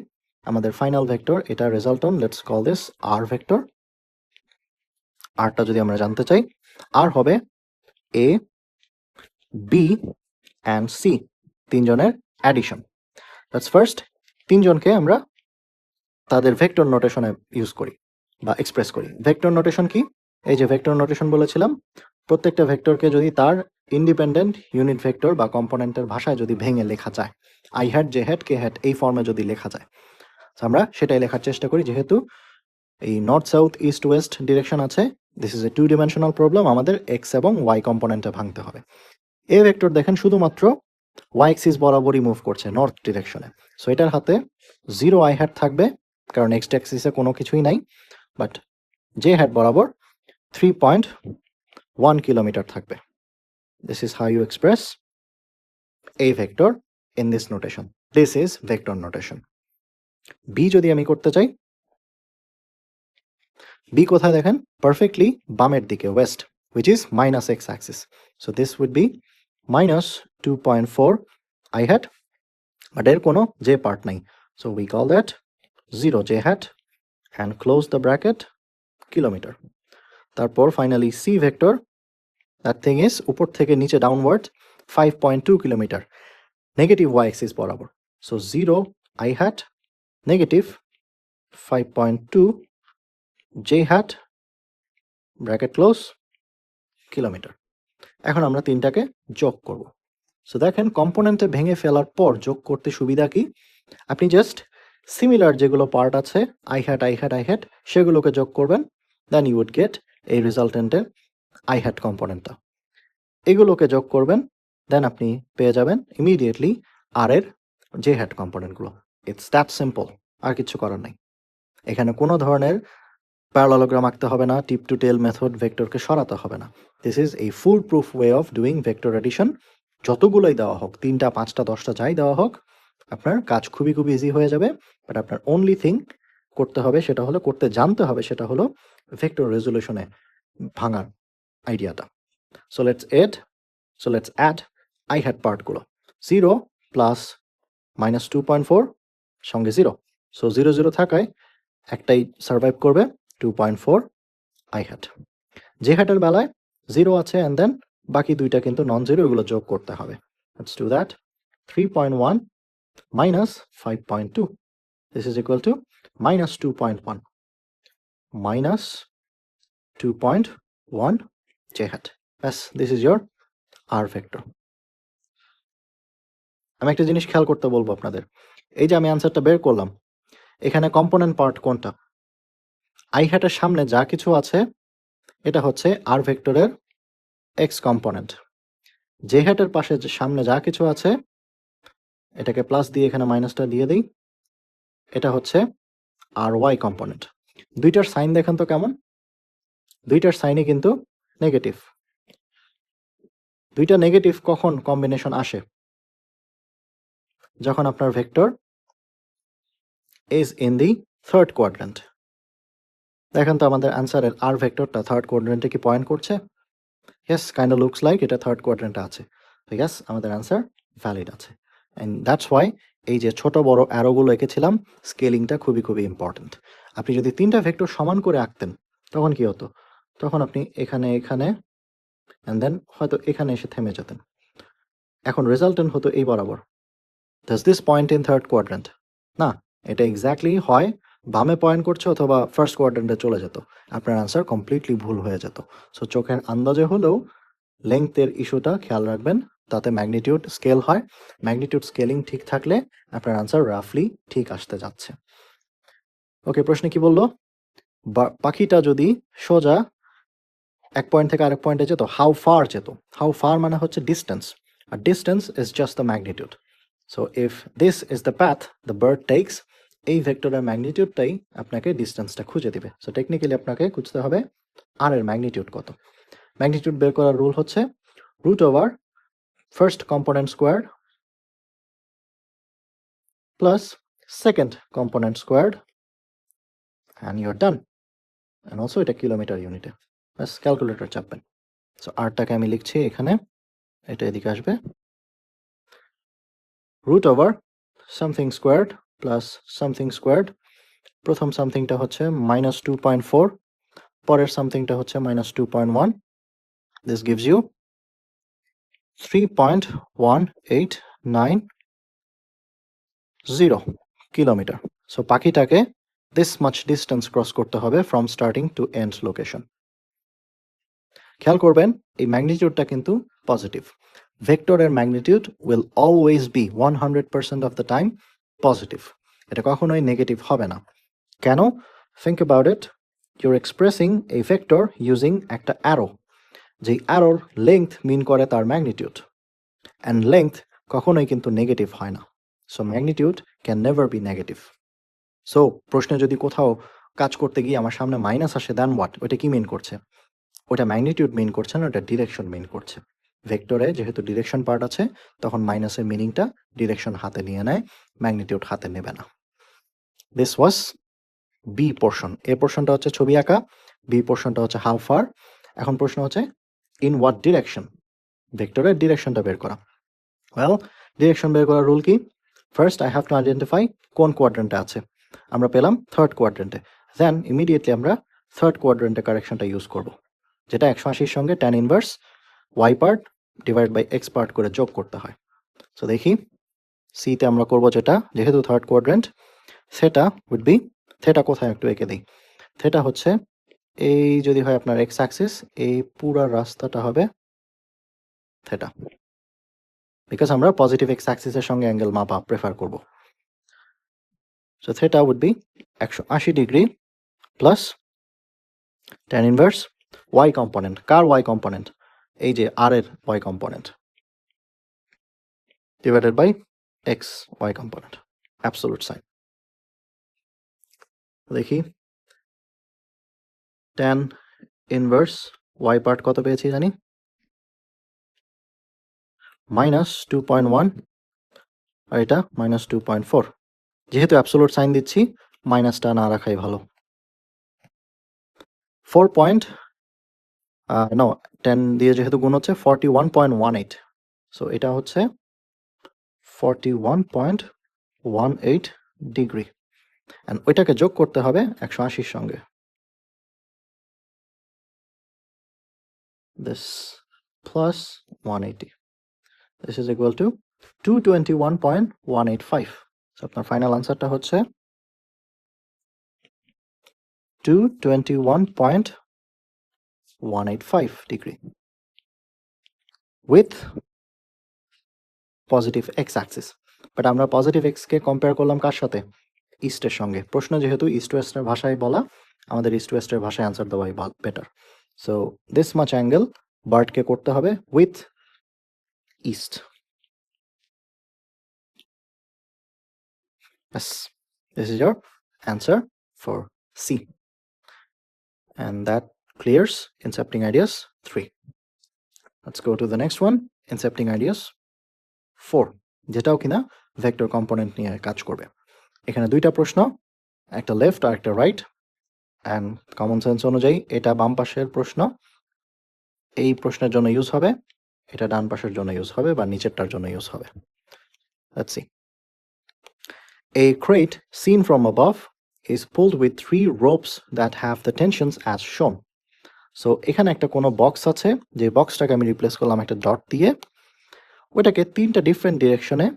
আমাদের ফাইনাল ভেক্টর এটা resultant. Let's call this R vector. আরটা যদি আমরা জানতে চাই, আর হবে এ, বি অ্যান্ড সি, তিনজনের অ্যাডিশন. দ্যাটস ফার্স্ট, তিনজনকে আমরা তাদের ভেক্টর নোটেশনে ইউজ করি বা এক্সপ্রেস করি. ভেক্টর নোটেশন কি? এই যে ভেক্টর নোটেশন বলেছিলাম, প্রত্যেকটা ভেক্টরকে যদি তার ইন্ডিপেন্ডেন্ট ইউনিট ভেক্টর বা কম্পোনেন্টের ভাষায় যদি ভেঙে লেখা যায়, I hat, j had, K had, এই ফর্মে যদি লেখা যায়, আমরা সেটাই লেখার চেষ্টা করি. যেহেতু এই north south east west direction আছে, this is a 2-dimensional problem, আমাদের এক্স এবং ওয়াই কম্পোনেন্টে ভাঙতে হবে. এ ভেক্টর দেখেন শুধুমাত্র ওয়াই অ্যাক্সিস বরাবরই মুভ করছে নর্থ ডিরেকশনে. সো এটার হাতে 0 আই হ্যাড থাকবে কারণ এক্স অ্যাক্সিসে কোনো কিছুই নাই, বাট জে হ্যাড বরাবর 3.1 কিলোমিটার থাকবে. This is how you express a vector in this notation. This is vector notation. B যদি আমি করতে চাই, B কোথায় দেখেন? Perfectly বামের দিকে, west, which is minus x axis. So this would be minus 2.4 I hat, but এর কোনো j part নাই. So we call that 0 j hat and close the bracket, kilometer. তারপর finally C vector, that thing is উপর থেকে নিচে downward 5.2 kilometre negative y axis বরাবর. So 0 I hat negative 5.2 j hat bracket close kilometre. এখন আমরা তিনটাকে যোগ করব. সো দেখেন কম্পোনেন্টে ভেঙে ফেলার পর যোগ করতে সুবিধা কি? আপনি জাস্ট সিমিলার যেগুলো পার্ট আছে আই হ্যাট সেগুলোকে যোগ করবেন, দেন ইউ উড গেট এই রেজাল্টেন্টের আই হ্যাট কম্পোনেন্টটা, এগুলোকে যোগ করবেন, দেন আপনি পেয়ে যাবেন ইমিডিয়েটলি আর এর জে হ্যাট কম্পোনেন্টগুলো। ইটস দ্যাট সিম্পল, আর কিছু করার নাই। এখানে কোনো ধরনের প্যারালোগ্রাম আঁকতে হবে না, টিপ টু টেল মেথড, ভেক্টরকে সরাতে হবে না। দিস ইজ এই foolproof way of doing vector addition. যতগুলোই দেওয়া হোক, 3টা 5টা 10টা যাই দেওয়া হোক, আপনার কাজ খুবই খুবই ইজি হয়ে যাবে। বাট আপনার অনলি থিং করতে হবে সেটা হলো, করতে জানতে হবে সেটা হলো ভেক্টর রেজলিউশনে ভাঙার আইডিয়াটা। So let's add i hat পার্টগুলো। 0 প্লাস -2.4 সঙ্গে 0, সো 0 0 থাকায় একটাই সার্ভাইভ করবে, 2.4 আই হ্যাড। জে হ্যাটের বেলায় 0 আছে অ্যান্ড দেন বাকি দুইটা কিন্তু নন জিরো, এগুলো যোগ করতে হবে। Let's do that. 3.1 minus 5.2, this is equal to minus 2.1 minus 2.1 j hat. Yes, this is your r vector. আমি একটা জিনিস খেয়াল করতে বলবো আপনাদের, এই যে আমি অ্যান্সারটা বের করলাম, এখানে কম্পোনেন্ট পার্ট কোনটা? আই হ্যাটের সামনে যা কিছু আছে এটা হচ্ছে আর ভেক্টরের এক্স কম্পোনেন্ট। জে হ্যাটের পাশে যে সামনে যা কিছু আছে এটাকে প্লাস দিয়ে এখানে মাইনাসটা দিয়ে দিই, এটা হচ্ছে আর ওয়াই কম্পোনেন্ট। দুইটার সাইন দেখেন তো কেমন, দুইটার সাইনই কিন্তু নেগেটিভ। দুইটা নেগেটিভ কখন কম্বিনেশন আসে? যখন আপনার vector is in the third quadrant. দেখেন তো আমাদের অ্যান্সারের আর ভেক্টরটা থার্ড কোয়াড্রেন্টে কি পয়েন্ট করছে? Yes, kind of looks like এটা থার্ড কোয়াড্রেন্টে আছে। তো ইয়েস, আমাদের অ্যান্সার ভ্যালিড আছে। অ্যান্ড দ্যাটস ওয়াই এই যে ছোট বড় অ্যারোগুলো এঁকেছিলাম, স্কেলিংটা খুবই খুবই ইম্পর্টেন্ট। আপনি যদি 3টা ভেক্টর সমান করে আঁকতেন তখন কি হতো? তখন আপনি এখানে এখানে অ্যান্ড দেন হয়তো এখানে এসে থেমে যেতেন। এখন রেজাল্টেন্ট হতো এই বরাবর। Does this point in third quadrant? না, এটা এক্স্যাক্টলি হয় বামে পয়েন্ট করছে অথবা ফার্স্ট কোয়াড্রেন্টে চলে যেত, আপনার আনসার কমপ্লিটলি ভুল হয়ে যেত। সো চোখের আন্দাজে হলেও লেংথের ইস্যুটা খেয়াল রাখবেন, তাতে ম্যাগনিটিউড স্কেল হয়। ম্যাগনিটিউড স্কেলিং ঠিক থাকলে আপনার আনসার রাফলি ঠিক আসতে যাচ্ছে। ওকে, প্রশ্নে কি বললো? পাখিটা যদি সোজা এক পয়েন্ট থেকে আরেক পয়েন্টে যেত, হাউ ফার যেত? হাউ ফার মানে হচ্ছে ডিস্টেন্স, আর distance is just the magnitude. So if this is the path the bird takes, এই ভেক্টরের ম্যাগনিটিউডটাই আপনাকে ডিস্টেন্সটা খুঁজে দিবে। সো টেকনিক্যালি আপনাকে খুঁজতে হবে আর এর ম্যাগনিটিউড কত। ম্যাগনিটিউড বের করার রুল হচ্ছে root over first component squared plus second component squared and you're done. And also এটা কিলোমিটার ইউনিটে, ব্যাস ক্যালকুলেটর চাপবেন। সো আরটাকে আমি লিখছি এখানে, এটা এদিকে আসবে, root over something squared plus something squared. প্রথম সামথিংটা হচ্ছে -2.4, পরের সামথিংটা হচ্ছে -2.1। This gives you 3.1890 kilometre. So পাখিটাকে দিস মাচ ডিস্টেন্স ক্রস করতে হবে from starting to end location. খেয়াল করবেন এই ম্যাগনিটিউডটা কিন্তু পজিটিভ। ভেক্টরের magnitude will always be 100% of the time positive, এটা কখনোই নেগেটিভ হবে না। কেন? Think about it, you're expressing a vector using একটা অ্যারো, যেই অ্যারোর লেংথ মিন করে তার ম্যাগনিটিউড, অ্যান্ড লেংথ কখনোই কিন্তু নেগেটিভ হয় না। So magnitude can never be negative. So প্রশ্নে যদি কোথাও কাজ করতে গিয়ে আমার সামনে মাইনাস আসে, দেন হোয়াট? ওইটা কি মিন করছে? ওটা ম্যাগনিটিউড মিন করছে না, ওটা ডিরেকশন মিন করছে। ভেক্টরে যেহেতু ডিরেকশন পার্ট আছে, তখন মাইনাসের মিনিংটা ডিরেকশন হাতে নিয়ে নেয়, ম্যাগনিটিউড হাতে নেবে না। This was B portion. A পোর্শনটা হচ্ছে ছবি আঁকা, বি পোর্শনটা হচ্ছে হাউ ফার। এখন প্রশ্ন হচ্ছে ইন হোয়াট ডিরেকশন, ভেক্টরের ডিরেকশনটা বের করা। ওয়েল, ডিরেকশন বের করার রুল কি? First I have to identify কোন কোয়াড্রেন্টে আছে। আমরা পেলাম থার্ড কোয়াড্রেন্টে, দেন ইমিডিয়েটলি আমরা থার্ড কোয়াড্রেন্টে কারেকশনটা ইউজ করব, যেটা 180-র সঙ্গে tan inverse y part divide by x part করে যোগ করতে হয়। সো দেখি সিতে আমরা করব যেটা, যেহেতু third quadrant, theta would be, theta কোথায় একটু এঁকে দিই। থেটা হচ্ছে এই যদি হয় আপনার এক্স অ্যাক্সিস, এই পুরো রাস্তাটা হবে থেটা, বিকজ আমরা পজিটিভ এক্স অ্যাক্সিসের সঙ্গে অ্যাঙ্গেল মাপা প্রেফার করব। So theta would be 180 degree plus tan inverse y component, কার ওয়াই কম্পোনেন্ট? এই যে আর এর y component divided by x y component, absolute sign. দেখি tan ইনভার্স ওয়াই পার্ট কত পেয়েছি জানি, -2.1 আর এটা -2.4। যেহেতু অ্যাবসোলুট সাইন দিচ্ছি মাইনাসটা না রাখাই ভালো। 10 দিয়ে যেহেতু গুণ হচ্ছে 41.18, সো এটা হচ্ছে 41.18 ডিগ্রি, অ্যান্ড ওইটাকে যোগ করতে হবে 180 সঙ্গে। This plus 180. This is equal to 221.185. So আপনার ফাইনাল আনসারটা হচ্ছে 221.185 degree with positive X Axis. But আমরা পজিটিভ এক্সকে কম্পেয়ার করলাম কার সাথে? ইস্টের সঙ্গে। প্রশ্ন যেহেতু ইস্ট ওয়েস্টের ভাষায় বলা, আমাদের ইস্ট ওয়েস্টের ভাষায় অ্যান্সার দেওয়াই better. So this much angle বার্টকে করতে হবে with east. Yes, this is your answer for C. And that clears incepting ideas 3. Let's go to the next one, incepting ideas 4, যেটাও কিনা ভেক্টর কম্পোনেন্ট নিয়ে কাজ করবে। এখানে দুইটা প্রশ্ন, একটা লেফট আর একটা রাইট, অ্যান্ড কমন সেন্স অনুযায়ী এটা বাম পাশের প্রশ্ন এই প্রশ্নের জন্য ইউজ হবে, এটা ডান পাশের জন্য ইউজ হবে বা নিচেরটার জন্য ইউজ হবে। Let's see. A crate seen from above is pulled with 3 ropes that have the tensions as shown. So এখানে একটা কোনো বক্স আছে, যে বক্সটাকে আমি রিপ্লেস করলাম একটা ডট দিয়ে, ওইটাকে 3টা ডিফারেন্ট ডিরেকশনে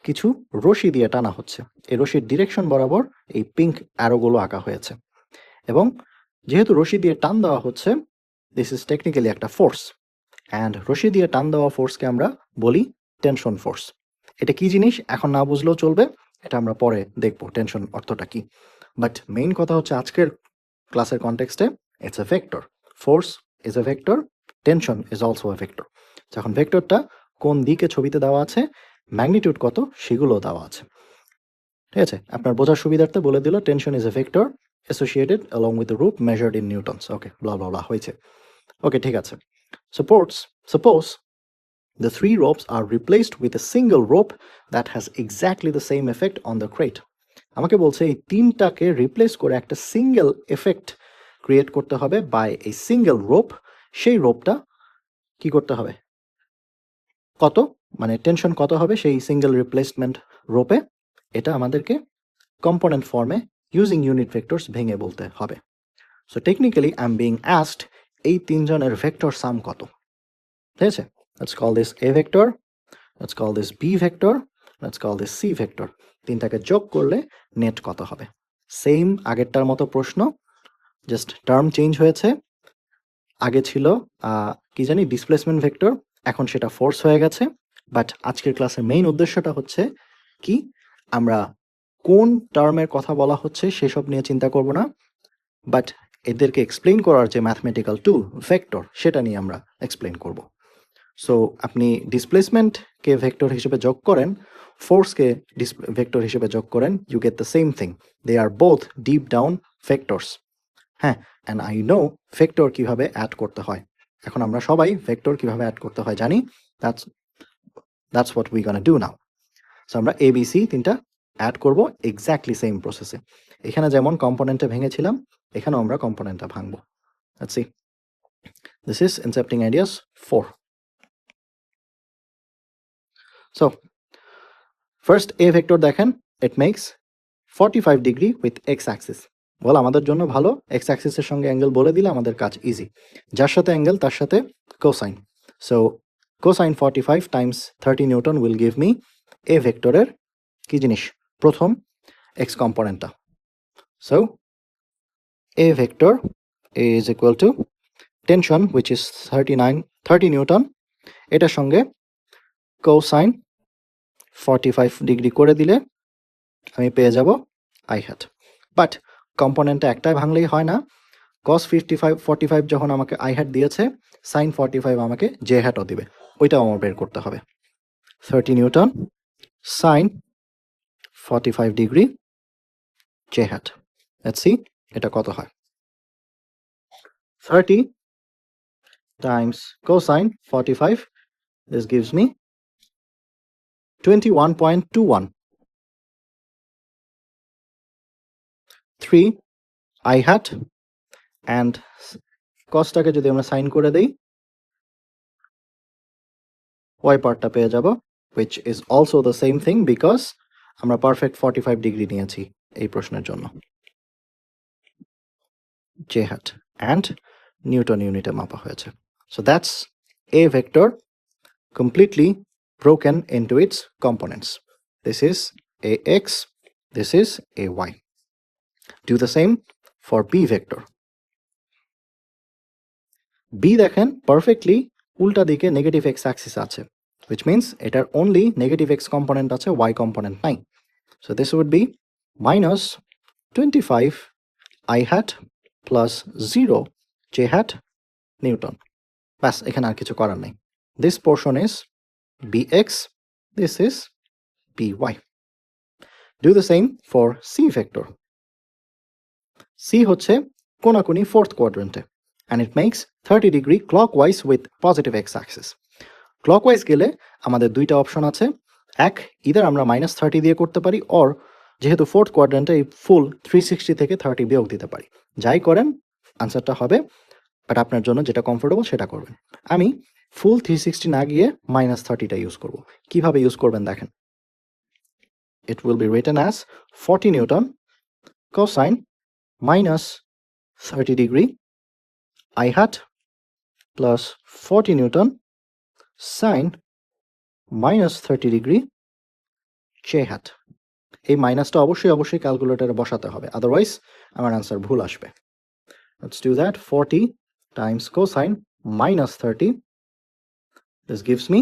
কিছু রশি দিয়ে টানা হচ্ছে। এই রশির ডিরেকশন বরাবর এই পিঙ্ক অ্যারোগুলো আঁকা হয়েছে, এবং যেহেতু রশি দিয়ে টান দেওয়া হচ্ছে, দিস ইজ টেকনিক্যালি একটা ফোর্স, অ্যান্ড রশি দিয়ে টান দেওয়া ফোর্সকে আমরা বলি টেনশন ফোর্স। এটা কি জিনিস এখন না বুঝলেও চলবে, এটা আমরা পরে দেখবো টেনশন অর্থটা কি। বাট মেইন কথা হচ্ছে আজকের ক্লাসের কনটেক্সটে it's a vector, force is a vector, tension is also a vector. যখন ভেক্টরটা কোন দিকে ছবিতে দেওয়া আছে, ম্যাগনিটিউড কত সেগুলো দেওয়া আছে, ঠিক আছে। আপনার বোঝার সুবিধার্থে বলে দিল tension is a vector associated along with the rope measured in newtons. Okay, blah blah blah হয়েছে। ওকে, ঠিক আছে। Suppose the 3 ropes are replaced with a single rope that has exactly the same effect on the crate. আমাকে বলছে এই 3টাকে রিপ্লেস করে একটা সিঙ্গেল এফেক্ট ক্রিয়েট করতে হবে বাই এ সিঙ্গেল রোপ। সেই রোপটা কি করতে হবে, কত মানে টেনশন কত হবে সেই সিঙ্গেল রিপ্লেসমেন্ট রোপে, এটা আমাদেরকে কম্পোনেন্ট ফর্মে ইউজিং ইউনিট ভেক্টরস ভেঙে বলতে হবে। So technically I am being asked এই 3 জনের ভেক্টর সাম কত, ঠিক আছে। Let's call this A vector, let's call this B vector, let's call this C vector. 3টাকে যোগ করলে নেট কত হবে? সেম আগেরটার মতো প্রশ্ন, জাস্ট টার্ম চেঞ্জ হয়েছে। আগে ছিল কি জানি ডিসপ্লেসমেন্ট ভেক্টর, এখন সেটা ফোর্স হয়ে গেছে। বাট আজকের ক্লাসের মেইন উদ্দেশ্যটা হচ্ছে কি, আমরা কোন টার্মের কথা বলা হচ্ছে সেসব নিয়ে চিন্তা করব না, বাট এদেরকে এক্সপ্লেইন করার যে ম্যাথমেটিক্যাল টুল ভেক্টর, সেটা নিয়ে আমরা এক্সপ্লেইন করব। সো আপনি ডিসপ্লেসমেন্টকে ভেক্টর হিসেবে যোগ করেন, ফোর্সকে ভেক্টর হিসেবে যোগ করেন, you get the same thing, they are both dip down vectors. হ্যাঁ, অ্যান্ড আই নো ভেক্টর কিভাবে অ্যাড করতে হয়। এখন আমরা সবাই ভেক্টর কিভাবে অ্যাড করতে হয় জানি, that's what we gonna do now. So আমরা ABC 3টা অ্যাড করব এক্স্যাক্টলি সেম প্রসেসে। এখানে যেমন কম্পোনেন্টে ভেঙেছিলাম, এখানেও আমরা কম্পোনেন্টটা ভাঙবো। Let's see, this is incepting ideas 4. So first A vector দেখেন, it makes 45 degree with x axis. বল আমাদের জন্য ভালো, এক্স অ্যাক্সিসের সঙ্গে অ্যাঙ্গেল বলে দিলে আমাদের কাজ ইজি। যার সাথে অ্যাঙ্গেল তার সাথে cosine. So cosine 45 times 30 newton will give me A ভেক্টরের কি জিনিস, প্রথম এক্স কম্পোনেন্টটা। So A vector is equal to tension which is 30 newton, এটার সঙ্গে কোসাইন 45 ডিগ্রি করে দিলে আমি পেয়ে যাব আই হ্যাট। বাট কম্পোনেন্টটা একটাই ভাঙলেই হয় না, cos 45 যখন আমাকে i hat দিয়েছে, sin 45 আমাকে j hatও দিবে, ওইটাও আমার বের করতে হবে। 30 Newton sin 45 degree j hat. Let's see এটা কত হয়। 30 times cosine 45, this gives me 21.21. 3 i hat and cosটাকে যদি আমরা সাইন করে দেই, y পার্টটা পেয়ে যাব, which is also the same thing because আমরা পারফেক্ট 45 ডিগ্রি নিয়েছি এই প্রশ্নের জন্য। j hat and নিউটন ইউনিটে মাপা হয়েছে। So that's a vector completely broken into its components. This is ax, this is ay. Do the same for b vector. b দেখেন perfectly উল্টা দিকে নেগেটিভ x axis আছে, which means এটার only negative x component আছে, y component নাই। So this would be minus 25 i hat plus 0 j hat Newton. ব্যাস, এখানে আর কিছু করার নেই। This portion is bx, this is by. Do the same for c vector. c হচ্ছে কোনাকুনি fourth quadrant and it makes 30 degree clockwise with positive x axis. Clockwise গেলে আমাদের দুইটা অপশন আছে, এক ইদার আমরা -30 দিয়ে করতে পারি, অর যেহেতু ফোর্থ কোয়াড্রেন্টে এই ফুল 360 থেকে 30 বিয়োগ দিতে পারি। যাই করেন আনসারটা হবে, বাট আপনার জন্য যেটা কমফোর্টেবল সেটা করবেন। আমি ফুল 360 না গিয়ে -30টা ইউজ করব। কিভাবে ইউজ করবেন দেখেন। It will be written as 40 Newton cosine -30 degree I hat plus 40 Newton sine -30 degree j hat. এই মাইনাসটা অবশ্যই ক্যালকুলেটরে বসাতে হবে, আদারওয়াইজ আমার আনসার ভুল আসবে। Let's do that. 40 times cosine -30, this gives me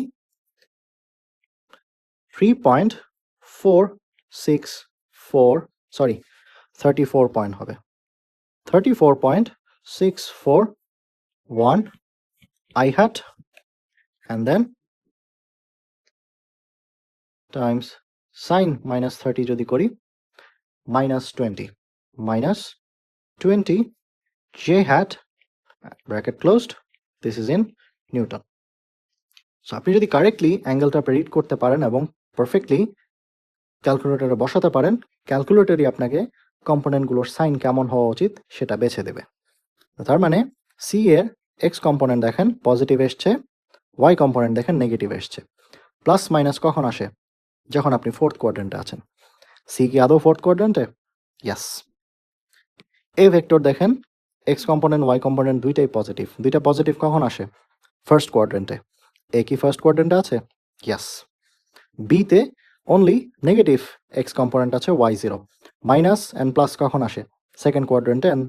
34 point হবে 34.641 I hat and then times sine -30 যদি করি -20 j hat bracket closed, this is in Newton. So আপনি যদি কারেক্টলি অ্যাঙ্গেলটা প্রেডিক্ট করতে পারেন এবং পারফেক্টলি ক্যালকুলেটরে বসাতে পারেন, ক্যালকুলেটরই আপনাকে কম্পোনেন্টগুলোর সাইন কেমন হওয়া উচিত সেটা বেছে দেবে। তার মানে সি এর এক্স কম্পোনেন্ট দেখেন পজিটিভ এসছে, ওয়াই কম্পোনেন্ট দেখেন নেগেটিভ এসছে। প্লাস মাইনাস কখন আসে? যখন আপনি ফোর্থ কোয়াড্রেন্টে আছেন। সি কি আদৌ ফোর্থ কোয়াড্রেন্টে? ইয়াস। এ ভেক্টর দেখেন এক্স কম্পোনেন্ট ওয়াই কম্পোনেন্ট দুইটাই পজিটিভ, দুইটা পজিটিভ কখন আসে? ফার্স্ট কোয়াড্রেন্টে। এ কি ফার্স্ট কোয়াড্রেন্টে আছে? ইয়াস। বিতে অনলি নেগেটিভ এক্স কম্পোনেন্ট আছে y zero. Minus and plus কখন আসে? সেকেন্ড কোয়াড্রেন্টে, অ্যান্ড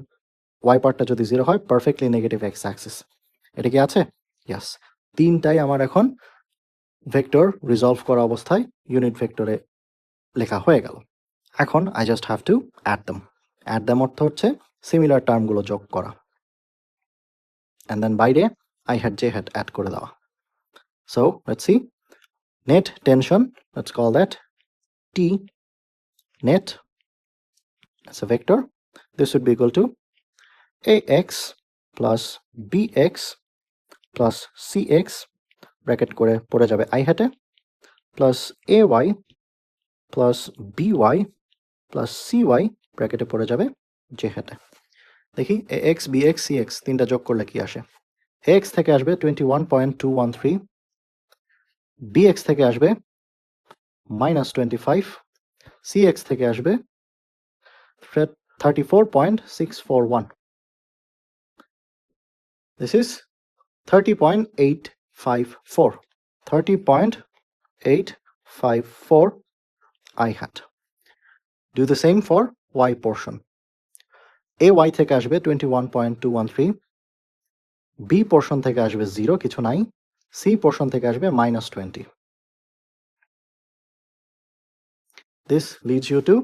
ওয়াই পার্টটা যদি জিরো হয় পারফেক্টলি নেগেটিভ এক্স অ্যাক্সিস। এটা কি আছে? ইয়াস। তিনটাই আমার এখন ভেক্টর রিজলভ করা অবস্থায় ইউনিট ভেক্টরে লেখা হয়ে গেল। এখন I just have to add them. Add them অর্থ হচ্ছে সিমিলার টার্মগুলো যোগ করা, অ্যান্ড দেন বাইরে i hat j hat add করে দেওয়া। So let's see net tension, let's call that T net as a vector. This would be equal to AX plus BX plus CX bracket করে পড়ে যাবে I hat plus AY plus BY plus CY ব্র্যাকেটে পড়ে যাবে J hat। দেখি AX BX CX তিনটা যোগ করলে কি আসে। AX থেকে আসবে 21.213, BX থেকে আসবে -25, CX থেকে আসবে 34.641. This is 30.854. 30.854 I hat. Do the same for Y portion. AY থেকে আসবে 21.213, B portion থেকে আসবে 0, কিছু নাই, C portion থেকে আসবে -20. This leads you to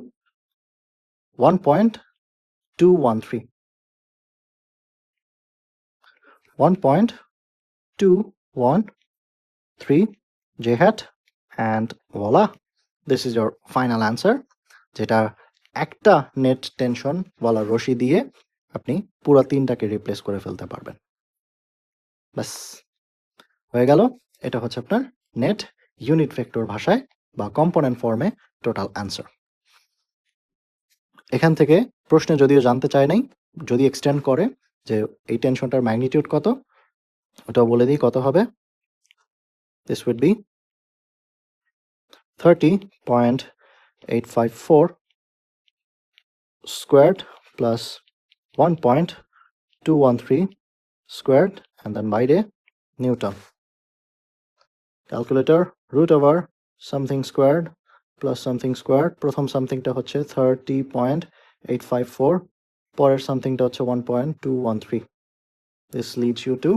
1.213. 1.213 j hat, and voila, this is your final answer, যেটা একটা নেট টেনশন বলা রশি দিয়ে আপনি পুরো তিনটাকে রিপ্লেস করে ফেলতে পারবেন। ব্যাস হয়ে গেল। এটা হচ্ছে আপনার নেট ইউনিট ভেক্টর ভাষায় বা কম্পোনেন্ট ফর্মে টোটাল অ্যান্সার। এখান থেকে প্রশ্নে যদিও জানতে চায় নাই, যদি এক্সটেন্ড করে যে এই টেনশনটার ম্যাগনিটিউড কত, ওটাও বলে দিই কত হবে। This would be 30.854 squared plus 1.213 squared and then by day Newton. Calculator, root over something squared plus something squared. প্রথম সামথিংটা হচ্ছে 30.854, পরের সামথিংটা হচ্ছে 1.213. This leads you to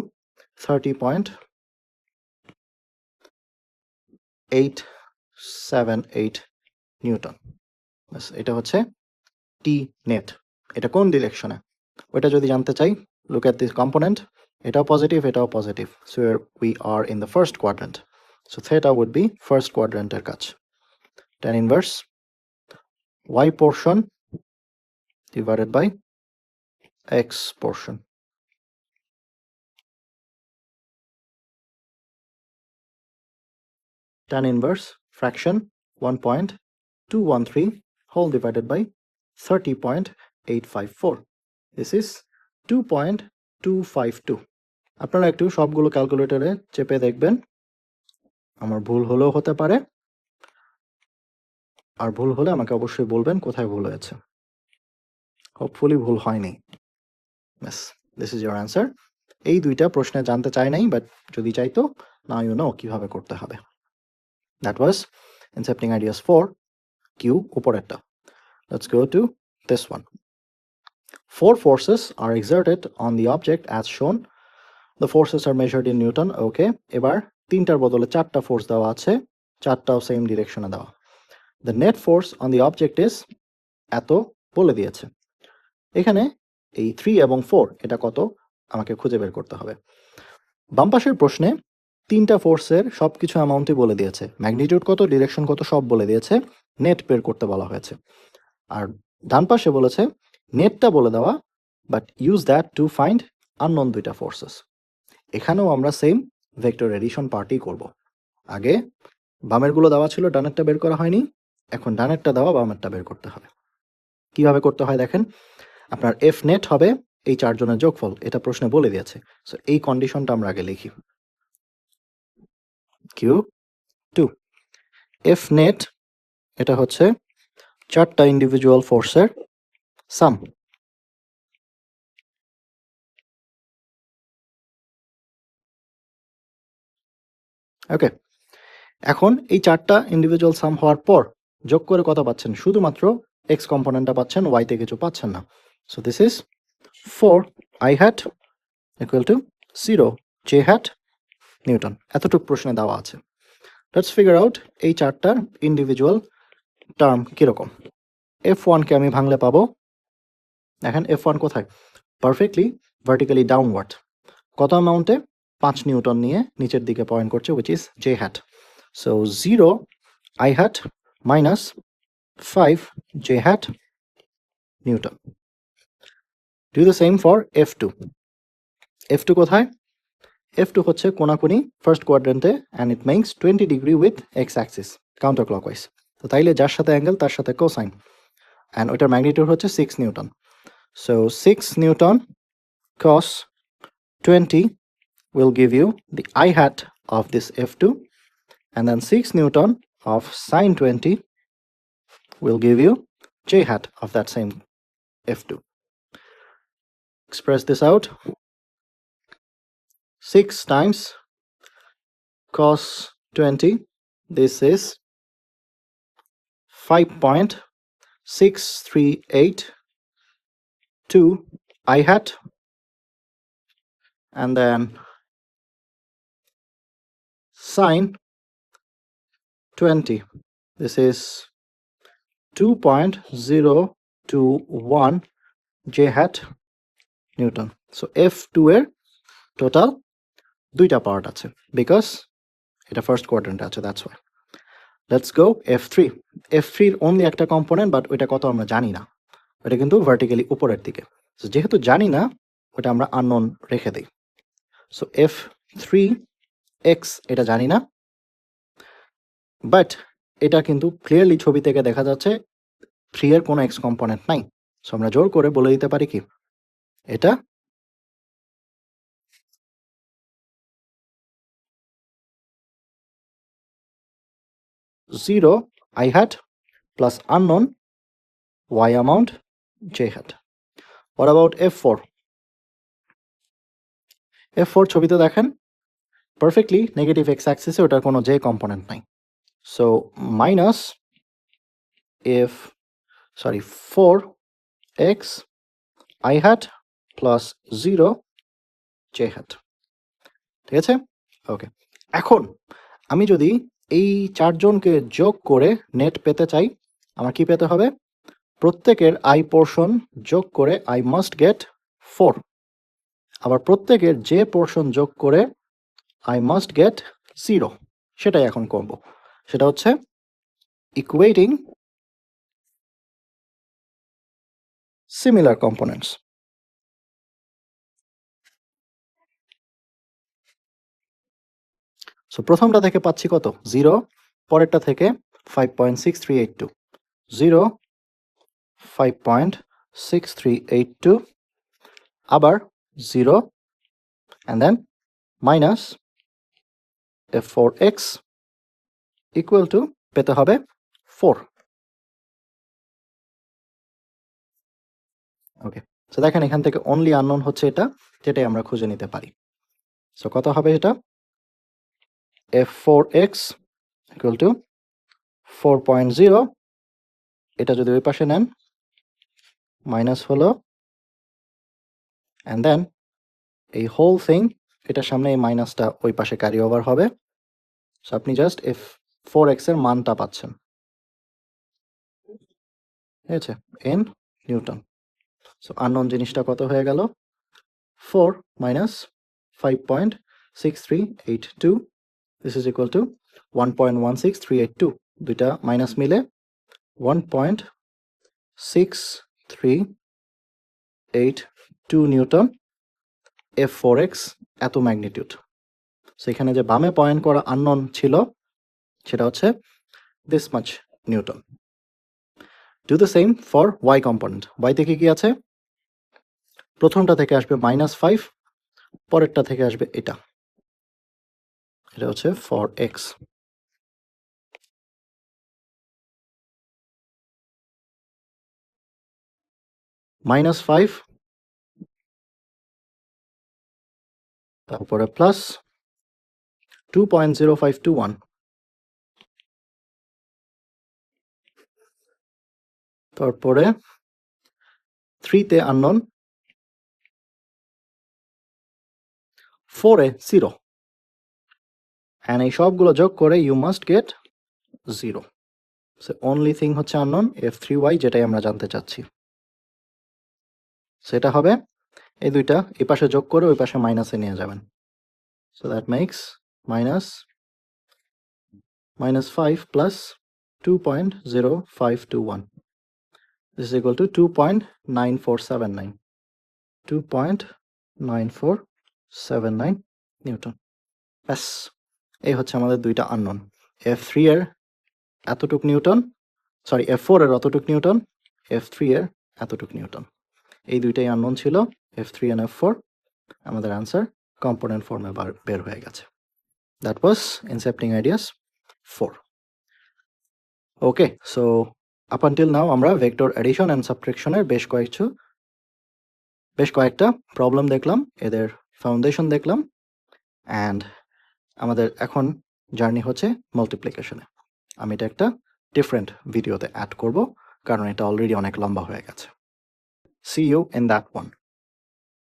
30.878 newton. বাস এটা হচ্ছে টি নেট। এটা কোন ডিরেকশনে ওটা যদি জানতে চাই, look at this component, এটাও পজিটিভ এটাও positive, so we are in the first quadrant, so theta would be first quadrant এর কাজ। tan inverse y portion divided by x portion, tan inverse fraction 1.213 whole divided by 30.854, this is 2.252. আপনারা একটু সবগুলো ক্যালকুলেটরে চেপে দেখবেন, আমার ভুল হলেও হতে পারে, আর ভুল হলে আমাকে অবশ্যই বলবেন কোথায় ভুল হয়েছে। হোপফুলি ভুল হয়নি। Yes, this is your answer. এই দুইটা প্রশ্নে জানতে চাই নাই, বাট যদি চাইতো now you know কিভাবে করতে হবে। That was Incepting Ideas 4 Q উপরেরটা। Let's go to this one. 4 forces are exerted on the object as shown. The forces are measured in Newton. Okay, এবার তিনটার বদলে চারটা ফোর্স দেওয়া আছে, চারটাও সেম ডিরেকশনে দেওয়া। The net force on the object is এত বলে দিয়েছে। এখানে এই 3 এবং 4 এটা কত আমাকে খুঁজে বের করতে হবে। বাম পাশের প্রশ্নে তিনটা ফোর্সের সবকিছু অ্যামাউন্টই বলে দিয়েছে, ম্যাগনিটিউড কত ডিরেকশন কত সব বলে দিয়েছে, নেট বের করতে বলা হয়েছে। আর ডান পাশে বলেছে নেটটা বলে দেওয়া, but use that to find unknown দুইটা ফোর্সেস। এখানেও আমরা সেম ভেক্টর এডিশন পার্টই করব। আগে বামেরগুলো দেওয়া ছিল, ডানেরটা বের করা হয়নি, এখন ডানেরটা দেওয়া বামেরটা বের করতে হবে। কিভাবে করতে হয় দেখেন, আপনার এফ নেট হবে এই চারজনের যোগফল, এটা প্রশ্নে বলে দিয়েছে। সো এই কন্ডিশনটা আমরা আগে লিখি, কিউ টু এফ নেট এটা হচ্ছে চারটা ইন্ডিভিজুয়াল ফোর্সের সাম। ওকে, এখন এই চারটা ইন্ডিভিজুয়াল সাম হওয়ার পর যোগ করে কত পাচ্ছেন, শুধুমাত্র এক্স কম্পোনেন্টটা পাচ্ছেন, ওয়াইতে কিছু পাচ্ছেন না। So this is 4 i hat equal to 0 j hat Newton. এতটুকু প্রশ্নে দেওয়া আছে। লেটস ফিগার আউট এই চারটার ইন্ডিভিজুয়াল টার্ম কিরকম। F1কে আমি ভাঙলে পাবো, দেখেন F1 কোথায়, পারফেক্টলি ভার্টিক্যালি ডাউনওয়ার্ড, কত অ্যামাউন্টে 5 নিউটন নিয়ে নিচের দিকে পয়েন্ট করছে, which is j hat. So 0 i hat minus 5 j hat Newton. Do the same for F2. F2 কোথায়, F2 হচ্ছে কোনাকুনি ফার্স্ট কোয়াড্রেন্টে, and it makes 20 degree with x axis counter clockwise. তো তাইলে যার সাথে অ্যাঙ্গেল তার সাথে কোসাইন, অ্যান্ড ওটার ম্যাগনিটিউড হচ্ছে 6 Newton. So 6 Newton cos 20 will give you the I hat of this F2, and then 6 Newton of sine 20 will give you J hat of that same F2. Express this out. 6 times cos 20, this is 5.6382 I hat, and then sine 20, this is 2.021 j hat Newton. So F2 এর টোটাল 2টা পার্ট আছে বিকজ এটা ফার্স্ট কোয়াড্রেন্টে আছে, that's why. Let's go F3। F3 এর অনলি একটা কম্পোনেন্ট, বাট ওইটা কত আমরা জানি না, ওটা কিন্তু ভার্টিক্যালি উপরের দিকে। সো যেহেতু জানি না, ওটা আমরা আননোন রেখে দিই। সো F3x এটা জানি না, বাট এটা কিন্তু ক্লিয়ারলি ছবি থেকে দেখা যাচ্ছে 3 এর কোনো x কম্পোনেন্ট নাই। সো আমরা জোর করে বলে দিতে পারি কি এটা 0 I hat plus unknown y amount j hat. What about F4? F4 ছবিতে দেখেন পারফেক্টলি নেগেটিভ x অ্যাক্সিসে ওটার কোনো j কম্পোনেন্ট নাই। সো মাইনাস4x I hat plus 0 j hat। ঠিক আছে, ওকে। এখন আমি যদি এই চারজনকে যোগ করে নেট পেতে চাই, আমার কি পেতে হবে? প্রত্যেকের i পোর্শন যোগ করে I মাস্ট গেট 4, আবার প্রত্যেকের j পোর্শন যোগ করে I মাস্ট গেট 0। সেটাই এখন করব, সেটা হচ্ছে ইকুয়েটিং সিমিলার কম্পোনেন্টস। সো প্রথমটা থেকে পাচ্ছি কত? 0, পরেরটা থেকে 5.6382, 0 5.6382, আবার 0 and then minus f4x equal to পেতে হবে 4। ওকে, সো দেখেন এখান থেকে অনলি আননোন হচ্ছে এটা, যেটাই আমরা খুঁজে নিতে পারি। সো কত হবে এটা? f4x equal to 4.0, এটা যদি ওই পাশে নেন মাইনাস হলো, অ্যান্ড দেন এই হোল থিং এটার সামনে এই মাইনাসটা ওই পাশে ক্যারি ওভার হবে। সো আপনি জাস্ট f4x এর মানটা পাচ্ছেন, ঠিক আছে, ইন নিউটন। সো আননোন জিনিসটা কত হয়ে গেল? 4 minus 5.6382, this is equal to 1.16382, দুইটা মাইনাস মিলে 1.6382 নিউটন f4x এত ম্যাগনিটিউড। সো এখানে যে বামে পয়েন্ট করা আননোন ছিল সেটা হচ্ছে this much Newton. Do the same for y component. y থেকে কি আছে? প্রথমটা থেকে আসবে -5, পরেরটা থেকে আসবে এটা, এটা হচ্ছে ফর x। -5, তারপরে প্লাস 2.0521, তারপরে 3 তে আননোন, 4 এ 0, অ্যান্ড এই সবগুলো যোগ করে you must get 0। So only thing হচ্ছে আননোন f3y, যেটাই আমরা জানতে চাচ্ছি। সেটা হবে এই দুইটা এই পাশে যোগ করে ওই পাশে মাইনাসে নিয়ে যাবেন। So that makes -5 plus 2.0521, this is equal to 2.9479, 2.9479 newton. ব্যাস, এই হচ্ছে আমাদের দুইটা আননোন। f3 এর এতটুক নিউটন, সরি f4 এর অতটুক নিউটন, f3 এর এতটুক নিউটন। এই দুইটাই আননোন ছিল, f3 and f4। আমাদের আনসার কম্পোনেন্ট ফর্মে বের হয়ে গেছে। That was incepting ideas 4। Okay, so up until now আমরা ভেক্টর অ্যাডিশন অ্যান্ড সাবট্রাকশনের বেশ কয়েকটা প্রবলেম দেখলাম, এদের ফাউন্ডেশন দেখলাম, অ্যান্ড আমাদের এখন জার্নি হচ্ছে মাল্টিপ্লিকেশনে। আমি এটা একটা ডিফারেন্ট ভিডিওতে অ্যাড করব, কারণ এটা অলরেডি অনেক লম্বা হয়ে গেছে। See you in that one.